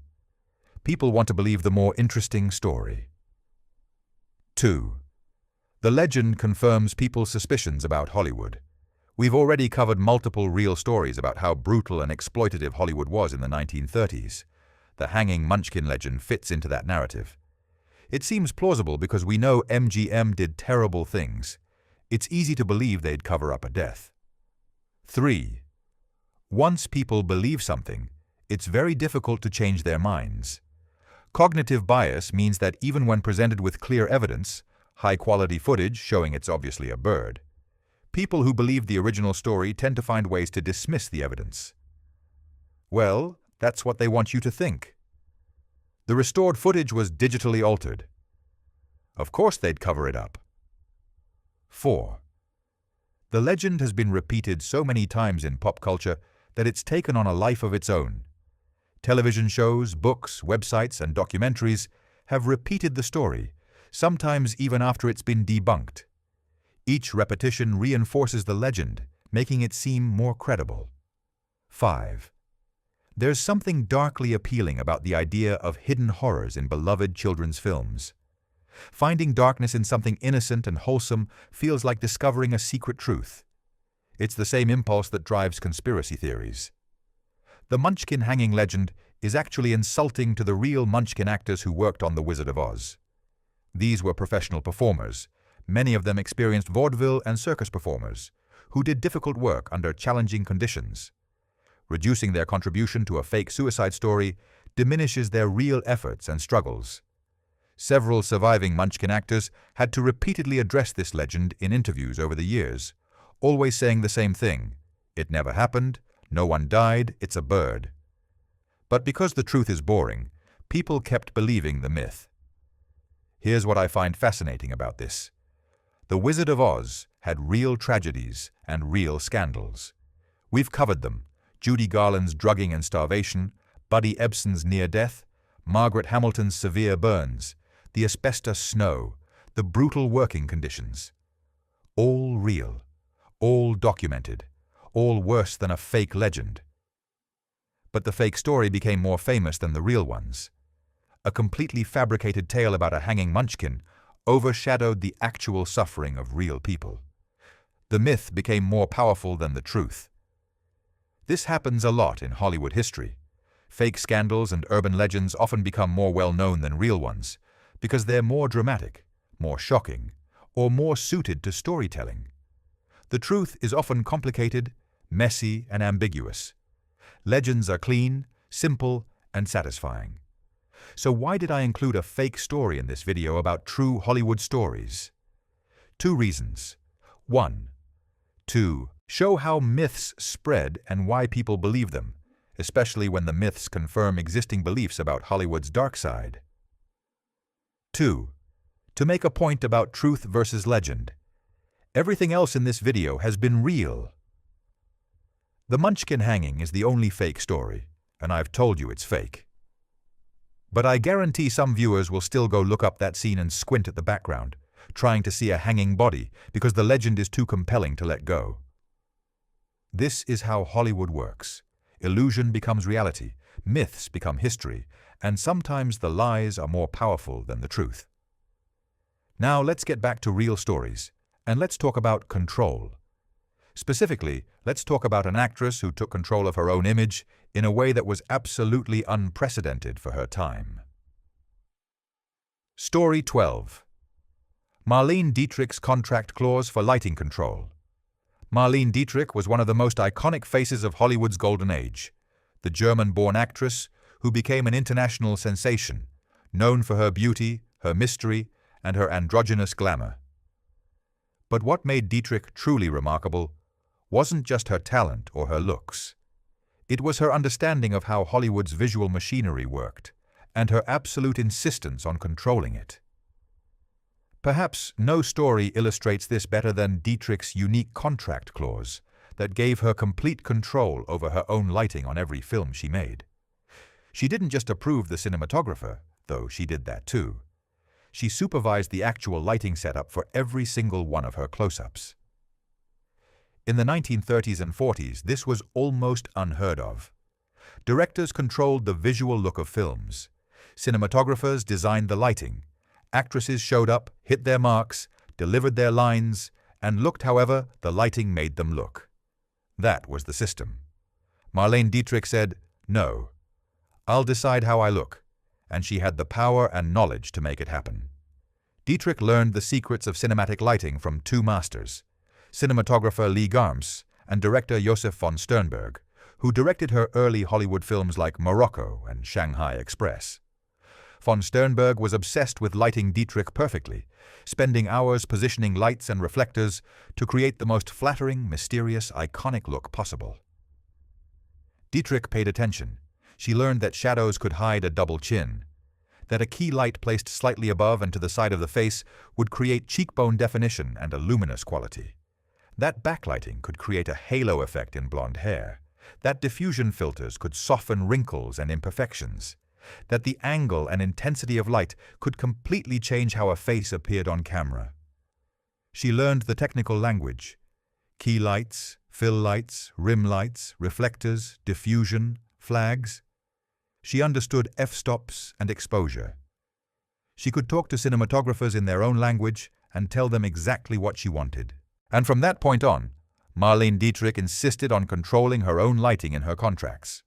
[SPEAKER 1] People want to believe the more interesting story. 2. The legend confirms people's suspicions about Hollywood. We've already covered multiple real stories about how brutal and exploitative Hollywood was in the 1930s. The hanging Munchkin legend fits into that narrative. It seems plausible because we know MGM did terrible things. It's easy to believe they'd cover up a death. 3. Once people believe something, it's very difficult to change their minds. Cognitive bias means that even when presented with clear evidence, high-quality footage showing it's obviously a bird, people who believe the original story tend to find ways to dismiss the evidence. Well, that's what they want you to think. The restored footage was digitally altered. Of course they'd cover it up. 4. The legend has been repeated so many times in pop culture that it's taken on a life of its own. Television shows, books, websites, and documentaries have repeated the story, sometimes even after it's been debunked. Each repetition reinforces the legend, making it seem more credible. 5. There's something darkly appealing about the idea of hidden horrors in beloved children's films. Finding darkness in something innocent and wholesome feels like discovering a secret truth. It's the same impulse that drives conspiracy theories. The Munchkin hanging legend is actually insulting to the real Munchkin actors who worked on The Wizard of Oz. These were professional performers, many of them experienced vaudeville and circus performers, who did difficult work under challenging conditions. Reducing their contribution to a fake suicide story diminishes their real efforts and struggles. Several surviving Munchkin actors had to repeatedly address this legend in interviews over the years, always saying the same thing: "It never happened, no one died, it's a bird." But because the truth is boring, people kept believing the myth. Here's what I find fascinating about this. The Wizard of Oz had real tragedies and real scandals. We've covered them: Judy Garland's drugging and starvation, Buddy Ebsen's near death, Margaret Hamilton's severe burns, the asbestos snow, the brutal working conditions. All real, all documented, all worse than a fake legend. But the fake story became more famous than the real ones. A completely fabricated tale about a hanging Munchkin overshadowed the actual suffering of real people. The myth became more powerful than the truth. This happens a lot in Hollywood history. Fake scandals and urban legends often become more well-known than real ones because they're more dramatic, more shocking, or more suited to storytelling. The truth is often complicated, messy, and ambiguous. Legends are clean, simple, and satisfying. So why did I include a fake story in this video about true Hollywood stories? 2 reasons. 1. To show how myths spread and why people believe them, especially when the myths confirm existing beliefs about Hollywood's dark side. 2. To make a point about truth versus legend. Everything else in this video has been real. The Munchkin hanging is the only fake story, and I've told you it's fake. But I guarantee some viewers will still go look up that scene and squint at the background, trying to see a hanging body because the legend is too compelling to let go. This is how Hollywood works. Illusion becomes reality, myths become history, and sometimes the lies are more powerful than the truth. Now let's get back to real stories, and let's talk about control. Specifically, let's talk about an actress who took control of her own image in a way that was absolutely unprecedented for her time. Story 12. Marlene Dietrich's contract clause for lighting control. Marlene Dietrich was one of the most iconic faces of Hollywood's golden age, the German-born actress who became an international sensation, known for her beauty, her mystery, and her androgynous glamour. But what made Dietrich truly remarkable wasn't just her talent or her looks. It was her understanding of how Hollywood's visual machinery worked, and her absolute insistence on controlling it. Perhaps no story illustrates this better than Dietrich's unique contract clause that gave her complete control over her own lighting on every film she made. She didn't just approve the cinematographer, though she did that too. She supervised the actual lighting setup for every single one of her close-ups. In the 1930s and 40s, this was almost unheard of. Directors controlled the visual look of films. Cinematographers designed the lighting. Actresses showed up, hit their marks, delivered their lines, and looked however the lighting made them look. That was the system. Marlene Dietrich said, "No, I'll decide how I look," and she had the power and knowledge to make it happen. Dietrich learned the secrets of cinematic lighting from 2 masters, cinematographer Lee Garms and director Josef von Sternberg, who directed her early Hollywood films like Morocco and Shanghai Express. Von Sternberg was obsessed with lighting Dietrich perfectly, spending hours positioning lights and reflectors to create the most flattering, mysterious, iconic look possible. Dietrich paid attention. She learned that shadows could hide a double chin. that a key light placed slightly above and to the side of the face would create cheekbone definition and a luminous quality. That backlighting could create a halo effect in blonde hair. That diffusion filters could soften wrinkles and imperfections. That the angle and intensity of light could completely change how a face appeared on camera. She learned the technical language: key lights, fill lights, rim lights, reflectors, diffusion, flags. She understood f-stops and exposure. She could talk to cinematographers in their own language and tell them exactly what she wanted. And from that point on, Marlene Dietrich insisted on controlling her own lighting in her contracts.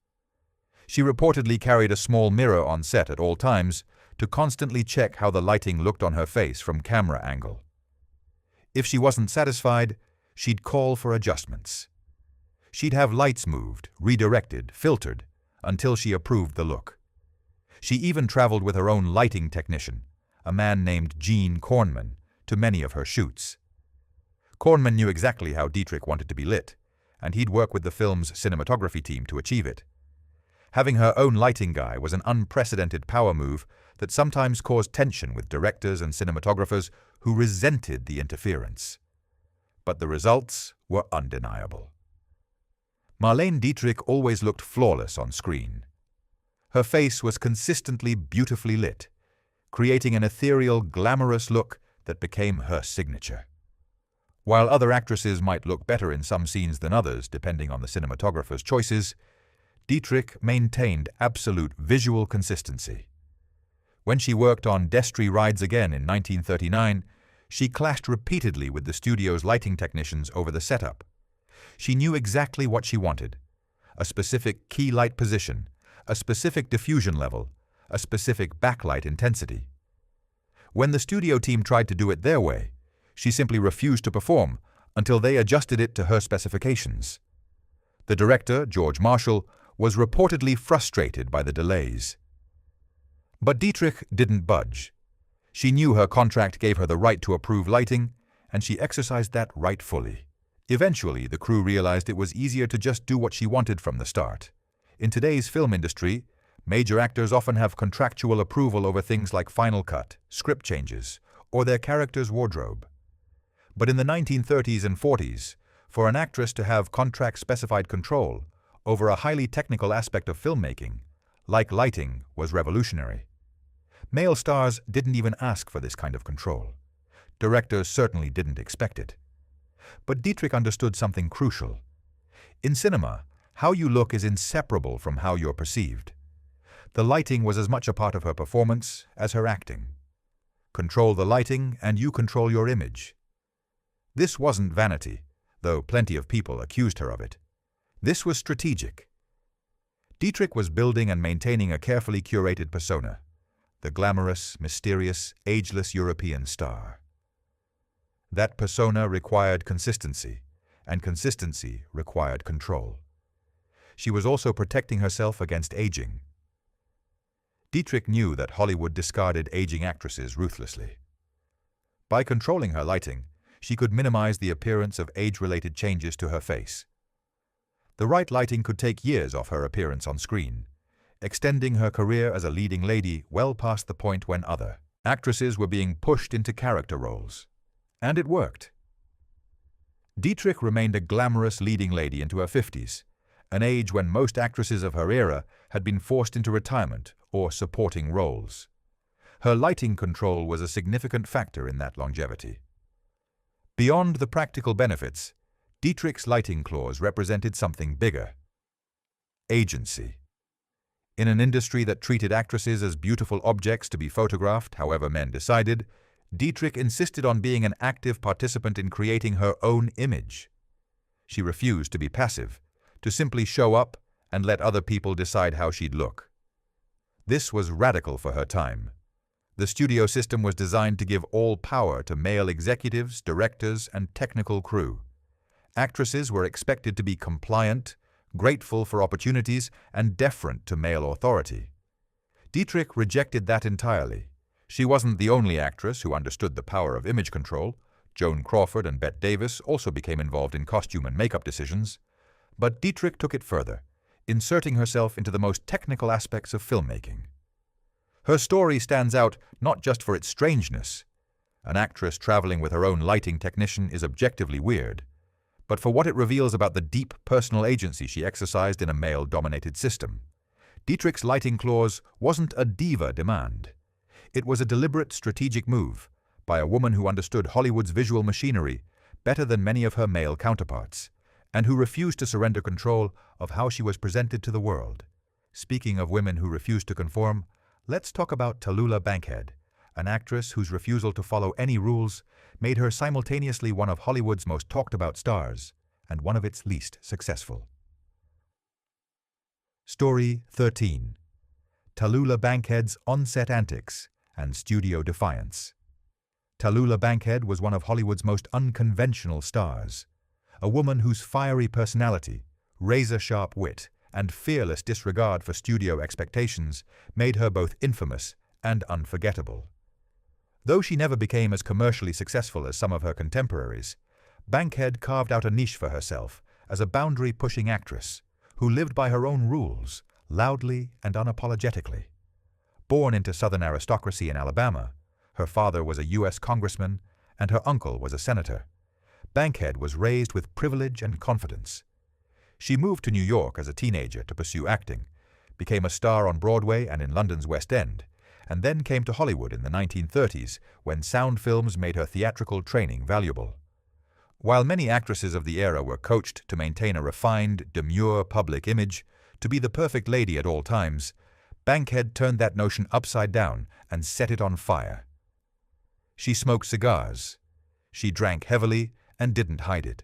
[SPEAKER 1] She reportedly carried a small mirror on set at all times to constantly check how the lighting looked on her face from camera angle. If she wasn't satisfied, she'd call for adjustments. She'd have lights moved, redirected, filtered, until she approved the look. She even traveled with her own lighting technician, a man named Gene Kornman, to many of her shoots. Kornman knew exactly how Dietrich wanted to be lit, and he'd work with the film's cinematography team to achieve it. Having her own lighting guy was an unprecedented power move that sometimes caused tension with directors and cinematographers who resented the interference. But the results were undeniable. Marlene Dietrich always looked flawless on screen. Her face was consistently beautifully lit, creating an ethereal, glamorous look that became her signature. While other actresses might look better in some scenes than others, depending on the cinematographer's choices, Dietrich maintained absolute visual consistency. When she worked on Destry Rides Again in 1939, she clashed repeatedly with the studio's lighting technicians over the setup. She knew exactly what she wanted: a specific key light position, a specific diffusion level, a specific backlight intensity. When the studio team tried to do it their way, she simply refused to perform until they adjusted it to her specifications. The director, George Marshall, was reportedly frustrated by the delays. But Dietrich didn't budge. She knew her contract gave her the right to approve lighting, and she exercised that right fully. Eventually, the crew realized it was easier to just do what she wanted from the start. In today's film industry, major actors often have contractual approval over things like final cut, script changes, or their character's wardrobe. But in the 1930s and 40s, for an actress to have contract-specified control over a highly technical aspect of filmmaking, like lighting, was revolutionary. Male stars didn't even ask for this kind of control. Directors certainly didn't expect it. But Dietrich understood something crucial. In cinema, how you look is inseparable from how you're perceived. The lighting was as much a part of her performance as her acting. Control the lighting and you control your image. This wasn't vanity, though plenty of people accused her of it. This was strategic. Dietrich was building and maintaining a carefully curated persona, the glamorous, mysterious, ageless European star. That persona required consistency, and consistency required control. She was also protecting herself against aging. Dietrich knew that Hollywood discarded aging actresses ruthlessly. By controlling her lighting, she could minimize the appearance of age-related changes to her face. The right lighting could take years off her appearance on screen, extending her career as a leading lady well past the point when other actresses were being pushed into character roles. And it worked. Dietrich remained a glamorous leading lady into her 50s, an age when most actresses of her era had been forced into retirement or supporting roles. Her lighting control was a significant factor in that longevity. Beyond the practical benefits, Dietrich's lighting clause represented something bigger: agency. In an industry that treated actresses as beautiful objects to be photographed however men decided, Dietrich insisted on being an active participant in creating her own image. She refused to be passive, to simply show up and let other people decide how she'd look. This was radical for her time. The studio system was designed to give all power to male executives, directors, and technical crew. Actresses were expected to be compliant, grateful for opportunities, and deferent to male authority. Dietrich rejected that entirely. She wasn't the only actress who understood the power of image control. Joan Crawford and Bette Davis also became involved in costume and makeup decisions. But Dietrich took it further, inserting herself into the most technical aspects of filmmaking. Her story stands out not just for its strangeness. An actress traveling with her own lighting technician is objectively weird, but for what it reveals about the deep personal agency she exercised in a male-dominated system. Dietrich's lighting clause wasn't a diva demand. It was a deliberate strategic move by a woman who understood Hollywood's visual machinery better than many of her male counterparts, and who refused to surrender control of how she was presented to the world. Speaking of women who refused to conform, let's talk about Tallulah Bankhead, an actress whose refusal to follow any rules made her simultaneously one of Hollywood's most talked-about stars and one of its least successful. Story 13. Tallulah Bankhead's on-set antics and studio defiance. Tallulah Bankhead was one of Hollywood's most unconventional stars, a woman whose fiery personality, razor-sharp wit, and fearless disregard for studio expectations made her both infamous and unforgettable. Though she never became as commercially successful as some of her contemporaries, Bankhead carved out a niche for herself as a boundary-pushing actress who lived by her own rules, loudly and unapologetically. Born into Southern aristocracy in Alabama, her father was a U.S. congressman and her uncle was a senator. Bankhead was raised with privilege and confidence. She moved to New York as a teenager to pursue acting, became a star on Broadway and in London's West End, and then came to Hollywood in the 1930s when sound films made her theatrical training valuable. While many actresses of the era were coached to maintain a refined, demure public image, to be the perfect lady at all times, Bankhead turned that notion upside down and set it on fire. She smoked cigars. She drank heavily and didn't hide it.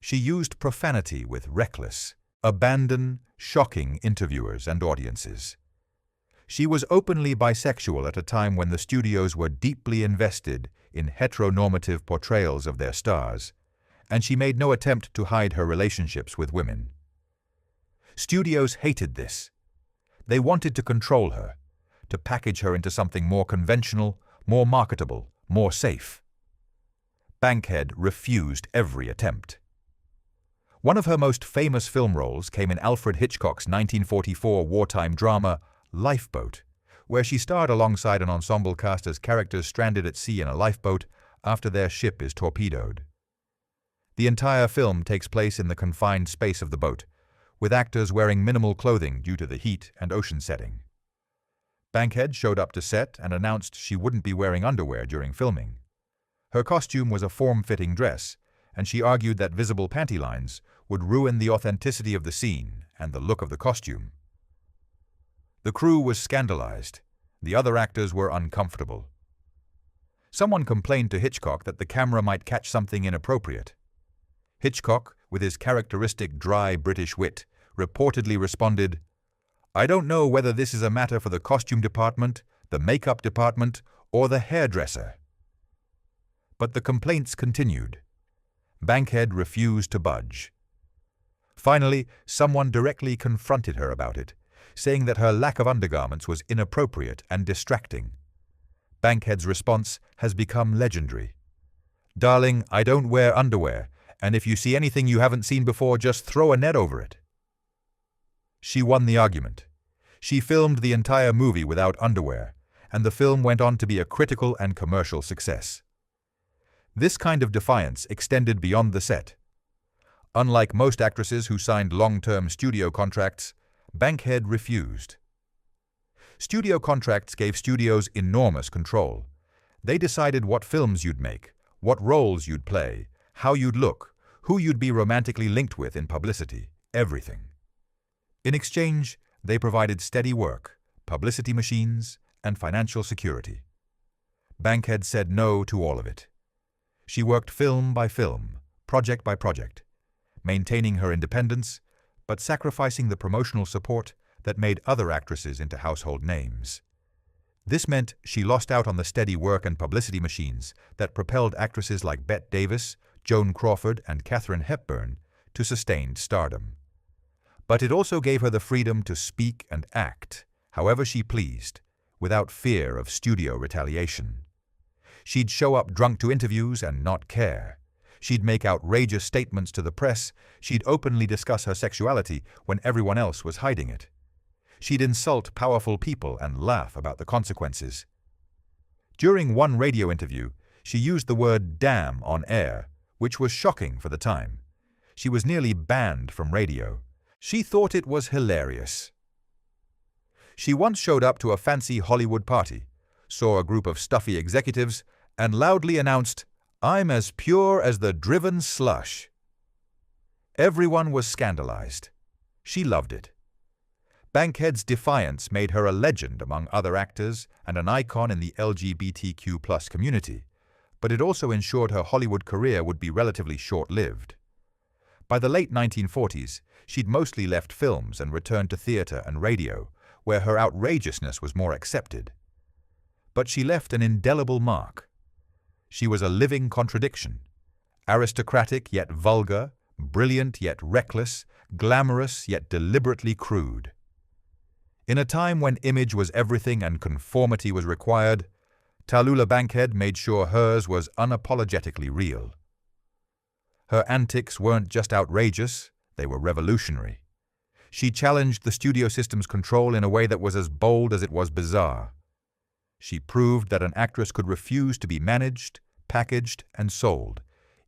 [SPEAKER 1] She used profanity with reckless abandon, shocking interviewers and audiences. She was openly bisexual at a time when the studios were deeply invested in heteronormative portrayals of their stars, and she made no attempt to hide her relationships with women. Studios hated this. They wanted to control her, to package her into something more conventional, more marketable, more safe. Bankhead refused every attempt. One of her most famous film roles came in Alfred Hitchcock's 1944 wartime drama, Lifeboat, where she starred alongside an ensemble cast as characters stranded at sea in a lifeboat after their ship is torpedoed. The entire film takes place in the confined space of the boat, with actors wearing minimal clothing due to the heat and ocean setting. Bankhead showed up to set and announced she wouldn't be wearing underwear during filming. Her costume was a form-fitting dress, and she argued that visible panty lines would ruin the authenticity of the scene and the look of the costume. The crew was scandalized. The other actors were uncomfortable. Someone complained to Hitchcock that the camera might catch something inappropriate. Hitchcock, with his characteristic dry British wit, reportedly responded, "I don't know whether this is a matter for the costume department, the makeup department, or the hairdresser." But the complaints continued. Bankhead refused to budge. Finally, someone directly confronted her about it, saying that her lack of undergarments was inappropriate and distracting. Bankhead's response has become legendary. "Darling, I don't wear underwear, and if you see anything you haven't seen before, just throw a net over it." She won the argument. She filmed the entire movie without underwear, and the film went on to be a critical and commercial success. This kind of defiance extended beyond the set. Unlike most actresses who signed long-term studio contracts, Bankhead refused. Studio contracts gave studios enormous control. They decided what films you'd make, what roles you'd play, how you'd look, who you'd be romantically linked with in publicity, everything. In exchange, they provided steady work, publicity machines, and financial security. Bankhead said no to all of it. She worked film by film, project by project, maintaining her independence, but sacrificing the promotional support that made other actresses into household names. This meant she lost out on the steady work and publicity machines that propelled actresses like Bette Davis, Joan Crawford, and Katharine Hepburn to sustained stardom. But it also gave her the freedom to speak and act however she pleased, without fear of studio retaliation. She'd show up drunk to interviews and not care. She'd make outrageous statements to the press. She'd openly discuss her sexuality when everyone else was hiding it. She'd insult powerful people and laugh about the consequences. During one radio interview, she used the word damn on air, which was shocking for the time. She was nearly banned from radio. She thought it was hilarious. She once showed up to a fancy Hollywood party, saw a group of stuffy executives, and loudly announced, "I'm as pure as the driven slush." Everyone was scandalized. She loved it. Bankhead's defiance made her a legend among other actors and an icon in the LGBTQ+ community, but it also ensured her Hollywood career would be relatively short-lived. By the late 1940s, she'd mostly left films and returned to theater and radio, where her outrageousness was more accepted. But she left an indelible mark. She was a living contradiction, aristocratic yet vulgar, brilliant yet reckless, glamorous yet deliberately crude. In a time when image was everything and conformity was required, Tallulah Bankhead made sure hers was unapologetically real. Her antics weren't just outrageous, they were revolutionary. She challenged the studio system's control in a way that was as bold as it was bizarre. She proved that an actress could refuse to be managed, packaged, and sold,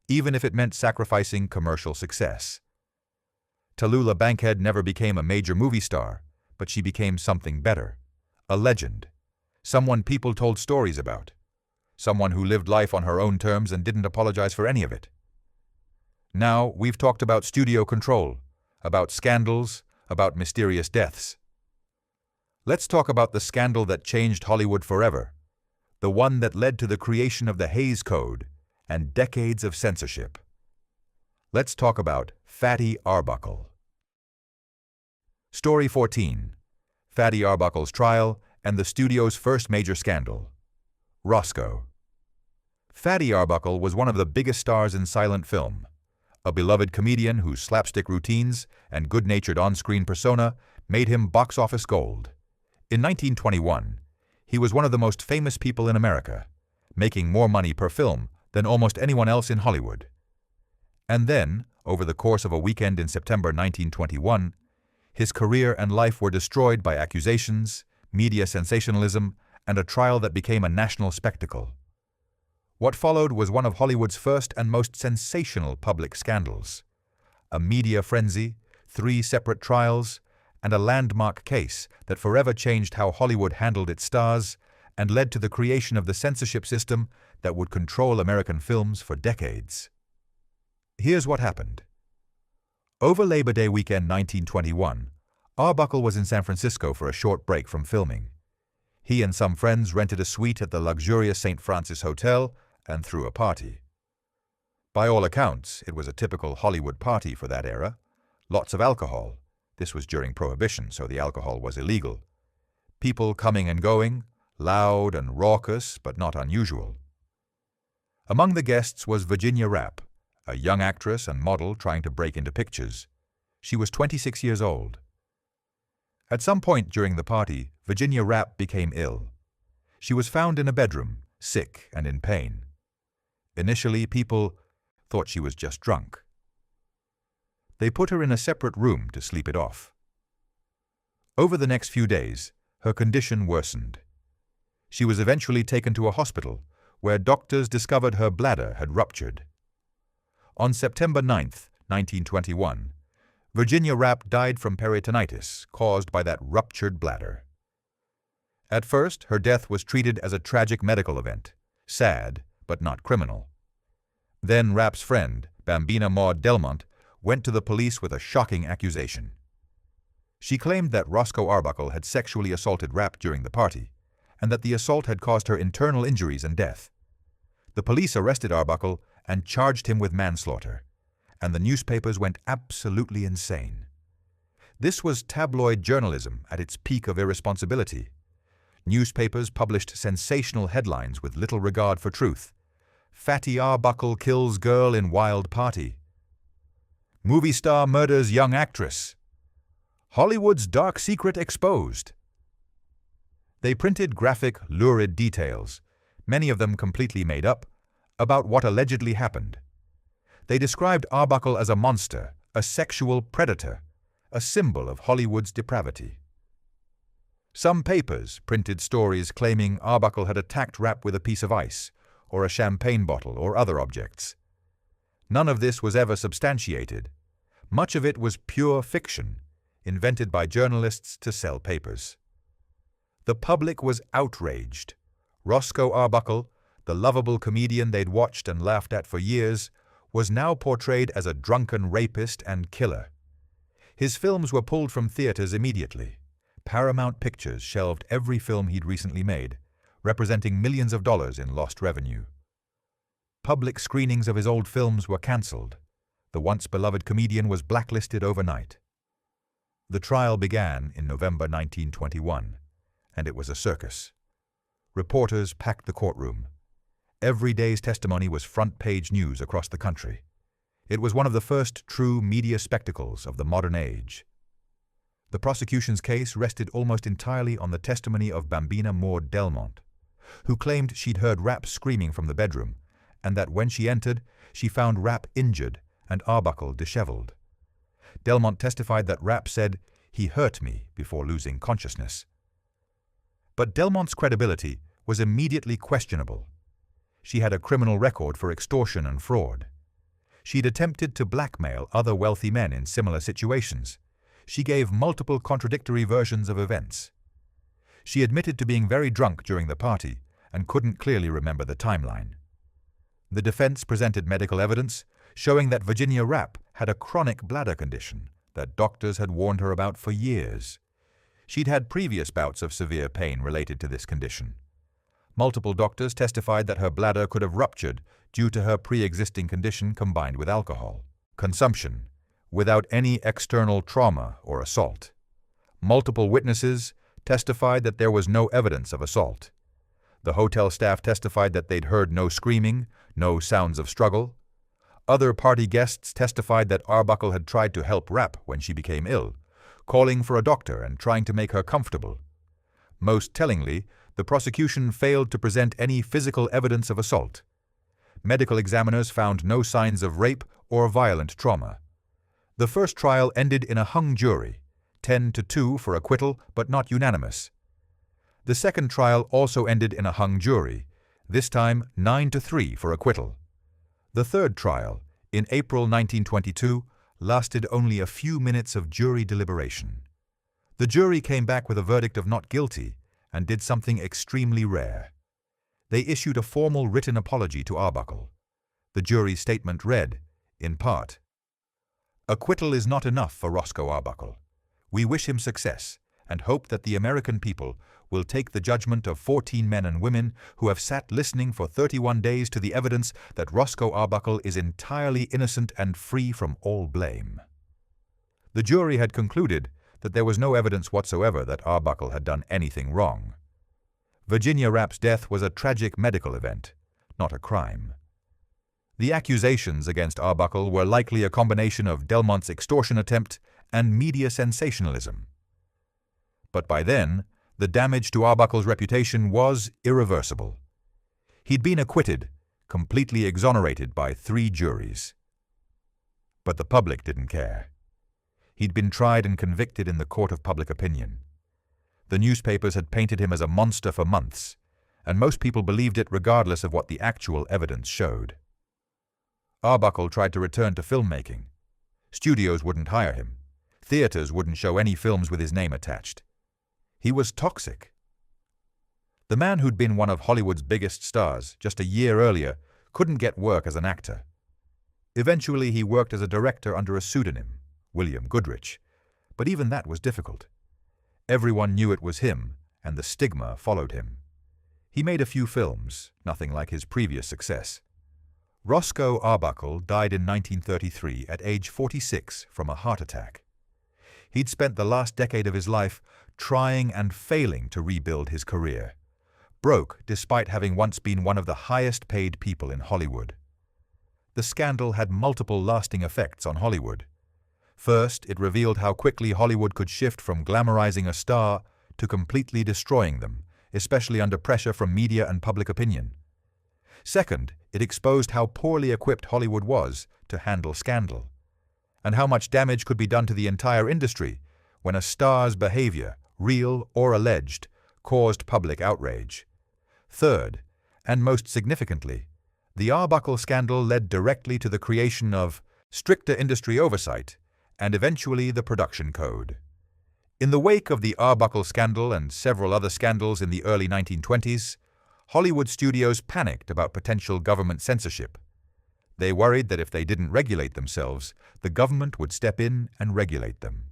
[SPEAKER 1] even if it meant sacrificing commercial success. Tallulah Bankhead never became a major movie star, but she became something better, a legend, someone people told stories about, someone who lived life on her own terms and didn't apologize for any of it. Now, we've talked about studio control, about scandals, about mysterious deaths. Let's talk about the scandal that changed Hollywood forever, the one that led to the creation of the Hays Code and decades of censorship. Let's talk about Fatty Arbuckle. Story 14. Fatty Arbuckle's trial and the studio's first major scandal. Roscoe. Fatty Arbuckle was one of the biggest stars in silent film, a beloved comedian whose slapstick routines and good-natured on-screen persona made him box office gold. In 1921, he was one of the most famous people in America, making more money per film than almost anyone else in Hollywood. And then, over the course of a weekend in September 1921, his career and life were destroyed by accusations, media sensationalism, and a trial that became a national spectacle. What followed was one of Hollywood's first and most sensational public scandals. A media frenzy, 3 separate trials, and a landmark case that forever changed how Hollywood handled its stars and led to the creation of the censorship system that would control American films for decades. Here's what happened. Over Labor Day weekend 1921, Arbuckle was in San Francisco for a short break from filming. He and some friends rented a suite at the luxurious St. Francis Hotel and threw a party. By all accounts, it was a typical Hollywood party for that era. Lots of alcohol. This was during Prohibition, so the alcohol was illegal. People coming and going, loud and raucous, but not unusual. Among the guests was Virginia Rappe, a young actress and model trying to break into pictures. She was 26 years old. At some point during the party, Virginia Rappe became ill. She was found in a bedroom, sick and in pain. Initially, people thought she was just drunk. They put her in a separate room to sleep it off. Over the next few days, her condition worsened. She was eventually taken to a hospital, where doctors discovered her bladder had ruptured. On September 9, 1921, Virginia Rappe died from peritonitis caused by that ruptured bladder. At first, her death was treated as a tragic medical event, sad, but not criminal. Then Rappe's friend, Bambina Maud Delmont, went to the police with a shocking accusation. She claimed that Roscoe Arbuckle had sexually assaulted Rappe during the party, and that the assault had caused her internal injuries and death. The police arrested Arbuckle and charged him with manslaughter, and the newspapers went absolutely insane. This was tabloid journalism at its peak of irresponsibility. Newspapers published sensational headlines with little regard for truth. Fatty Arbuckle kills girl in wild party. Movie star murders young actress. Hollywood's dark secret exposed. They printed graphic, lurid details, many of them completely made up, about what allegedly happened. They described Arbuckle as a monster, a sexual predator, a symbol of Hollywood's depravity. Some papers printed stories claiming Arbuckle had attacked Rapp with a piece of ice, or a champagne bottle, or other objects. None of this was ever substantiated. Much of it was pure fiction, invented by journalists to sell papers. The public was outraged. Roscoe Arbuckle, the lovable comedian they'd watched and laughed at for years, was now portrayed as a drunken rapist and killer. His films were pulled from theaters immediately. Paramount Pictures shelved every film he'd recently made, representing millions of dollars in lost revenue. Public screenings of his old films were cancelled. The once-beloved comedian was blacklisted overnight. The trial began in November 1921, and it was a circus. Reporters packed the courtroom. Every day's testimony was front-page news across the country. It was one of the first true media spectacles of the modern age. The prosecution's case rested almost entirely on the testimony of Bambina Maud Delmont, who claimed she'd heard Rapp screaming from the bedroom, and that when she entered, she found Rapp injured and Arbuckle disheveled. Delmont testified that Rapp said, "He hurt me," before losing consciousness. But Delmont's credibility was immediately questionable. She had a criminal record for extortion and fraud. She'd attempted to blackmail other wealthy men in similar situations. She gave multiple contradictory versions of events. She admitted to being very drunk during the party and couldn't clearly remember the timeline. The defense presented medical evidence showing that Virginia Rapp had a chronic bladder condition that doctors had warned her about for years. She'd had previous bouts of severe pain related to this condition. Multiple doctors testified that her bladder could have ruptured due to her pre-existing condition combined with alcohol consumption, without any external trauma or assault. Multiple witnesses testified that there was no evidence of assault. The hotel staff testified that they'd heard no screaming, no sounds of struggle. Other party guests testified that Arbuckle had tried to help Rapp when she became ill, calling for a doctor and trying to make her comfortable. Most tellingly, the prosecution failed to present any physical evidence of assault. Medical examiners found no signs of rape or violent trauma. The first trial ended in a hung jury, 10-2 for acquittal but not unanimous. The second trial also ended in a hung jury, this time 9-3 for acquittal. The third trial, in April 1922, lasted only a few minutes of jury deliberation. The jury came back with a verdict of not guilty and did something extremely rare. They issued a formal written apology to Arbuckle. The jury's statement read, in part, "Acquittal is not enough for Roscoe Arbuckle. We wish him success and hope that the American people will take the judgment of 14 men and women who have sat listening for 31 days to the evidence that Roscoe Arbuckle is entirely innocent and free from all blame." The jury had concluded that there was no evidence whatsoever that Arbuckle had done anything wrong. Virginia Rapp's death was a tragic medical event, not a crime. The accusations against Arbuckle were likely a combination of Delmont's extortion attempt and media sensationalism. But by then, the damage to Arbuckle's reputation was irreversible. He'd been acquitted, completely exonerated by 3 juries. But the public didn't care. He'd been tried and convicted in the court of public opinion. The newspapers had painted him as a monster for months, and most people believed it regardless of what the actual evidence showed. Arbuckle tried to return to filmmaking. Studios wouldn't hire him. Theaters wouldn't show any films with his name attached. He was toxic. The man who'd been one of Hollywood's biggest stars just a year earlier couldn't get work as an actor. Eventually, he worked as a director under a pseudonym, William Goodrich, but even that was difficult. Everyone knew it was him, and the stigma followed him. He made a few films, nothing like his previous success. Roscoe Arbuckle died in 1933 at age 46 from a heart attack. He'd spent the last decade of his life trying and failing to rebuild his career, broke despite having once been one of the highest-paid people in Hollywood. The scandal had multiple lasting effects on Hollywood. First, it revealed how quickly Hollywood could shift from glamorizing a star to completely destroying them, especially under pressure from media and public opinion. Second, it exposed how poorly equipped Hollywood was to handle scandal, and how much damage could be done to the entire industry when a star's behavior real or alleged, caused public outrage. Third, and most significantly, the Arbuckle scandal led directly to the creation of stricter industry oversight and eventually the production code. In the wake of the Arbuckle scandal and several other scandals in the early 1920s, Hollywood studios panicked about potential government censorship. They worried that if they didn't regulate themselves, the government would step in and regulate them.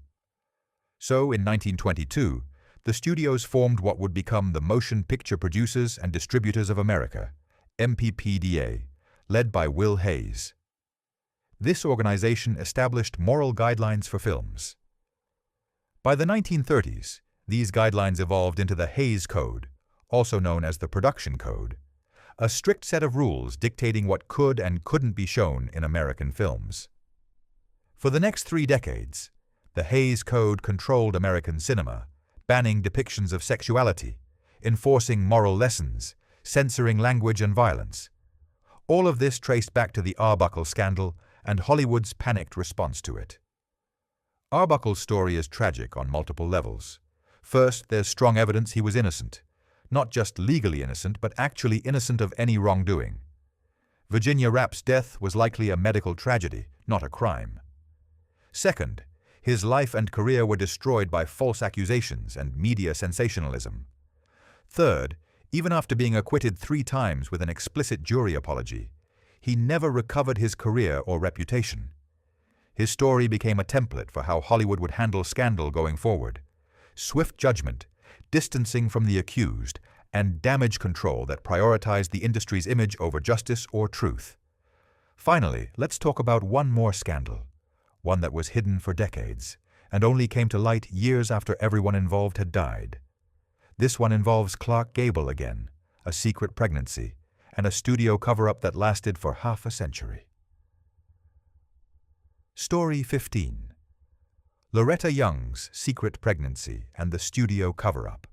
[SPEAKER 1] So, in 1922, the studios formed what would become the Motion Picture Producers and Distributors of America, MPPDA, led by Will Hays. This organization established moral guidelines for films. By the 1930s, these guidelines evolved into the Hays Code, also known as the Production Code, a strict set of rules dictating what could and couldn't be shown in American films. For the next 3 decades, the Hays Code controlled American cinema, banning depictions of sexuality, enforcing moral lessons, censoring language and violence. All of this traced back to the Arbuckle scandal and Hollywood's panicked response to it. Arbuckle's story is tragic on multiple levels. First, there's strong evidence he was innocent. Not just legally innocent, but actually innocent of any wrongdoing. Virginia Rapp's death was likely a medical tragedy, not a crime. Second, his life and career were destroyed by false accusations and media sensationalism. Third, even after being acquitted 3 times with an explicit jury apology, he never recovered his career or reputation. His story became a template for how Hollywood would handle scandal going forward. Swift judgment, distancing from the accused, and damage control that prioritized the industry's image over justice or truth. Finally, let's talk about one more scandal, one that was hidden for decades and only came to light years after everyone involved had died. This one involves Clark Gable again, a secret pregnancy, and a studio cover-up that lasted for half a century. Story 15. Loretta Young's secret pregnancy and the studio cover-up.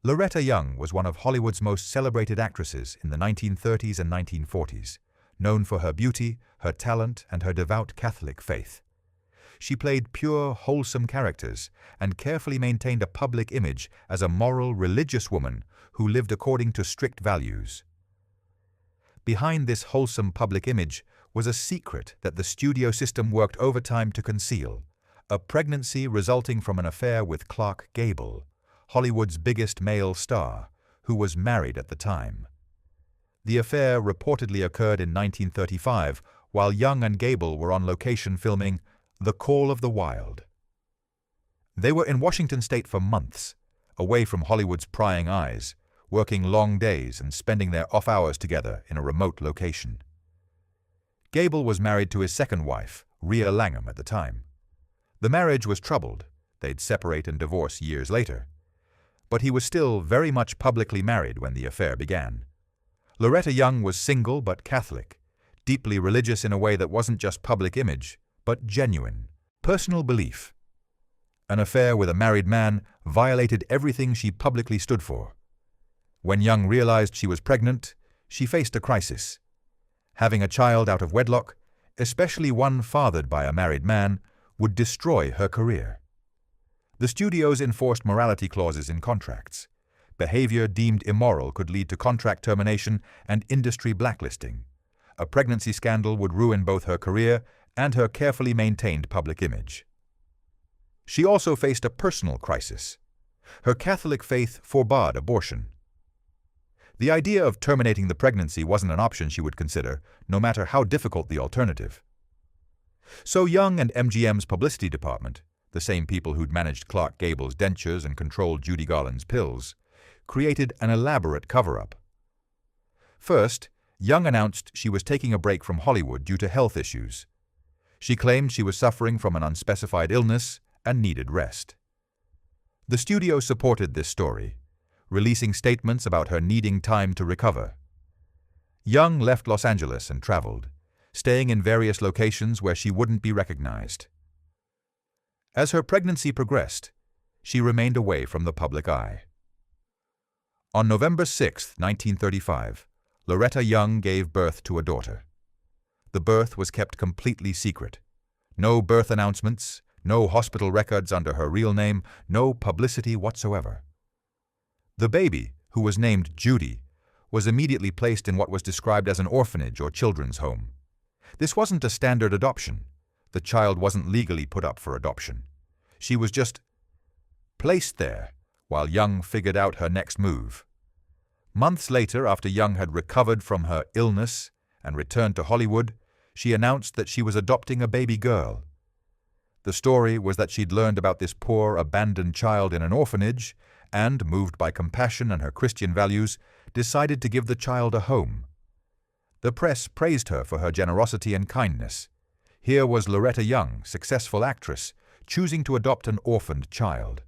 [SPEAKER 1] Loretta Young was one of Hollywood's most celebrated actresses in the 1930s and 1940s, known for her beauty, her talent, and her devout Catholic faith. She played pure, wholesome characters and carefully maintained a public image as a moral, religious woman who lived according to strict values. Behind this wholesome public image was a secret that the studio system worked overtime to conceal, a pregnancy resulting from an affair with Clark Gable, Hollywood's biggest male star, who was married at the time. The affair reportedly occurred in 1935 while Young and Gable were on location filming The Call of the Wild. They were in Washington State for months, away from Hollywood's prying eyes, working long days and spending their off hours together in a remote location. Gable was married to his second wife, Rhea Langham, at the time. The marriage was troubled. They'd separate and divorce years later. But he was still very much publicly married when the affair began. Loretta Young was single but Catholic, deeply religious in a way that wasn't just public image, but genuine, personal belief. An affair with a married man violated everything she publicly stood for. When Young realized she was pregnant, she faced a crisis. Having a child out of wedlock, especially one fathered by a married man, would destroy her career. The studios enforced morality clauses in contracts. Behavior deemed immoral could lead to contract termination and industry blacklisting. A pregnancy scandal would ruin both her career and her carefully maintained public image. She also faced a personal crisis. Her Catholic faith forbade abortion. The idea of terminating the pregnancy wasn't an option she would consider, no matter how difficult the alternative. So Young and MGM's publicity department, the same people who'd managed Clark Gable's dentures and controlled Judy Garland's pills, created an elaborate cover-up. First, Young announced she was taking a break from Hollywood due to health issues. She claimed she was suffering from an unspecified illness and needed rest. The studio supported this story, releasing statements about her needing time to recover. Young left Los Angeles and traveled, staying in various locations where she wouldn't be recognized. As her pregnancy progressed, she remained away from the public eye. On November 6, 1935, Loretta Young gave birth to a daughter. The birth was kept completely secret. No birth announcements, No hospital records under her real name, no publicity whatsoever. The baby, who was named Judy, was immediately placed in what was described as an orphanage or children's home. This wasn't a standard adoption. The child wasn't legally put up for adoption. She was just placed there while Young figured out her next move. Months later, after Young had recovered from her illness and returned to Hollywood, she announced that she was adopting a baby girl. The story was that she'd learned about this poor, abandoned child in an orphanage and, moved by compassion and her Christian values, decided to give the child a home. The press praised her for her generosity and kindness. Here was Loretta Young, successful actress, choosing to adopt an orphaned child.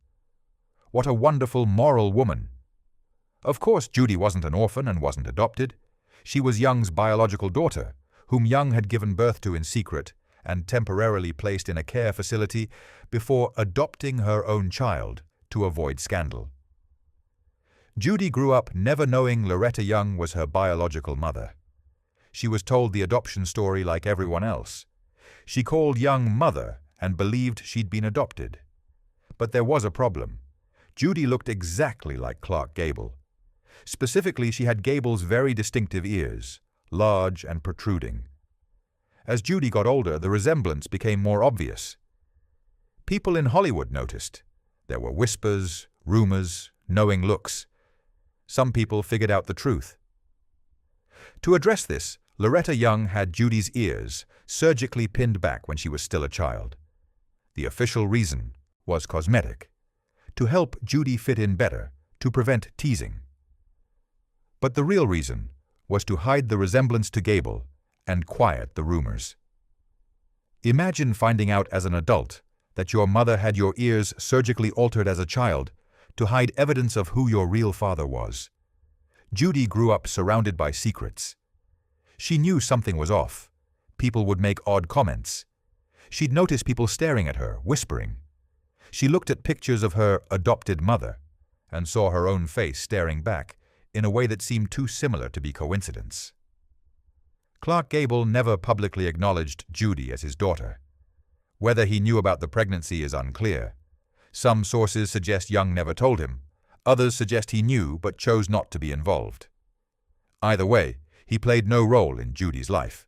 [SPEAKER 1] What a wonderful, moral woman. Of course, Judy wasn't an orphan and wasn't adopted. She was Young's biological daughter, whom Young had given birth to in secret and temporarily placed in a care facility before adopting her own child to avoid scandal. Judy grew up never knowing Loretta Young was her biological mother. She was told the adoption story like everyone else. She called Young mother and believed she'd been adopted. But there was a problem. Judy looked exactly like Clark Gable. Specifically, she had Gable's very distinctive ears, large and protruding. As Judy got older, the resemblance became more obvious. People in Hollywood noticed. There were whispers, rumors, knowing looks. Some people figured out the truth. To address this, Loretta Young had Judy's ears surgically pinned back when she was still a child. The official reason was cosmetic, to help Judy fit in better, to prevent teasing. But the real reason was to hide the resemblance to Gable and quiet the rumors. Imagine finding out as an adult that your mother had your ears surgically altered as a child to hide evidence of who your real father was. Judy grew up surrounded by secrets. She knew something was off. People would make odd comments. She'd notice people staring at her, whispering. She looked at pictures of her adopted mother and saw her own face staring back in a way that seemed too similar to be coincidence. Clark Gable never publicly acknowledged Judy as his daughter. Whether he knew about the pregnancy is unclear. Some sources suggest Young never told him. Others suggest he knew but chose not to be involved. Either way, he played no role in Judy's life.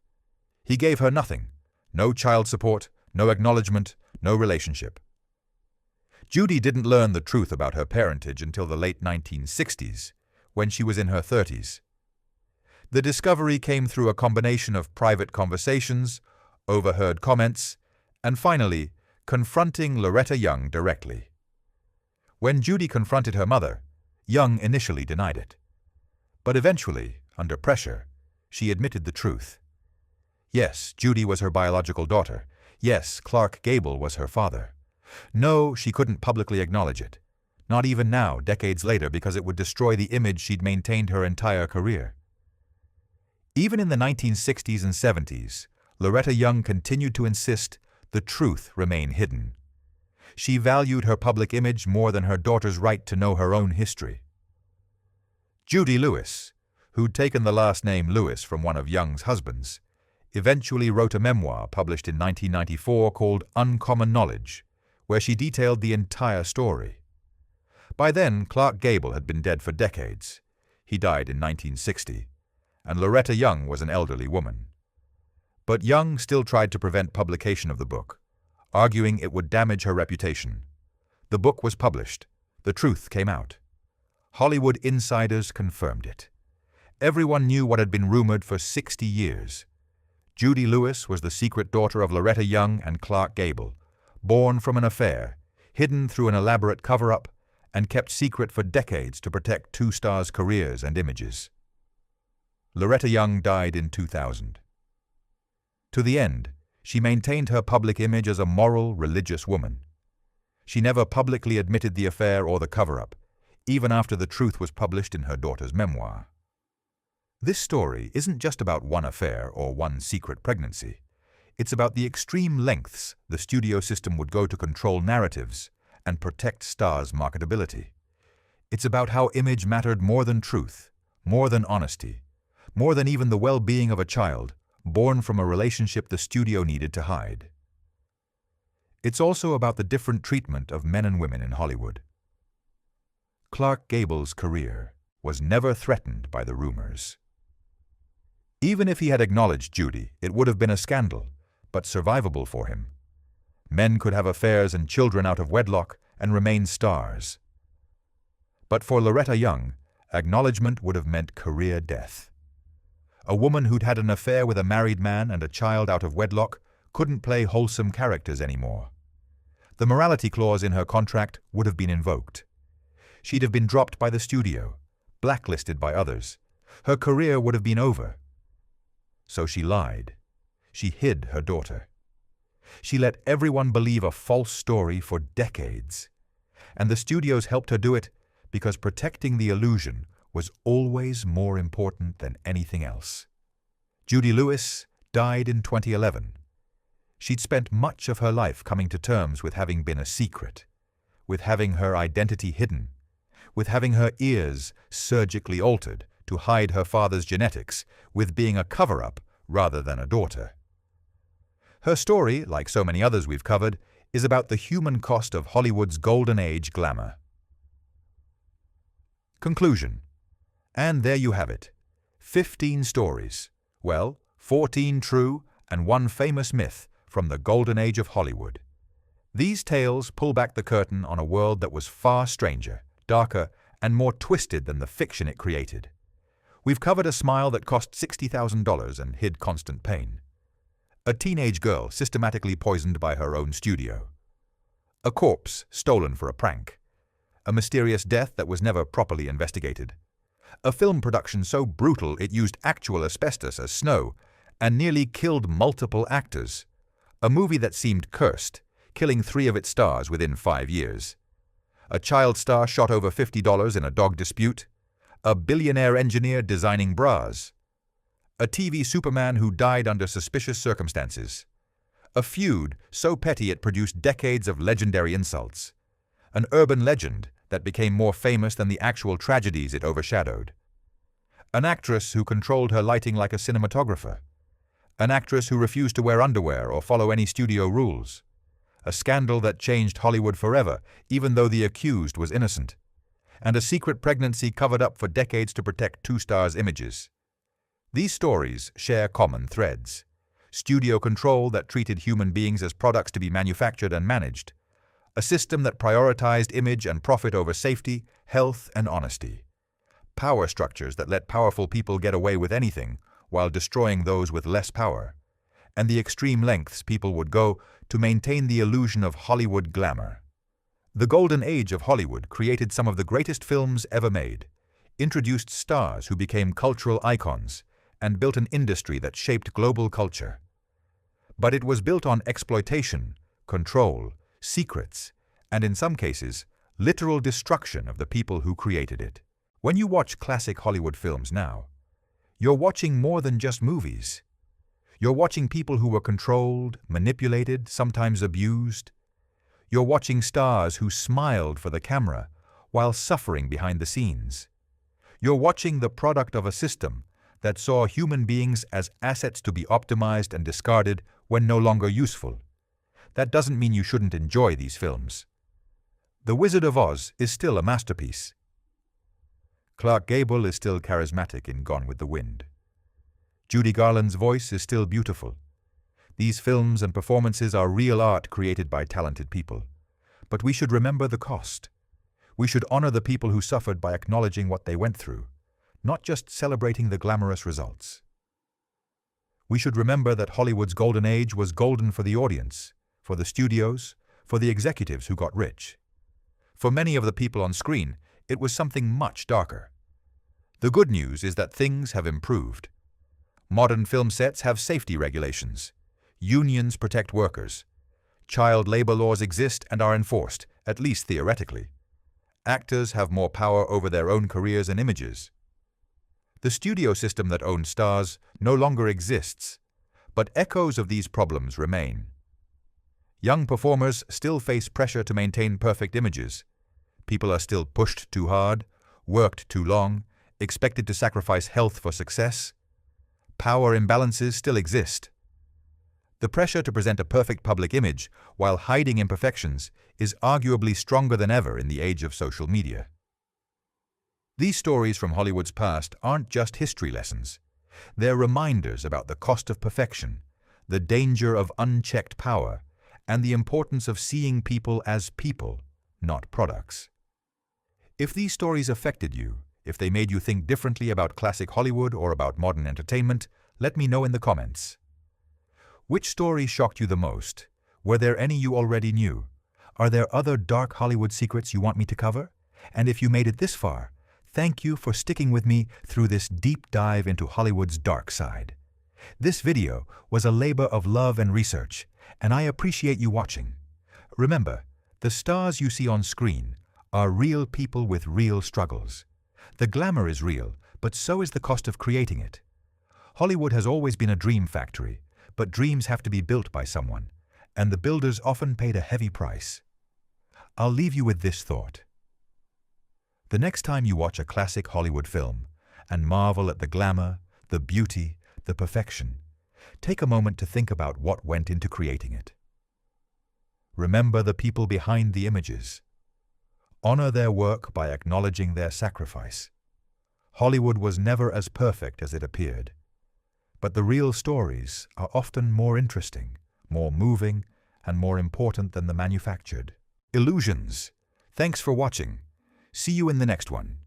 [SPEAKER 1] He gave her nothing. No child support, no acknowledgement, no relationship. Judy didn't learn the truth about her parentage until the late 1960s, when she was in her 30s. The discovery came through a combination of private conversations, overheard comments, and finally, confronting Loretta Young directly. When Judy confronted her mother, Young initially denied it. But eventually, under pressure, she admitted the truth. Yes, Judy was her biological daughter. Yes, Clark Gable was her father. No, she couldn't publicly acknowledge it. Not even now, decades later, because it would destroy the image she'd maintained her entire career. Even in the 1960s and 70s, Loretta Young continued to insist the truth remain hidden. She valued her public image more than her daughter's right to know her own history. Judy Lewis, who'd taken the last name Lewis from one of Young's husbands, eventually wrote a memoir published in 1994 called Uncommon Knowledge, where she detailed the entire story. By then, Clark Gable had been dead for decades. He died in 1960, and Loretta Young was an elderly woman. But Young still tried to prevent publication of the book, arguing it would damage her reputation. The book was published. The truth came out. Hollywood insiders confirmed it. Everyone knew what had been rumored for 60 years. Judy Lewis was the secret daughter of Loretta Young and Clark Gable, born from an affair, hidden through an elaborate cover-up, and kept secret for decades to protect two stars' careers and images. Loretta Young died in 2000. To the end, she maintained her public image as a moral, religious woman. She never publicly admitted the affair or the cover-up, even after the truth was published in her daughter's memoir. This story isn't just about one affair or one secret pregnancy. It's about the extreme lengths the studio system would go to control narratives and protect stars' marketability. It's about how image mattered more than truth, more than honesty, more than even the well-being of a child born from a relationship the studio needed to hide. It's also about the different treatment of men and women in Hollywood. Clark Gable's career was never threatened by the rumors. Even if he had acknowledged Judy, it would have been a scandal, but survivable for him. Men could have affairs and children out of wedlock and remain stars. But for Loretta Young, acknowledgement would have meant career death. A woman who'd had an affair with a married man and a child out of wedlock couldn't play wholesome characters anymore. The morality clause in her contract would have been invoked. She'd have been dropped by the studio, blacklisted by others. Her career would have been over. So she lied. She hid her daughter. She let everyone believe a false story for decades. And the studios helped her do it because protecting the illusion was always more important than anything else. Judy Lewis died in 2011. She'd spent much of her life coming to terms with having been a secret, with having her identity hidden, with having her ears surgically altered to hide her father's genetics, with being a cover-up rather than a daughter. Her story, like so many others we've covered, is about the human cost of Hollywood's golden age glamour. Conclusion. And there you have it. 15 stories. Well, 14 true and one famous myth from the golden age of Hollywood. These tales pull back the curtain on a world that was far stranger, darker, and more twisted than the fiction it created. We've covered a smile that cost $60,000 and hid constant pain. A teenage girl systematically poisoned by her own studio. A corpse stolen for a prank. A mysterious death that was never properly investigated. A film production so brutal it used actual asbestos as snow and nearly killed multiple actors. A movie that seemed cursed, killing 3 of its stars within 5 years. A child star shot over $50 in a dog dispute. A billionaire engineer designing bras. A TV Superman who died under suspicious circumstances. A feud so petty it produced decades of legendary insults. An urban legend that became more famous than the actual tragedies it overshadowed. An actress who controlled her lighting like a cinematographer. An actress who refused to wear underwear or follow any studio rules. A scandal that changed Hollywood forever, even though the accused was innocent. And a secret pregnancy covered up for decades to protect 2 stars' images. These stories share common threads. Studio control that treated human beings as products to be manufactured and managed. A system that prioritized image and profit over safety, health, and honesty. Power structures that let powerful people get away with anything while destroying those with less power. And the extreme lengths people would go to maintain the illusion of Hollywood glamour. The golden age of Hollywood created some of the greatest films ever made, introduced stars who became cultural icons, and built an industry that shaped global culture. But it was built on exploitation, control, secrets, and in some cases, literal destruction of the people who created it. When you watch classic Hollywood films now, you're watching more than just movies. You're watching people who were controlled, manipulated, sometimes abused. You're watching stars who smiled for the camera while suffering behind the scenes. You're watching the product of a system that saw human beings as assets to be optimized and discarded when no longer useful. That doesn't mean you shouldn't enjoy these films. The Wizard of Oz is still a masterpiece. Clark Gable is still charismatic in Gone with the Wind. Judy Garland's voice is still beautiful. These films and performances are real art created by talented people. But we should remember the cost. We should honor the people who suffered by acknowledging what they went through, not just celebrating the glamorous results. We should remember that Hollywood's golden age was golden for the audience, for the studios, for the executives who got rich. For many of the people on screen, it was something much darker. The good news is that things have improved. Modern film sets have safety regulations. Unions protect workers. Child labor laws exist and are enforced, at least theoretically. Actors have more power over their own careers and images. The studio system that owned stars no longer exists, but echoes of these problems remain. Young performers still face pressure to maintain perfect images. People are still pushed too hard, worked too long, expected to sacrifice health for success. Power imbalances still exist. The pressure to present a perfect public image while hiding imperfections is arguably stronger than ever in the age of social media. These stories from Hollywood's past aren't just history lessons. They're reminders about the cost of perfection, the danger of unchecked power, and the importance of seeing people as people, not products. If these stories affected you, if they made you think differently about classic Hollywood or about modern entertainment, let me know in the comments. Which story shocked you the most? Were there any you already knew? Are there other dark Hollywood secrets you want me to cover? And if you made it this far, thank you for sticking with me through this deep dive into Hollywood's dark side. This video was a labor of love and research, and I appreciate you watching. Remember, the stars you see on screen are real people with real struggles. The glamour is real, but so is the cost of creating it. Hollywood has always been a dream factory, but dreams have to be built by someone, and the builders often paid a heavy price. I'll leave you with this thought. The next time you watch a classic Hollywood film and marvel at the glamour, the beauty, the perfection, take a moment to think about what went into creating it. Remember the people behind the images. Honor their work by acknowledging their sacrifice. Hollywood was never as perfect as it appeared, but the real stories are often more interesting, more moving, and more important than the manufactured illusions. Thanks for watching. See you in the next one.